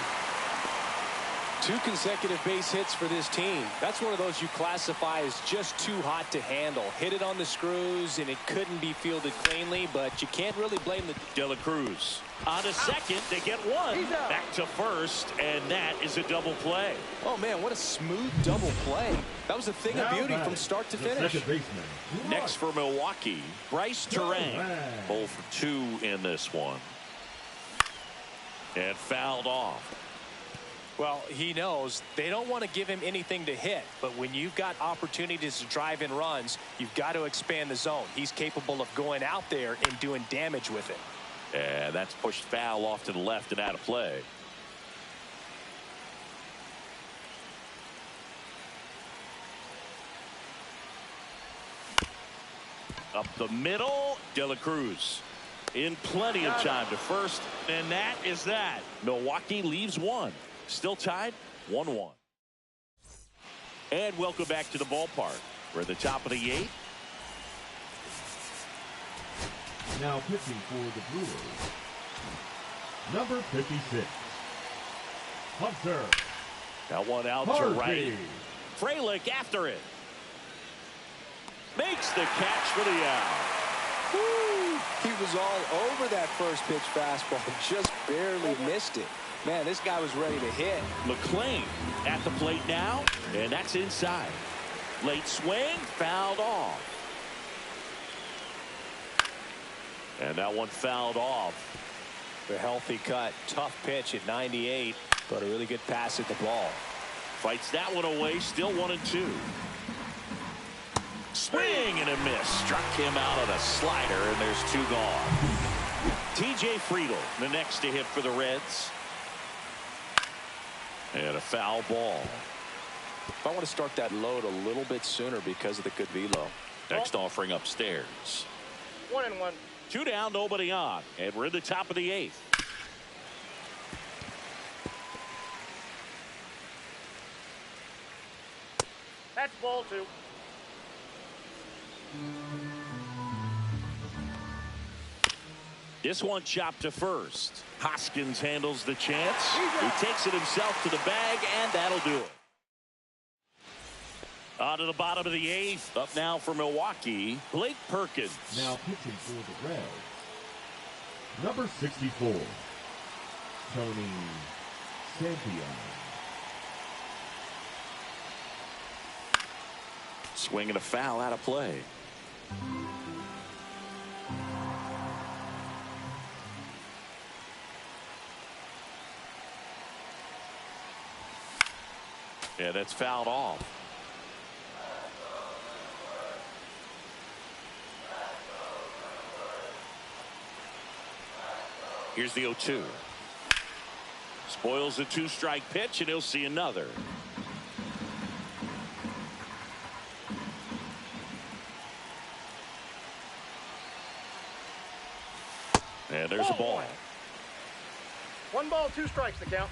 2 consecutive base hits for this team. That's one of those you classify as just too hot to handle. Hit it on the screws, and it couldn't be fielded cleanly, but you can't really blame the... De La Cruz on a second. They get one. Back to first, and that is a double play. Oh, man, what a smooth double play. That was a thing of beauty from start to finish. Next for Milwaukee, Bryce Terang. 0 for 2 in this one. And fouled off. Well, he knows they don't want to give him anything to hit, but when you've got opportunities to drive in runs, you've got to expand the zone. He's capable of going out there and doing damage with it. And that's pushed foul off to the left and out of play. Up the middle, De La Cruz in plenty of time to first, and that is that. Milwaukee leaves 1. Still tied 1-1. And welcome back to the ballpark. We're at the top of the 8th. Now pitching for the Brewers, number 56, Hunter. That one out to right. Frelick after it. Makes the catch for the out. Woo! He was all over that first pitch fastball, just barely missed it. Man, this guy was ready to hit. McClain at the plate now, and that's inside. Late swing, fouled off. And that one fouled off. A healthy cut, tough pitch at 98, but a really good pass at the ball. Fights that one away, still 1-2. Swing and a miss. Struck him out on a slider, and there's 2 gone. TJ Friedl, the next to hit for the Reds. And a foul ball. I want to start that load a little bit sooner because of the good velo. Next offering upstairs. 1-1. 2 down, nobody on. And we're in the top of the 8th. That's ball 2. This one chopped to first. Hoskins handles the chance. He takes it himself to the bag, and that'll do it. On to the bottom of the 8th. Up now for Milwaukee, Blake Perkins. Now pitching for the Reds, Number 64, Tony Santiago. Swing and a foul out of play. Yeah, that's fouled off. Here's the 0-2. Spoils the 2-strike pitch, and he'll see another. And there's a ball. 1 ball, 2 strikes to count.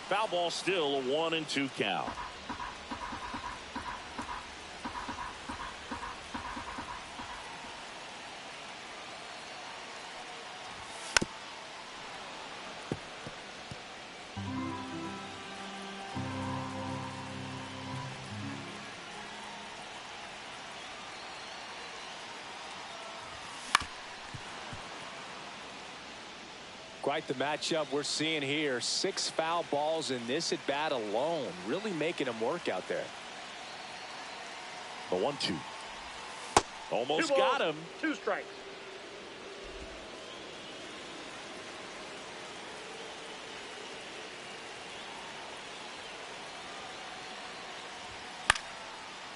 Foul ball, still a 1-2 count. Quite the matchup we're seeing here. 6 foul balls in this at bat alone, really making him work out there. The 1-2. Almost 2 balls, got him. 2 strikes.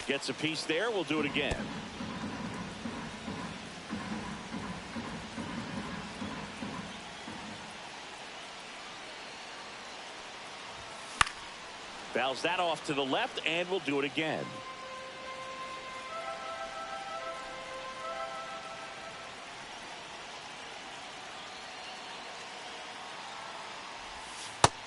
Gets a piece there. We'll do it again. Fouls that off to the left, and we'll do it again.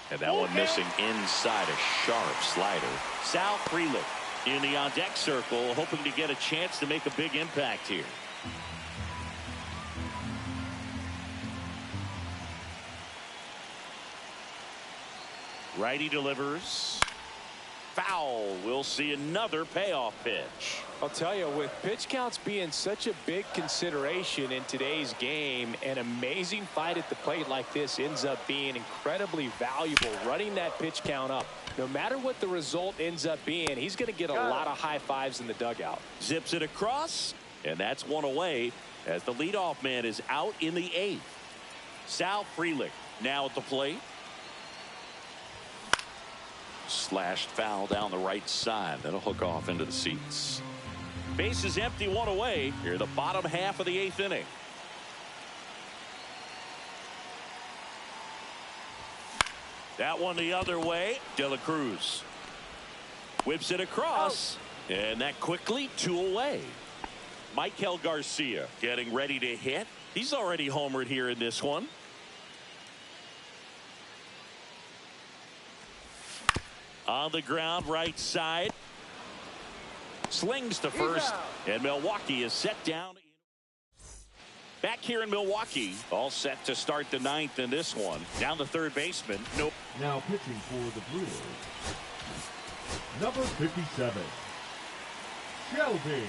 And that one missing inside, a sharp slider. Sal Frelick in the on-deck circle, hoping to get a chance to make a big impact here. Righty delivers. Foul. We'll see another payoff pitch. I'll tell you, with pitch counts being such a big consideration in today's game, an amazing fight at the plate like this ends up being incredibly valuable. Running that pitch count up, no matter what the result ends up being, he's going to get a lot of high fives in the dugout. Zips it across, and that's one away as the leadoff man is out in the 8th. Sal Frelick now at the plate. Slashed foul down the right side. That'll hook off into the seats. Base is empty, 1 away. Here, the bottom half of the 8th inning. That one the other way. De La Cruz whips it across, and that quickly 2 away. Michael Garcia getting ready to hit. He's already homered here in this one. On the ground, right side. Slings to first, and Milwaukee is set down. Back here in Milwaukee, all set to start the 9th in this one. Down the third baseman. Nope. Now pitching for the Brewers, number 57, Shelby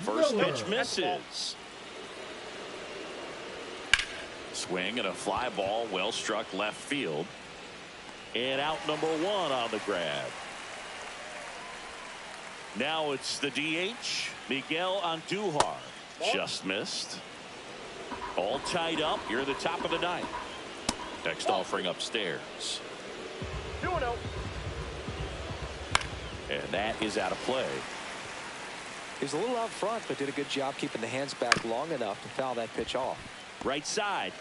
First Miller. pitch misses. Swing and a fly ball, well struck left field. And out number 1 on the grab. Now it's the DH, Miguel Andujar. Just missed. All tied up. You're at the top of the 9th. Next offering upstairs. 2-0. And that is out of play. He's a little out front, but did a good job keeping the hands back long enough to foul that pitch off. Right side.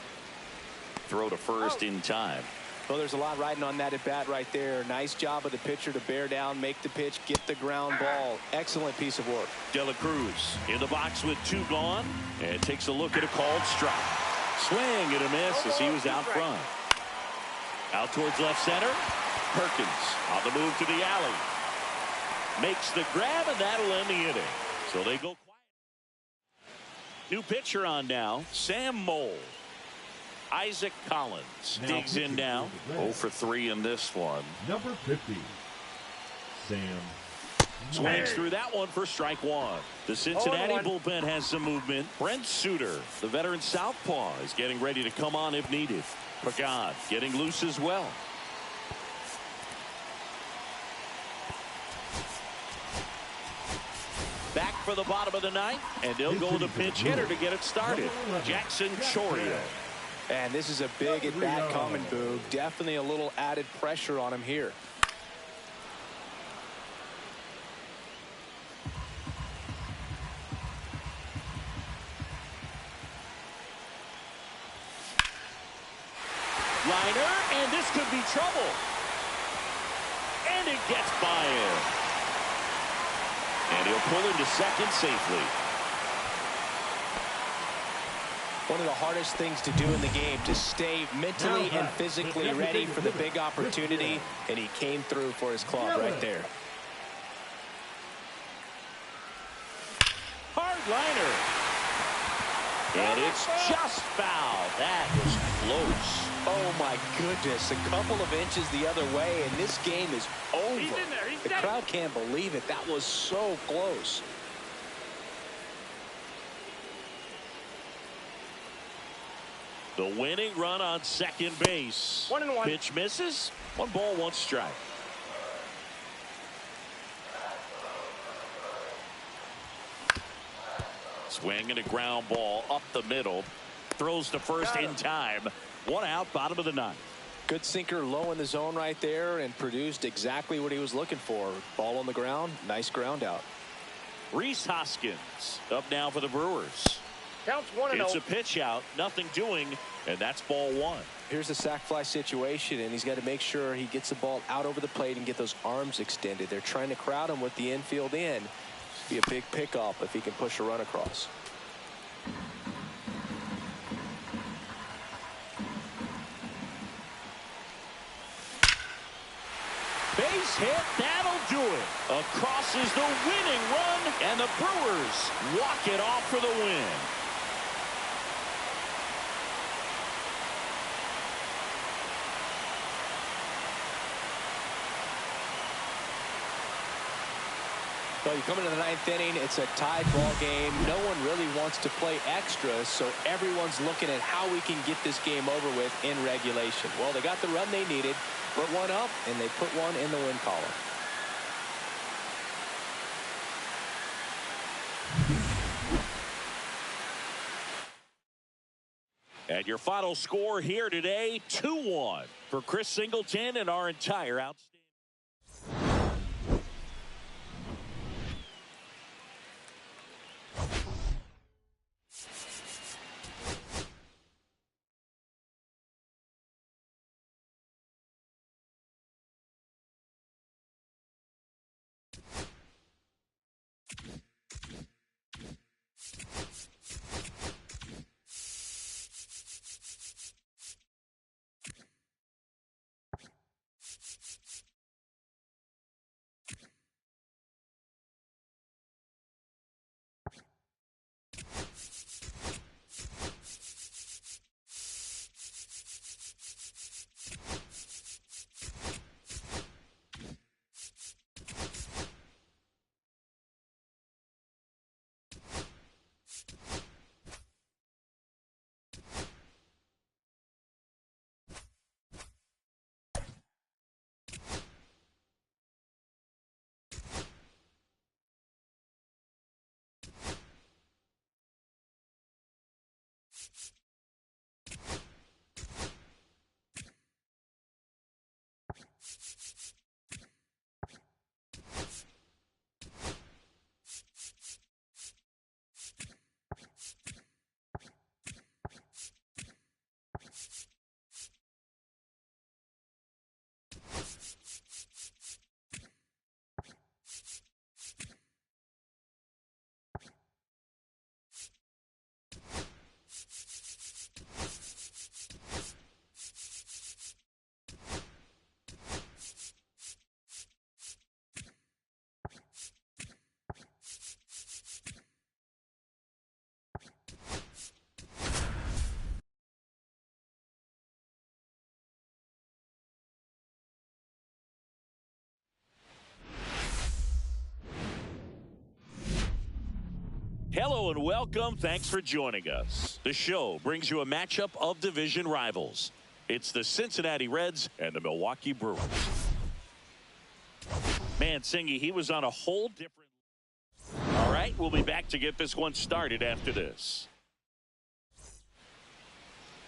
Throw to first in time. Well, there's a lot riding on that at bat right there. Nice job of the pitcher to bear down, make the pitch, get the ground ball. Excellent piece of work. De La Cruz in the box with 2 gone, and takes a look at a called strike. Swing and a miss as he was out front. Out towards left center. Perkins on the move to the alley. Makes the grab, and that'll end the inning. So they go quiet. New pitcher on now, Sam Moll. Isaac Collins Now digs in pitching now. for the 0 Reds. for 3 in this one. Number 50, Sam. Swings through that one for strike one. The Cincinnati 0-1. bullpen has some movement. Brent Suter, the veteran southpaw, is getting ready to come on if needed. Pagan getting loose as well. Back for the bottom of the ninth, and they'll go with a pinch hitter to get it started. Jackson Chorio. And this is a big at-bat coming, Boog. Definitely a little added pressure on him here. Liner, and this could be trouble. And it gets by him. And he'll pull into second safely. One of the hardest things to do in the game, to stay mentally and physically ready for the big opportunity, and he came through for his club right there. Hard liner. And it's just foul. That was close. Oh my goodness, a couple of inches the other way, and this game is over. He's in there. He's The got it. crowd can't believe it. That was so close. The winning run on second base. 1-1. Pitch misses. 1 ball, 1 strike. Swing and a ground ball up the middle. Throws to first in time. 1 out, bottom of the ninth. Good sinker low in the zone right there and produced exactly what he was looking for. Ball on the ground, nice ground out. Rhys Hoskins up now for the Brewers. Counts 1-0. It's a pitch out, nothing doing, and that's ball 1. Here's the sac fly situation, and he's got to make sure he gets the ball out over the plate and get those arms extended. They're trying to crowd him with the infield in. Be a big pickup if he can push a run across. Base hit, that'll do it. Across is the winning run, and the Brewers walk it off for the win. Well, you come into the 9th inning, it's a tied ball game. No one really wants to play extra, so everyone's looking at how we can get this game over with in regulation. Well, they got the run they needed, put one up, and they put one in the win column. And your final score here today, 2-1 for Chris Singleton and our entire outstanding. Hello and welcome. Thanks for joining us. The show brings you a matchup of division rivals. It's the Cincinnati Reds and the Milwaukee Brewers. Man, Singy, he was on a whole different... All right, we'll be back to get this one started after this.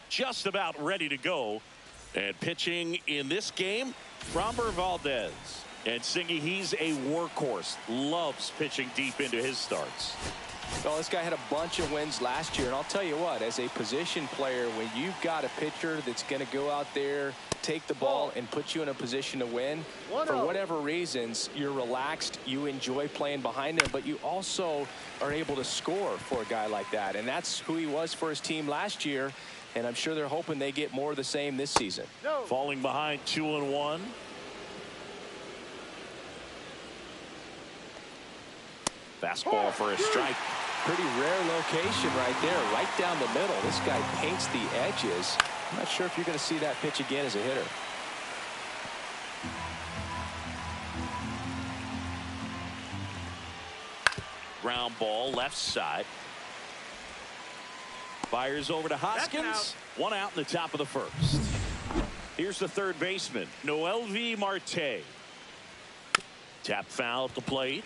Just about ready to go. And pitching in this game, Framber Valdez. And Singy, he's a workhorse. Loves pitching deep into his starts. Well, this guy had a bunch of wins last year, and I'll tell you what, as a position player, when you've got a pitcher that's going to go out there, take the ball, and put you in a position to win, for whatever reasons, you're relaxed, you enjoy playing behind him, but you also are able to score for a guy like that, and that's who he was for his team last year, and I'm sure they're hoping they get more of the same this season. Falling behind 2-1. Fastball for a strike. Pretty rare location right there, right down the middle. This guy paints the edges. I'm not sure if you're going to see that pitch again as a hitter. Ground ball left side. Fires over to Hoskins. One out in the top of the first. Here's the third baseman, Noelvi Marte. Tap foul at the plate.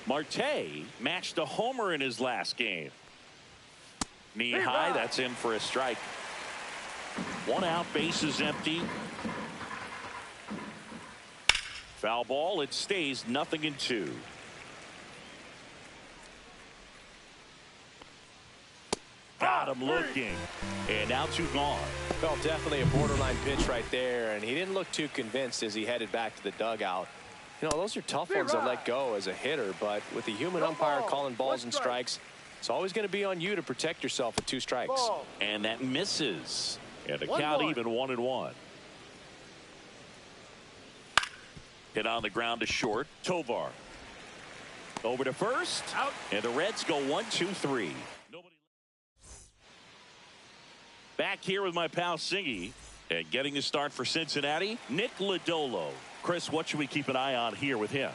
Marte matched a homer in his last game. Knee high, that's in for a strike. One out, bases empty. Foul ball, it stays 0-2. Got him looking. And now 2 gone. Well, definitely a borderline pitch right there, and he didn't look too convinced as he headed back to the dugout. You know, those are tough ones to let go as a hitter, but with the human umpire calling balls and strikes, it's always going to be on you to protect yourself with 2 strikes. And that misses. And the count even 1-1. Hit on the ground to short. Tovar. Over to first. Out. And the Reds go 1-2-3. Nobody. Back here with my pal Singy. And getting the start for Cincinnati, Nick Lodolo. Chris, what should we keep an eye on here with him?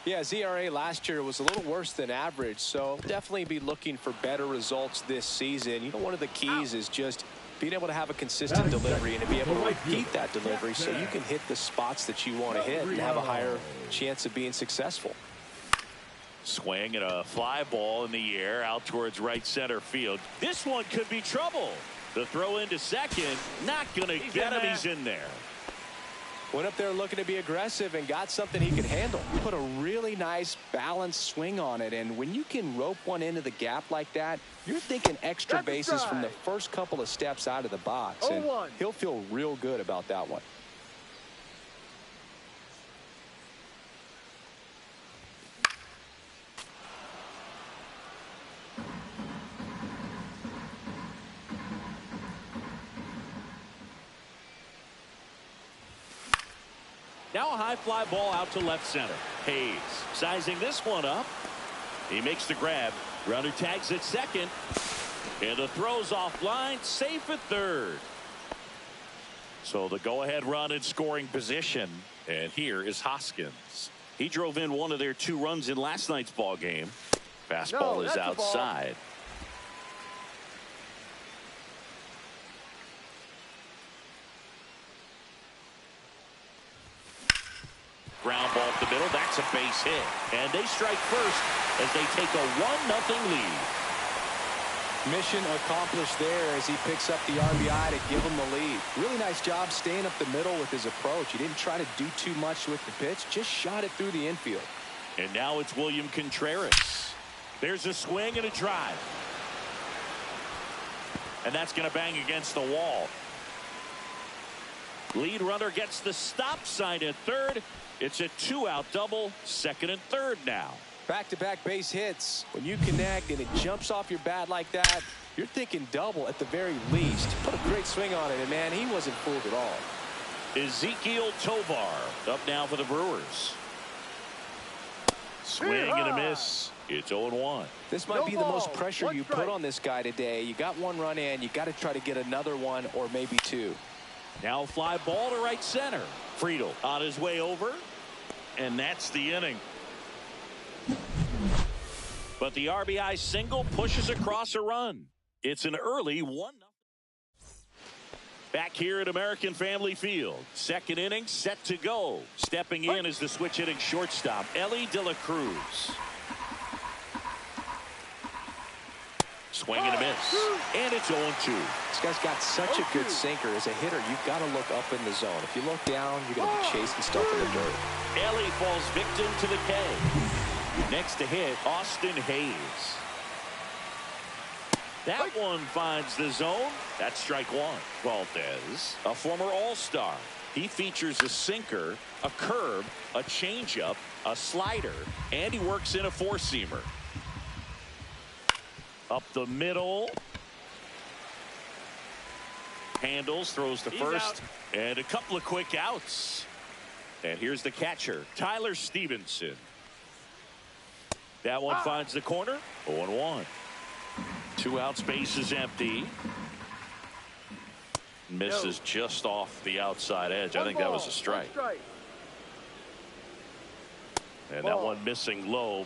Yeah, his ERA last year was a little worse than average, so definitely be looking for better results this season. You know, one of the keys is just being able to have a consistent delivery and to be able to repeat that delivery so you can hit the spots that you want to hit and have a higher chance of being successful. Swing and a fly ball in the air out towards right center field. This one could be trouble. The throw into second, not going to get him. He's in there. Went up there looking to be aggressive and got something he could handle. Put a really nice balanced swing on it, and when you can rope one into the gap like that, you're thinking extra bases from the first couple of steps out of the box, and he'll feel real good about that one. Now a high fly ball out to left center. Hayes sizing this one up. He makes the grab. Runner tags at second. And the throw's offline. Safe at third. So the go-ahead run in scoring position. And here is Hoskins. He drove in one of their 2 runs in last night's ball game. Fastball is outside. Ground ball up the middle. That's a base hit. And they strike first as they take a 1-0 lead. Mission accomplished there as he picks up the RBI to give him the lead. Really nice job staying up the middle with his approach. He didn't try to do too much with the pitch. Just shot it through the infield. And now it's William Contreras. There's a swing and a drive. And that's going to bang against the wall. Lead runner gets the stop sign at third. It's a 2-out double, second and third now. Back-to-back base hits. When you connect and it jumps off your bat like that, you're thinking double at the very least. Put a great swing on it, and man, he wasn't fooled at all. Ezequiel Tovar up now for the Brewers. Swing and a miss. It's 0-1. This might be the most pressure you put on this guy today. You got 1 run in. You got to try to get another one or maybe 2. Now fly ball to right center. Friedel on his way over. And that's the inning. But the RBI single pushes across a run. It's an early 1-0. Back here at American Family Field. Second inning set to go. Stepping in is the switch hitting shortstop, Ellie De La Cruz. Swing and a miss. And it's 0-2. This guy's got such a good sinker. As a hitter, you've got to look up in the zone. If you look down, you're going to be chasing stuff in the dirt. Ellie falls victim to the K. Next to hit, Austin Hayes. That one finds the zone. That's strike one. Valdez, a former All-Star. He features a sinker, a curve, a changeup, a slider, and he works in a four-seamer. Up the middle. Handles, throws to first, and a couple of quick outs. And here's the catcher, Tyler Stevenson. That one finds the corner. 0-1. 2 outs, base is empty. Misses just off the outside edge. I think that was a strike. And that one missing low.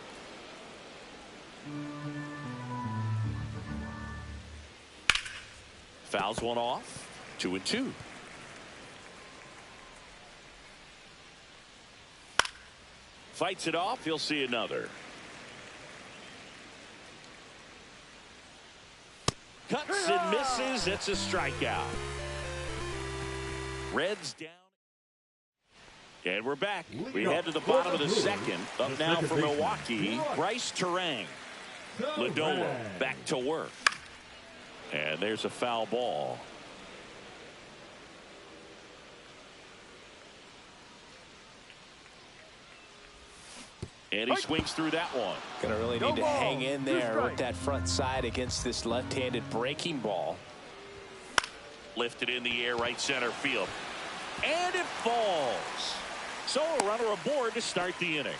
Fouls one off. 2-2. Fights it off. He'll see another. Cuts and misses. It's a strikeout. Reds down. And we're back. We head to the bottom of the second. Up now for Milwaukee, Bryce Terang. Lodolo back to work. And there's a foul ball. And he swings through that one. Going to really need to hang in there with that front side against this left-handed breaking ball. Lifted in the air, right center field. And it falls. So a runner aboard to start the inning.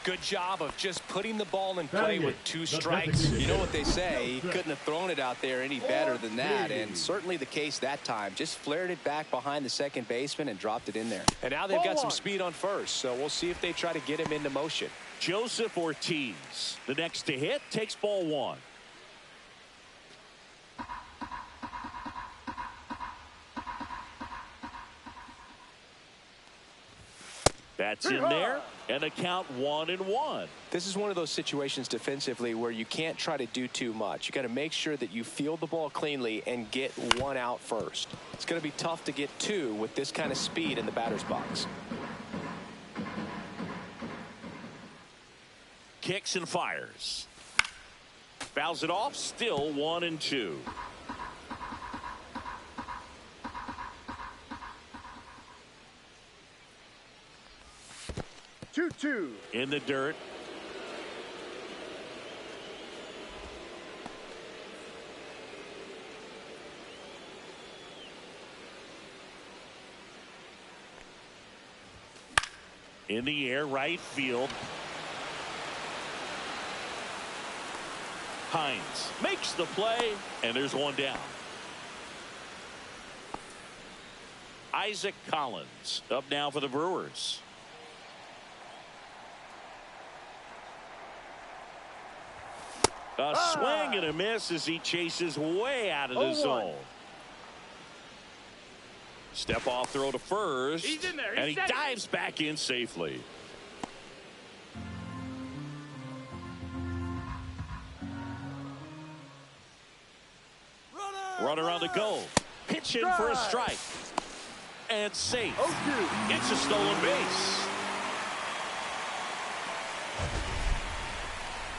Good job of just putting the ball in play with 2 strikes. You know what they say, he couldn't have thrown it out there any better than that, and certainly the case that time. Just flared it back behind the second baseman and dropped it in there. And now they've got some speed on first, so we'll see if they try to get him into motion. Joseph Ortiz, the next to hit, takes ball 1. That's in there, and the count 1-1. This is one of those situations defensively where you can't try to do too much. You got to make sure that you field the ball cleanly and get 1 out first. It's going to be tough to get 2 with this kind of speed in the batter's box. Kicks and fires. Fouls it off, still 1-2. In the dirt. In the air, right field. Hines makes the play, and there's one down. Isaac Collins up now for the Brewers. A swing and a miss as he chases way out of the zone. Step off throw to first. He's in there. And he dives back in safely. Runner on the go. Pitch in for a strike. And safe. It's a stolen base.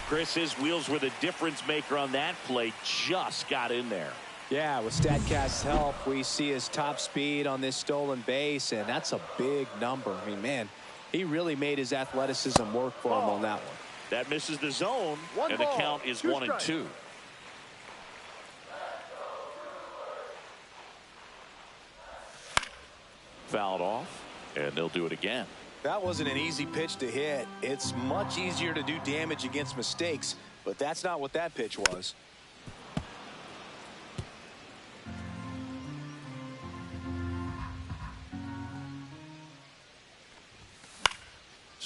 Chris, his wheels were the difference maker on that play. Just got in there. Yeah, with StatCast's help, we see his top speed on this stolen base, and that's a big number. I mean, man, he really made his athleticism work for him on that one. That misses the zone, and the count is 1-2. Fouled off, and they'll do it again. That wasn't an easy pitch to hit. It's much easier to do damage against mistakes, but that's not what that pitch was.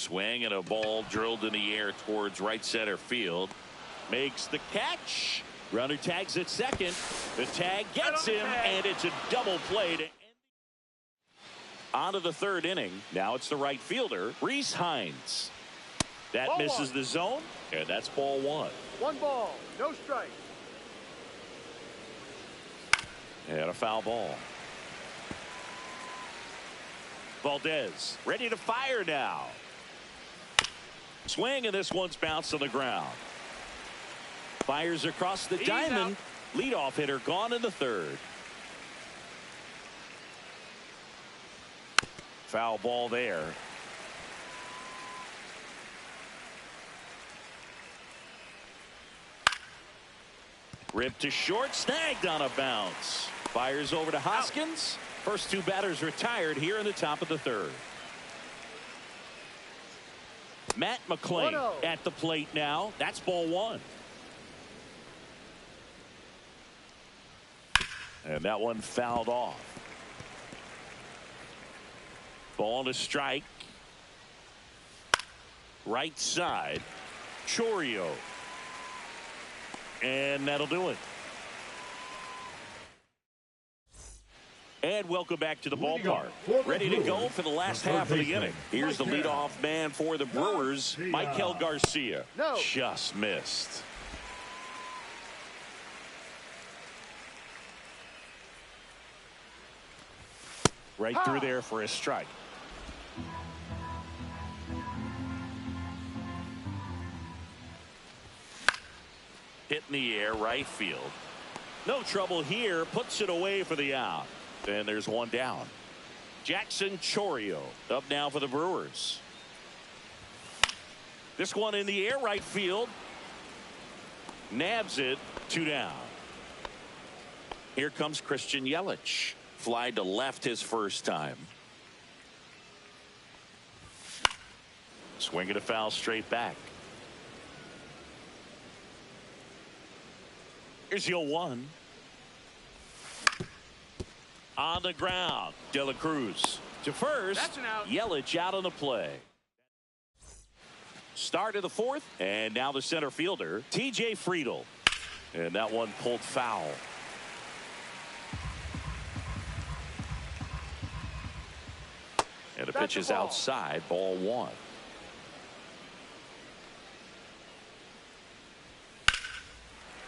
Swing and a ball drilled in the air towards right center field. Makes the catch. Runner tags at second. The tag gets him, and it's a double play to end. On to the third inning. Now it's the right fielder, Rhys Hines. That Ball misses one. the zone, and that's ball one. 1 ball, no strike. And a foul ball. Valdez ready to fire now. Swing, and this one's bounced on the ground. Fires across the diamond. Leadoff hitter gone in the third. Foul ball there. Ripped to short, snagged on a bounce. Fires over to Hoskins. First two batters retired here in the top of the third. Matt McClain at the plate now. That's ball one. And that one fouled off. Ball to strike. Right side. Chourio. And that'll do it. And welcome back to the ballpark. Ready to go for the last half of the inning. Here's the leadoff man for the Brewers, Michael Garcia. Just missed. Right through there for a strike. Hit in the air, right field. No trouble here. Puts it away for the out. And there's one down. Jackson Chourio up now for the Brewers. This one in the air, right field. Nabs it. 2 down. Here comes Christian Yelich. Fly to left his first time. Swinging a foul straight back. Here's your 0-1. On the ground. De La Cruz to first. That's an out. Yelich out on the play. Start of the fourth. And now the center fielder, TJ Friedl. And that one pulled foul. And the pitch is outside, ball one.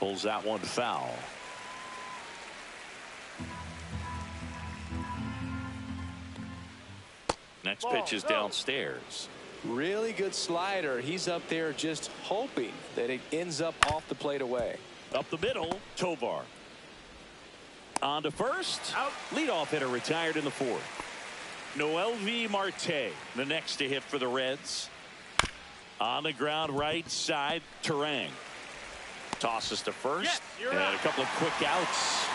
Pulls that one foul. Next pitch is downstairs. Really good slider. He's up there just hoping that it ends up off the plate away. Up the middle, Tovar. On to first. Out. Leadoff hitter retired in the fourth. Noelvi Marte, the next to hit for the Reds. On the ground, right side, Terang. Tosses to first. Yes, and a couple of quick outs.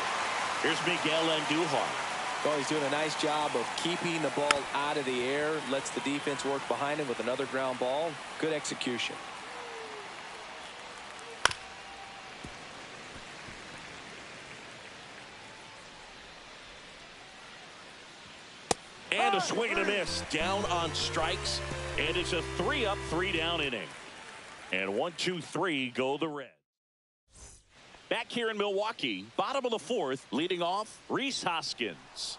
Here's Miguel Andujar. Well, he's doing a nice job of keeping the ball out of the air. Lets the defense work behind him with another ground ball. Good execution. And a swing and a miss. Down on strikes. And it's a 3-up, 3-down inning. And 1, 2, 3 go the Reds. Back here in Milwaukee, bottom of the fourth, leading off, Rhys Hoskins.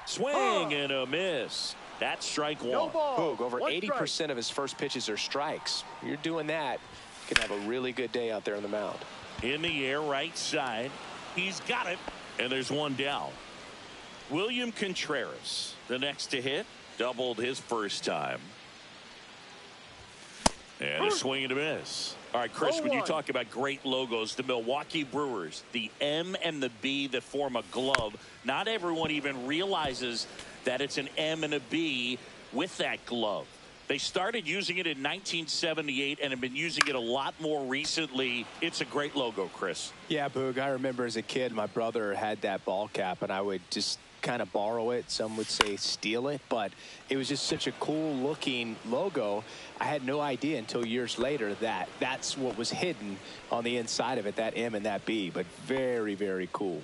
Swing and a miss. That's strike one. No ball. Boog, over 80% of his first pitches are strikes. You're doing that, you can have a really good day out there on the mound. In the air, right side. He's got it. And there's one down. William Contreras, the next to hit, doubled his first time. And a swing and a miss. All right, Chris, when you talk about great logos, the Milwaukee Brewers, the M and the B that form a glove, not everyone even realizes that it's an M and a B with that glove. They started using it in 1978 and have been using it a lot more recently. It's a great logo, Chris. Yeah, Boog, I remember as a kid, my brother had that ball cap, and I would just kind of borrow it. Some would say steal it, but it was just such a cool looking logo. I had no idea until years later that that's what was hidden on the inside of it, that M and that B, but very, very cool.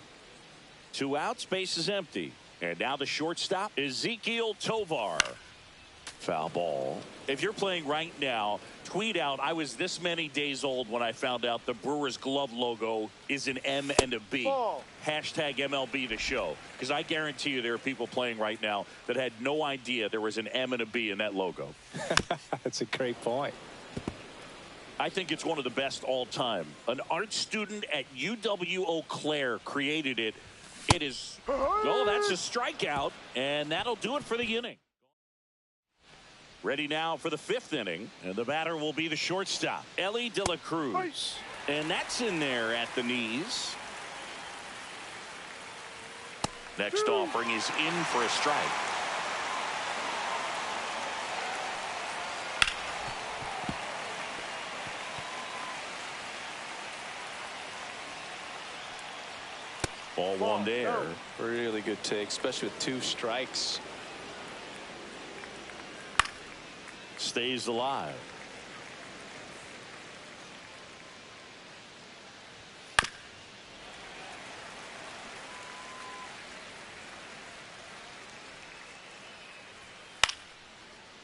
2 outs, base is empty. And now the shortstop, Ezekiel Tovar. Foul ball. If you're playing right now, tweet out, I was this many days old when I found out the Brewers glove logo is an M and a B. Ball. Hashtag MLB the show. Because I guarantee you there are people playing right now that had no idea there was an M and a B in that logo. That's a great point. I think it's one of the best all time. An art student at UW Eau Claire created it. It is, oh, that's a strikeout, and that'll do it for the inning. Ready now for the 5th inning, and the batter will be the shortstop, Ellie De La Cruz. And that's in there at the knees. Next offering is in for a strike. Ball one there. Really good take, especially with 2 strikes. Stays alive.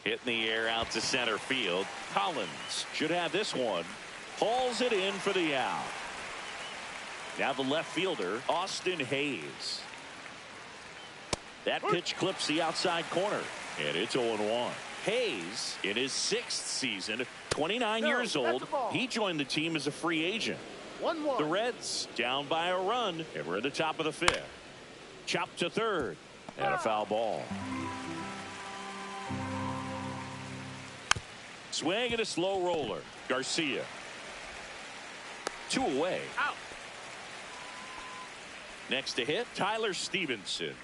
Hit in the air out to center field. Collins should have this one. Hauls it in for the out. Now the left fielder, Austin Hayes. That pitch clips the outside corner, and it's 0-1. Hayes, in his 6th season, 29 years old, he joined the team as a free agent. 1-1. The Reds down by a run, and we're at the top of the 5th. Chopped to third, and a foul ball. Swing and a slow roller. Garcia. 2 away. Out. Next to hit, Tyler Stevenson.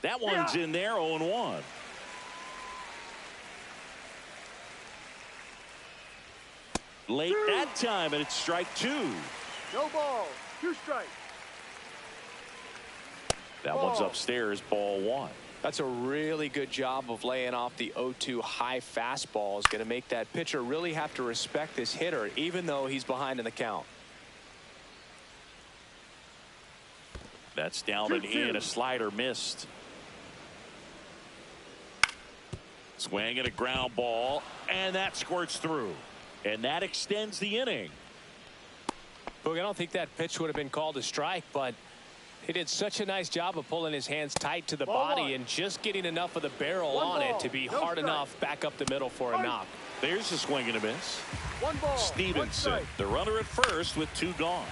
That one's in there, 0-1. Late that time, and it's strike 2. No ball. 2 strikes. That one's upstairs, ball 1. That's a really good job of laying off the 0-2 high fastball. Is going to make that pitcher really have to respect this hitter, even though he's behind in the count. That's down and in. A slider missed. Swing and a ground ball, and that squirts through. And that extends the inning. Boog, I don't think that pitch would have been called a strike, but he did such a nice job of pulling his hands tight to the body and just getting enough of the barrel on it to be hard enough back up the middle for a knock. There's a swing and a miss. 1 ball. Stevenson, the runner at first with 2 gone.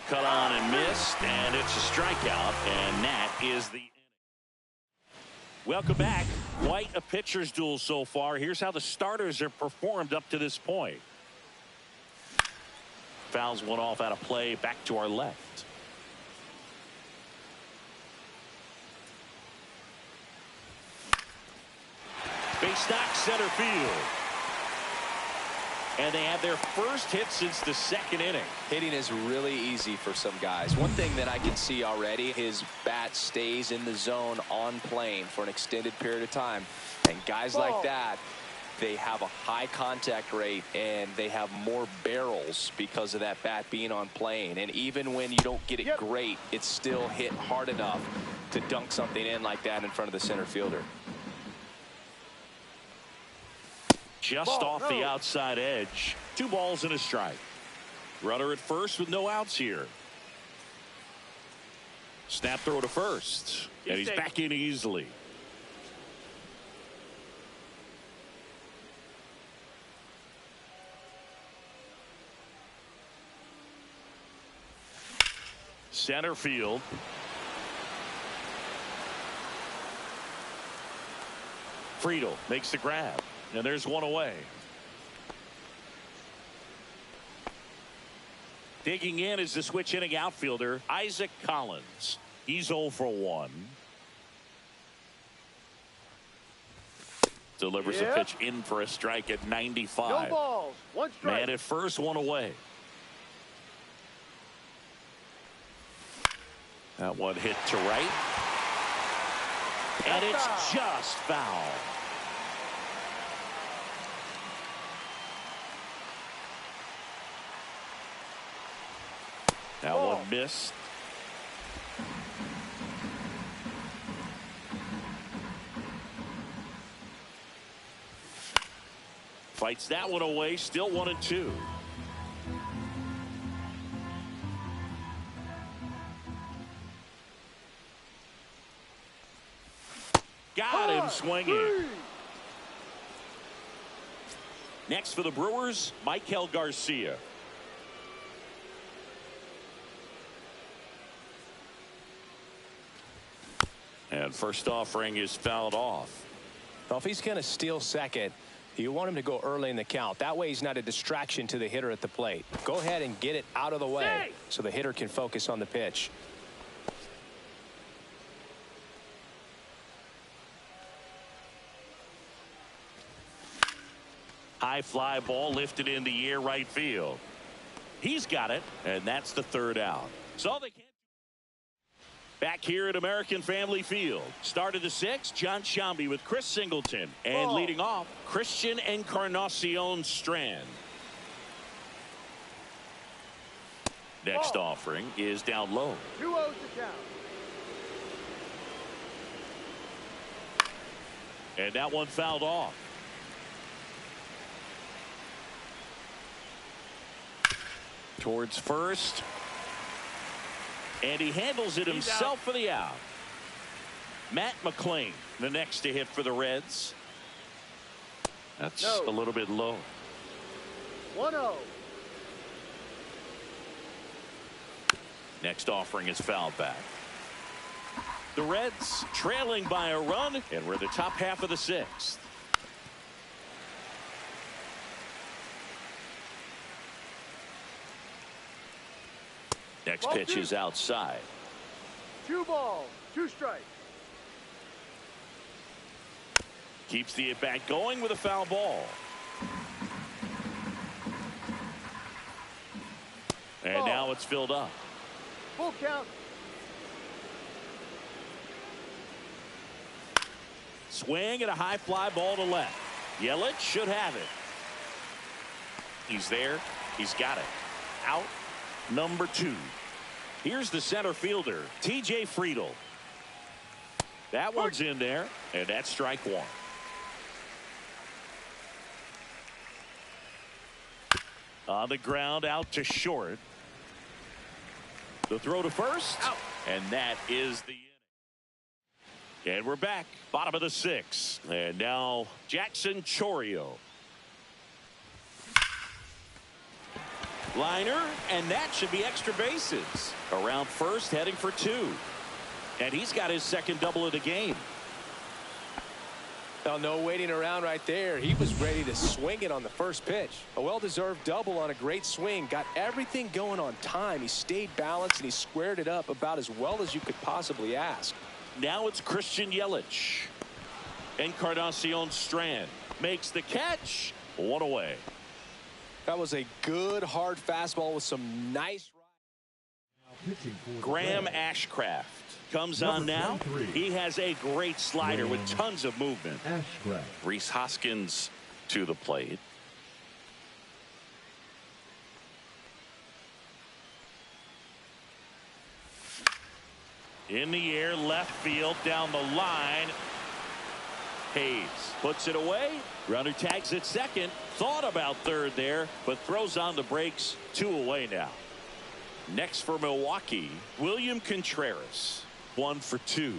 Cut on and missed, and it's a strikeout, and that is the inning. Welcome back. Quite a pitcher's duel so far. Here's how the starters have performed up to this point. Fouls one off out of play, back to our left. Base knock, center field. And they have their first hit since the 2nd inning. Hitting is really easy for some guys. One thing that I can see already, his bat stays in the zone on plane for an extended period of time. And guys like that, they have a high contact rate and they have more barrels because of that bat being on plane. And even when you don't get it great, it's still hit hard enough to dunk something in like that in front of the center fielder. Just off the outside edge. 2 balls and a strike. Runner at first with no outs here. Snap throw to first. And he's back in easily. Center field. Friedel makes the grab. And there's 1 away. Digging in is the switch inning outfielder, Isaac Collins. He's 0 for 1. Delivers a pitch in for a strike at 95. No balls. 1 strike. Man at first, 1 away. That one hit to right. And it's just foul. That one missed. Fights that one away, still 1-2. Got him swinging. Next for the Brewers, Michael Garcia. And first offering is fouled off. Well, if he's going to steal second, you want him to go early in the count. That way he's not a distraction to the hitter at the plate. Go ahead and get it out of the way so the hitter can focus on the pitch. High fly ball lifted in the air right field. He's got it, and that's the third out. So they can't. Back here at American Family Field. Start of the sixth, John Shambi with Chris Singleton. And leading off, Christian Encarnacion Strand. Next offering is down low. 2-0 to count. And that one fouled off. Towards first. And he handles it himself for the out. Matt McLean, the next to hit for the Reds. That's a little bit low. 1-0. Next offering is fouled back. The Reds trailing by a run, and we're the top half of the sixth. Next pitch is outside. 2 balls, 2 strikes. Keeps the at-bat going with a foul ball. And now it's filled up. Full count. Swing and a high fly ball to left. Yelich should have it. He's there. He's got it. Out number 2. Here's the center fielder, TJ Friedl. That one's in there, and that's strike 1. On the ground, out to short. The throw to first, and that is the inning. And we're back, bottom of the 6th. And now Jackson Chourio. Liner, and that should be extra bases. Around first, heading for 2. And he's got his second double of the game. Well, no waiting around right there. He was ready to swing it on the first pitch. A well-deserved double on a great swing. Got everything going on time. He stayed balanced, and he squared it up about as well as you could possibly ask. Now it's Christian Yelich. Encarnacion Strand makes the catch. 1 away. That was a good hard fastball with some nice. Graham Ashcraft comes on now. He has a great slider with tons of movement. Rhys Hoskins to the plate. In the air, left field, down the line. Hayes puts it away. Runner tags at second. Thought about third there, but throws on the brakes. 2 away now. Next for Milwaukee, William Contreras. 1 for 2.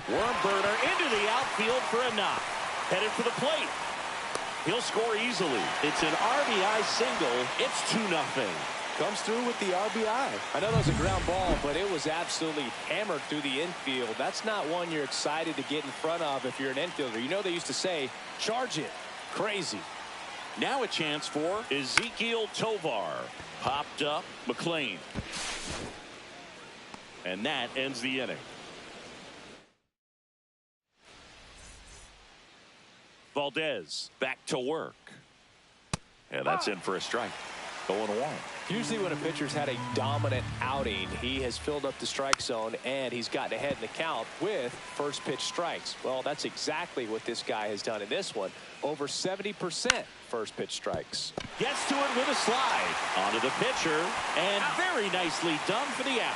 Worm burner into the outfield for a knock. Headed for the plate. He'll score easily. It's an RBI single. It's 2-0. Comes through with the RBI. I know that was a ground ball, but it was absolutely hammered through the infield. That's not one you're excited to get in front of if you're an infielder. You know they used to say, charge it. Crazy. Now a chance for Ezekiel Tovar. Popped up, McLean. And that ends the inning. Valdez back to work. And that's in for a strike. 0-1. Usually when a pitcher's had a dominant outing, he has filled up the strike zone and he's gotten ahead in the count with first pitch strikes. Well, that's exactly what this guy has done in this one. Over 70% first pitch strikes. Gets to it with a slide onto the pitcher, and very nicely done for the out.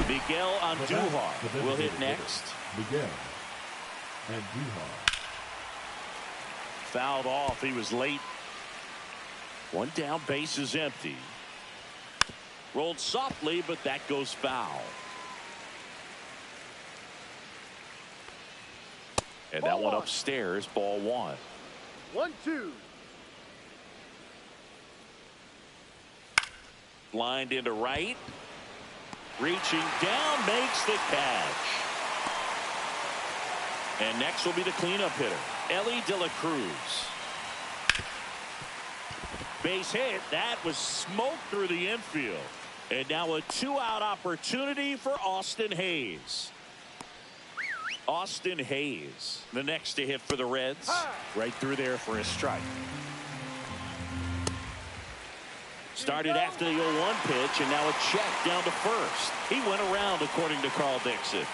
Miguel Andujar will hit next. Miguel Andujar. Fouled off. He was late. One down, base is empty. Rolled softly, but that goes foul. And that one upstairs, ball 1. 1-2. Lined into right. Reaching down, makes the catch. And next will be the cleanup hitter, Ellie De La Cruz. Base hit. That was smoked through the infield. And now a 2-out opportunity for Austin Hayes. Austin Hayes, the next to hit for the Reds. Right through there for a strike. Started after the 0-1 pitch, and now a check down to first. He went around, according to Carl Dixon.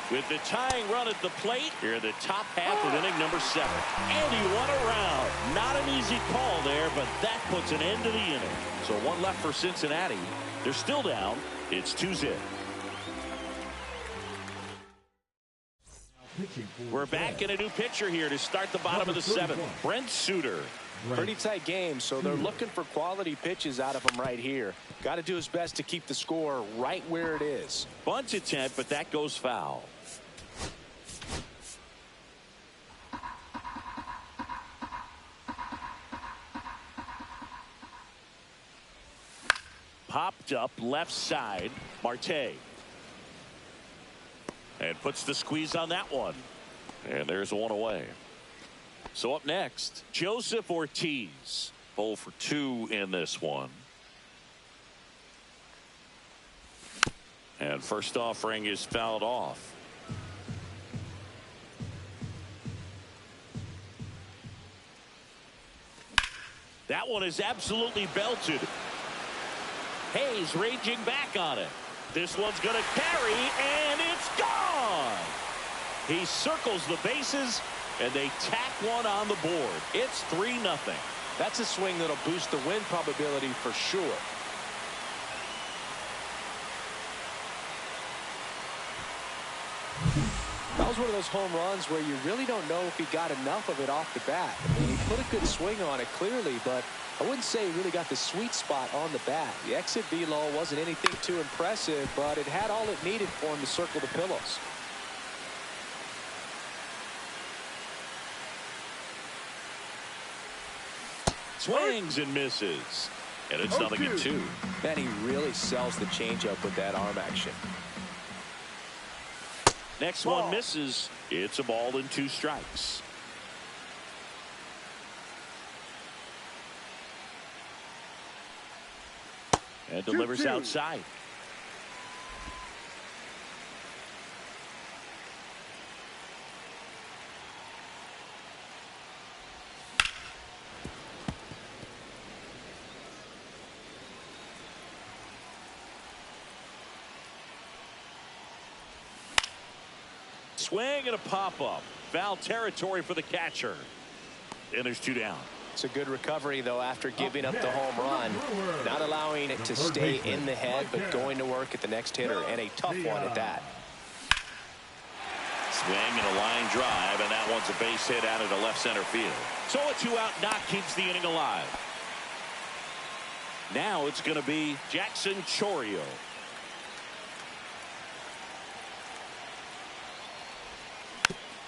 With the tying run at the plate, here in the top half of inning number 7. And he won around. Not an easy call there, but that puts an end to the inning. So 1 left for Cincinnati. They're still down. It's 2-0. We're back in a new pitcher here to start the bottom of the 7th. Brent Suter. Pretty tight game, so they're looking for quality pitches out of him right here. Got to do his best to keep the score right where it is. Bunt attempt, but that goes foul. Popped up left side, Marte. And puts the squeeze on that one. And there's 1 away. So up next, Joseph Ortiz. 0 for 2 in this one. And first offering is fouled off. That one is absolutely belted. Hayes raging back on it. This one's going to carry, and it's gone. He circles the bases, and they tack one on the board. It's 3-0. That's a swing that'll boost the win probability for sure. That was one of those home runs where you really don't know if he got enough of it off the bat. I mean, he put a good swing on it clearly, but I wouldn't say he really got the sweet spot on the bat. The exit velo wasn't anything too impressive, but it had all it needed for him to circle the pillows. Swings and misses. And it's 0-2. Man, he really sells the changeup with that arm action. Next one misses. It's a ball and 2 strikes. And delivers outside. Swing and a pop-up. Foul territory for the catcher. And there's 2 down. It's a good recovery, though, after giving up the home run. Not allowing it to stay in the head, but going to work at the next hitter, and a tough one at that. Swing and a line drive, and that one's a base hit out into left center field. So a 2-out knock keeps the inning alive. Now it's going to be Jackson Chourio.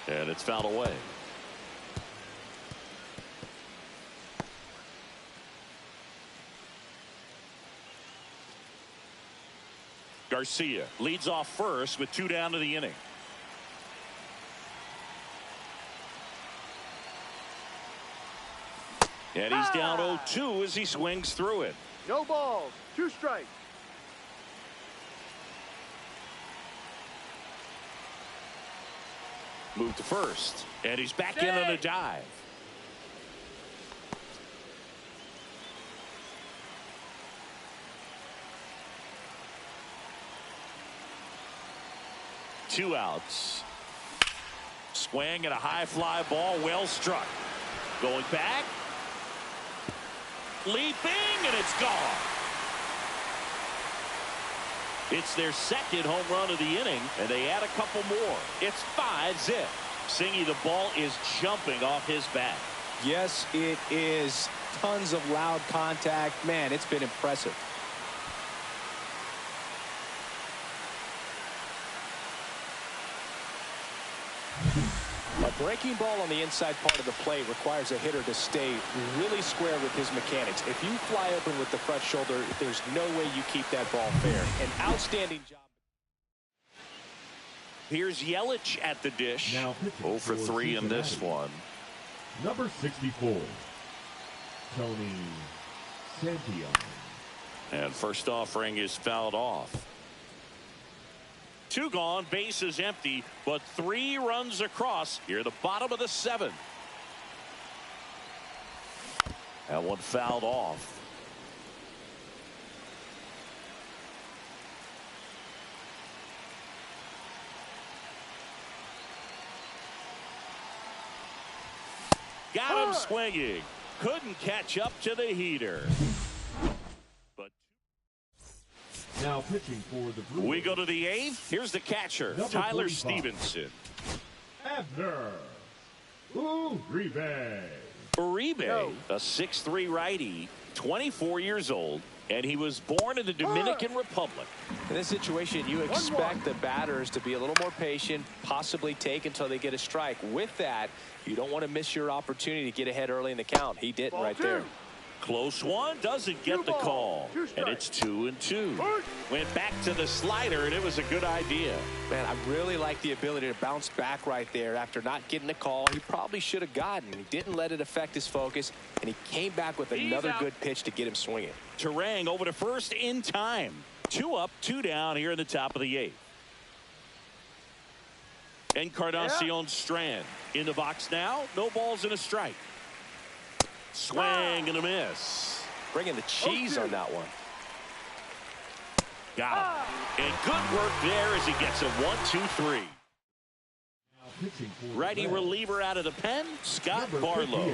And it's fouled away. Garcia leads off first with 2 down to the inning. And he's down 0-2 as he swings through it. No balls, 2 strikes. Move to first, and he's back in on a dive. 2 outs. Swing and a high fly ball, well struck. Going back. Leaping, and it's gone. It's their second home run of the inning, and they add a couple more. It's 5-zip. Singy, the ball is jumping off his bat. Yes, it is. Tons of loud contact. Man, it's been impressive. A breaking ball on the inside part of the plate requires a hitter to stay really square with his mechanics. If you fly open with the front shoulder, there's no way you keep that ball fair. An outstanding job. Here's Yelich at the dish. 0 for 3 in this one. Number 64, Tony Santillan. And first offering is fouled off. 2 gone, bases empty, but 3 runs across here at the bottom of the 7th. That one fouled off. Got him swinging. Couldn't catch up to the heater. But now pitching for the Brewers. we go to the 8th. Here's the catcher, Number Tyler 45. Stevenson. Abner Uribe. Uribe, a 6'3" righty, 24 years old, and he was born in the Dominican Republic. In this situation, you expect the batters to be a little more patient, possibly take until they get a strike. With that, you don't want to miss your opportunity to get ahead early in the count. He didn't right there. Close one, doesn't get the call, and it's 2-2. Went back to the slider, and it was a good idea. Man, I really like the ability to bounce back right there after not getting the call. He probably should have gotten. He didn't let it affect his focus, and he came back with another good pitch to get him swinging. Terang over to first in time. 2 up, 2 down here in the top of the 8th. Encarnacion Strand in the box now. No balls and a strike. Swing and a miss. Bringing the cheese on that one. Got him. And good work there as he gets a 1-2-3. Righty reliever out of the pen, Scott Barlow.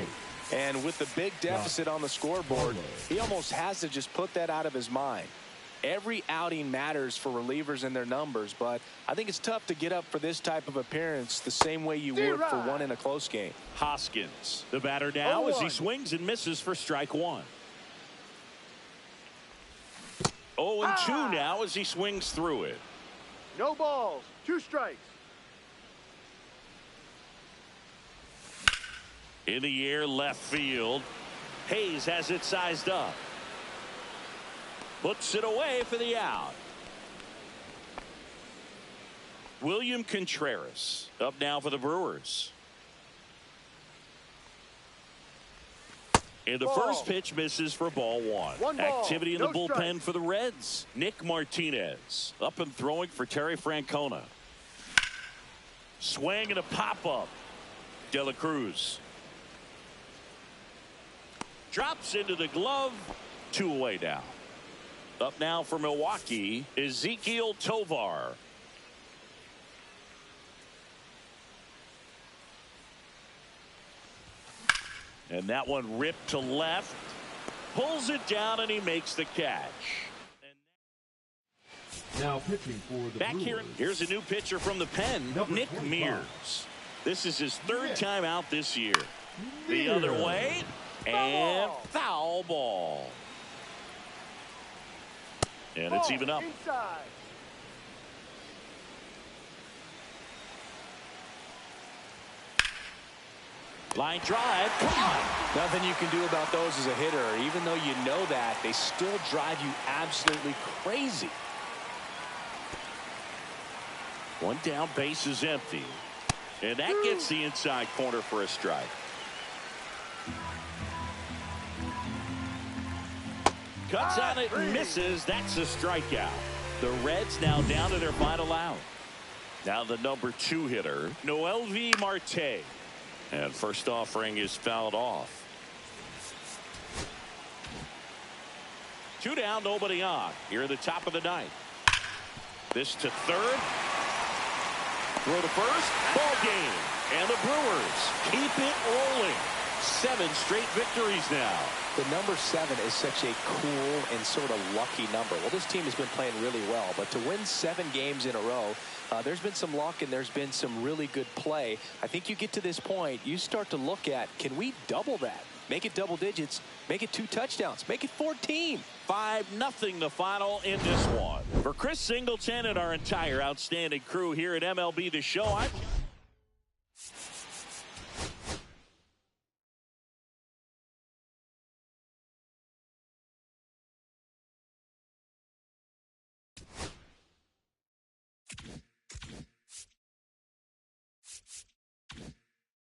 And with the big deficit on the scoreboard, he almost has to just put that out of his mind. Every outing matters for relievers and their numbers, but I think it's tough to get up for this type of appearance the same way you would for one in a close game. Hoskins, the batter now as he swings and misses for strike 1. 0-2 now as he swings through it. No balls, 2 strikes. In the air, left field. Hayes has it sized up. Puts it away for the out. William Contreras up now for the Brewers. And the first pitch misses for ball 1. Activity in the bullpen for the Reds. Nick Martinez up and throwing for Terry Francona. Swing and a pop-up. De La Cruz drops into the glove. 2 away now. Up now for Milwaukee, Ezekiel Tovar. And that one ripped to left. Pulls it down and he makes the catch. Now pitching for the Back here, here's a new pitcher from the pen, Nick Mears. This is his 3rd time out this year. The other way, and foul ball. And it's even up. Line drive. Come on. Nothing you can do about those as a hitter. Even though you know that, they still drive you absolutely crazy. 1 down, base is empty. And that gets the inside corner for a strike. Cuts on it and misses. That's a strikeout. The Reds now down to their final out. Now the number 2 hitter, Noelvi Marte. And first offering is fouled off. 2 down, nobody on. Here at the top of the 9th. This to third. Throw to first. Ball game. And the Brewers keep it rolling. 7 straight victories now. The number 7 is such a cool and sort of lucky number. Well, this team has been playing really well, but to win 7 games in a row, there's been some luck and there's been some really good play. I think you get to this point, you start to look at, can we double that? Make it double digits, make it 2 touchdowns, make it 14. 5-0 the final in this one. For Chris Singleton and our entire outstanding crew here at MLB The Show, I'm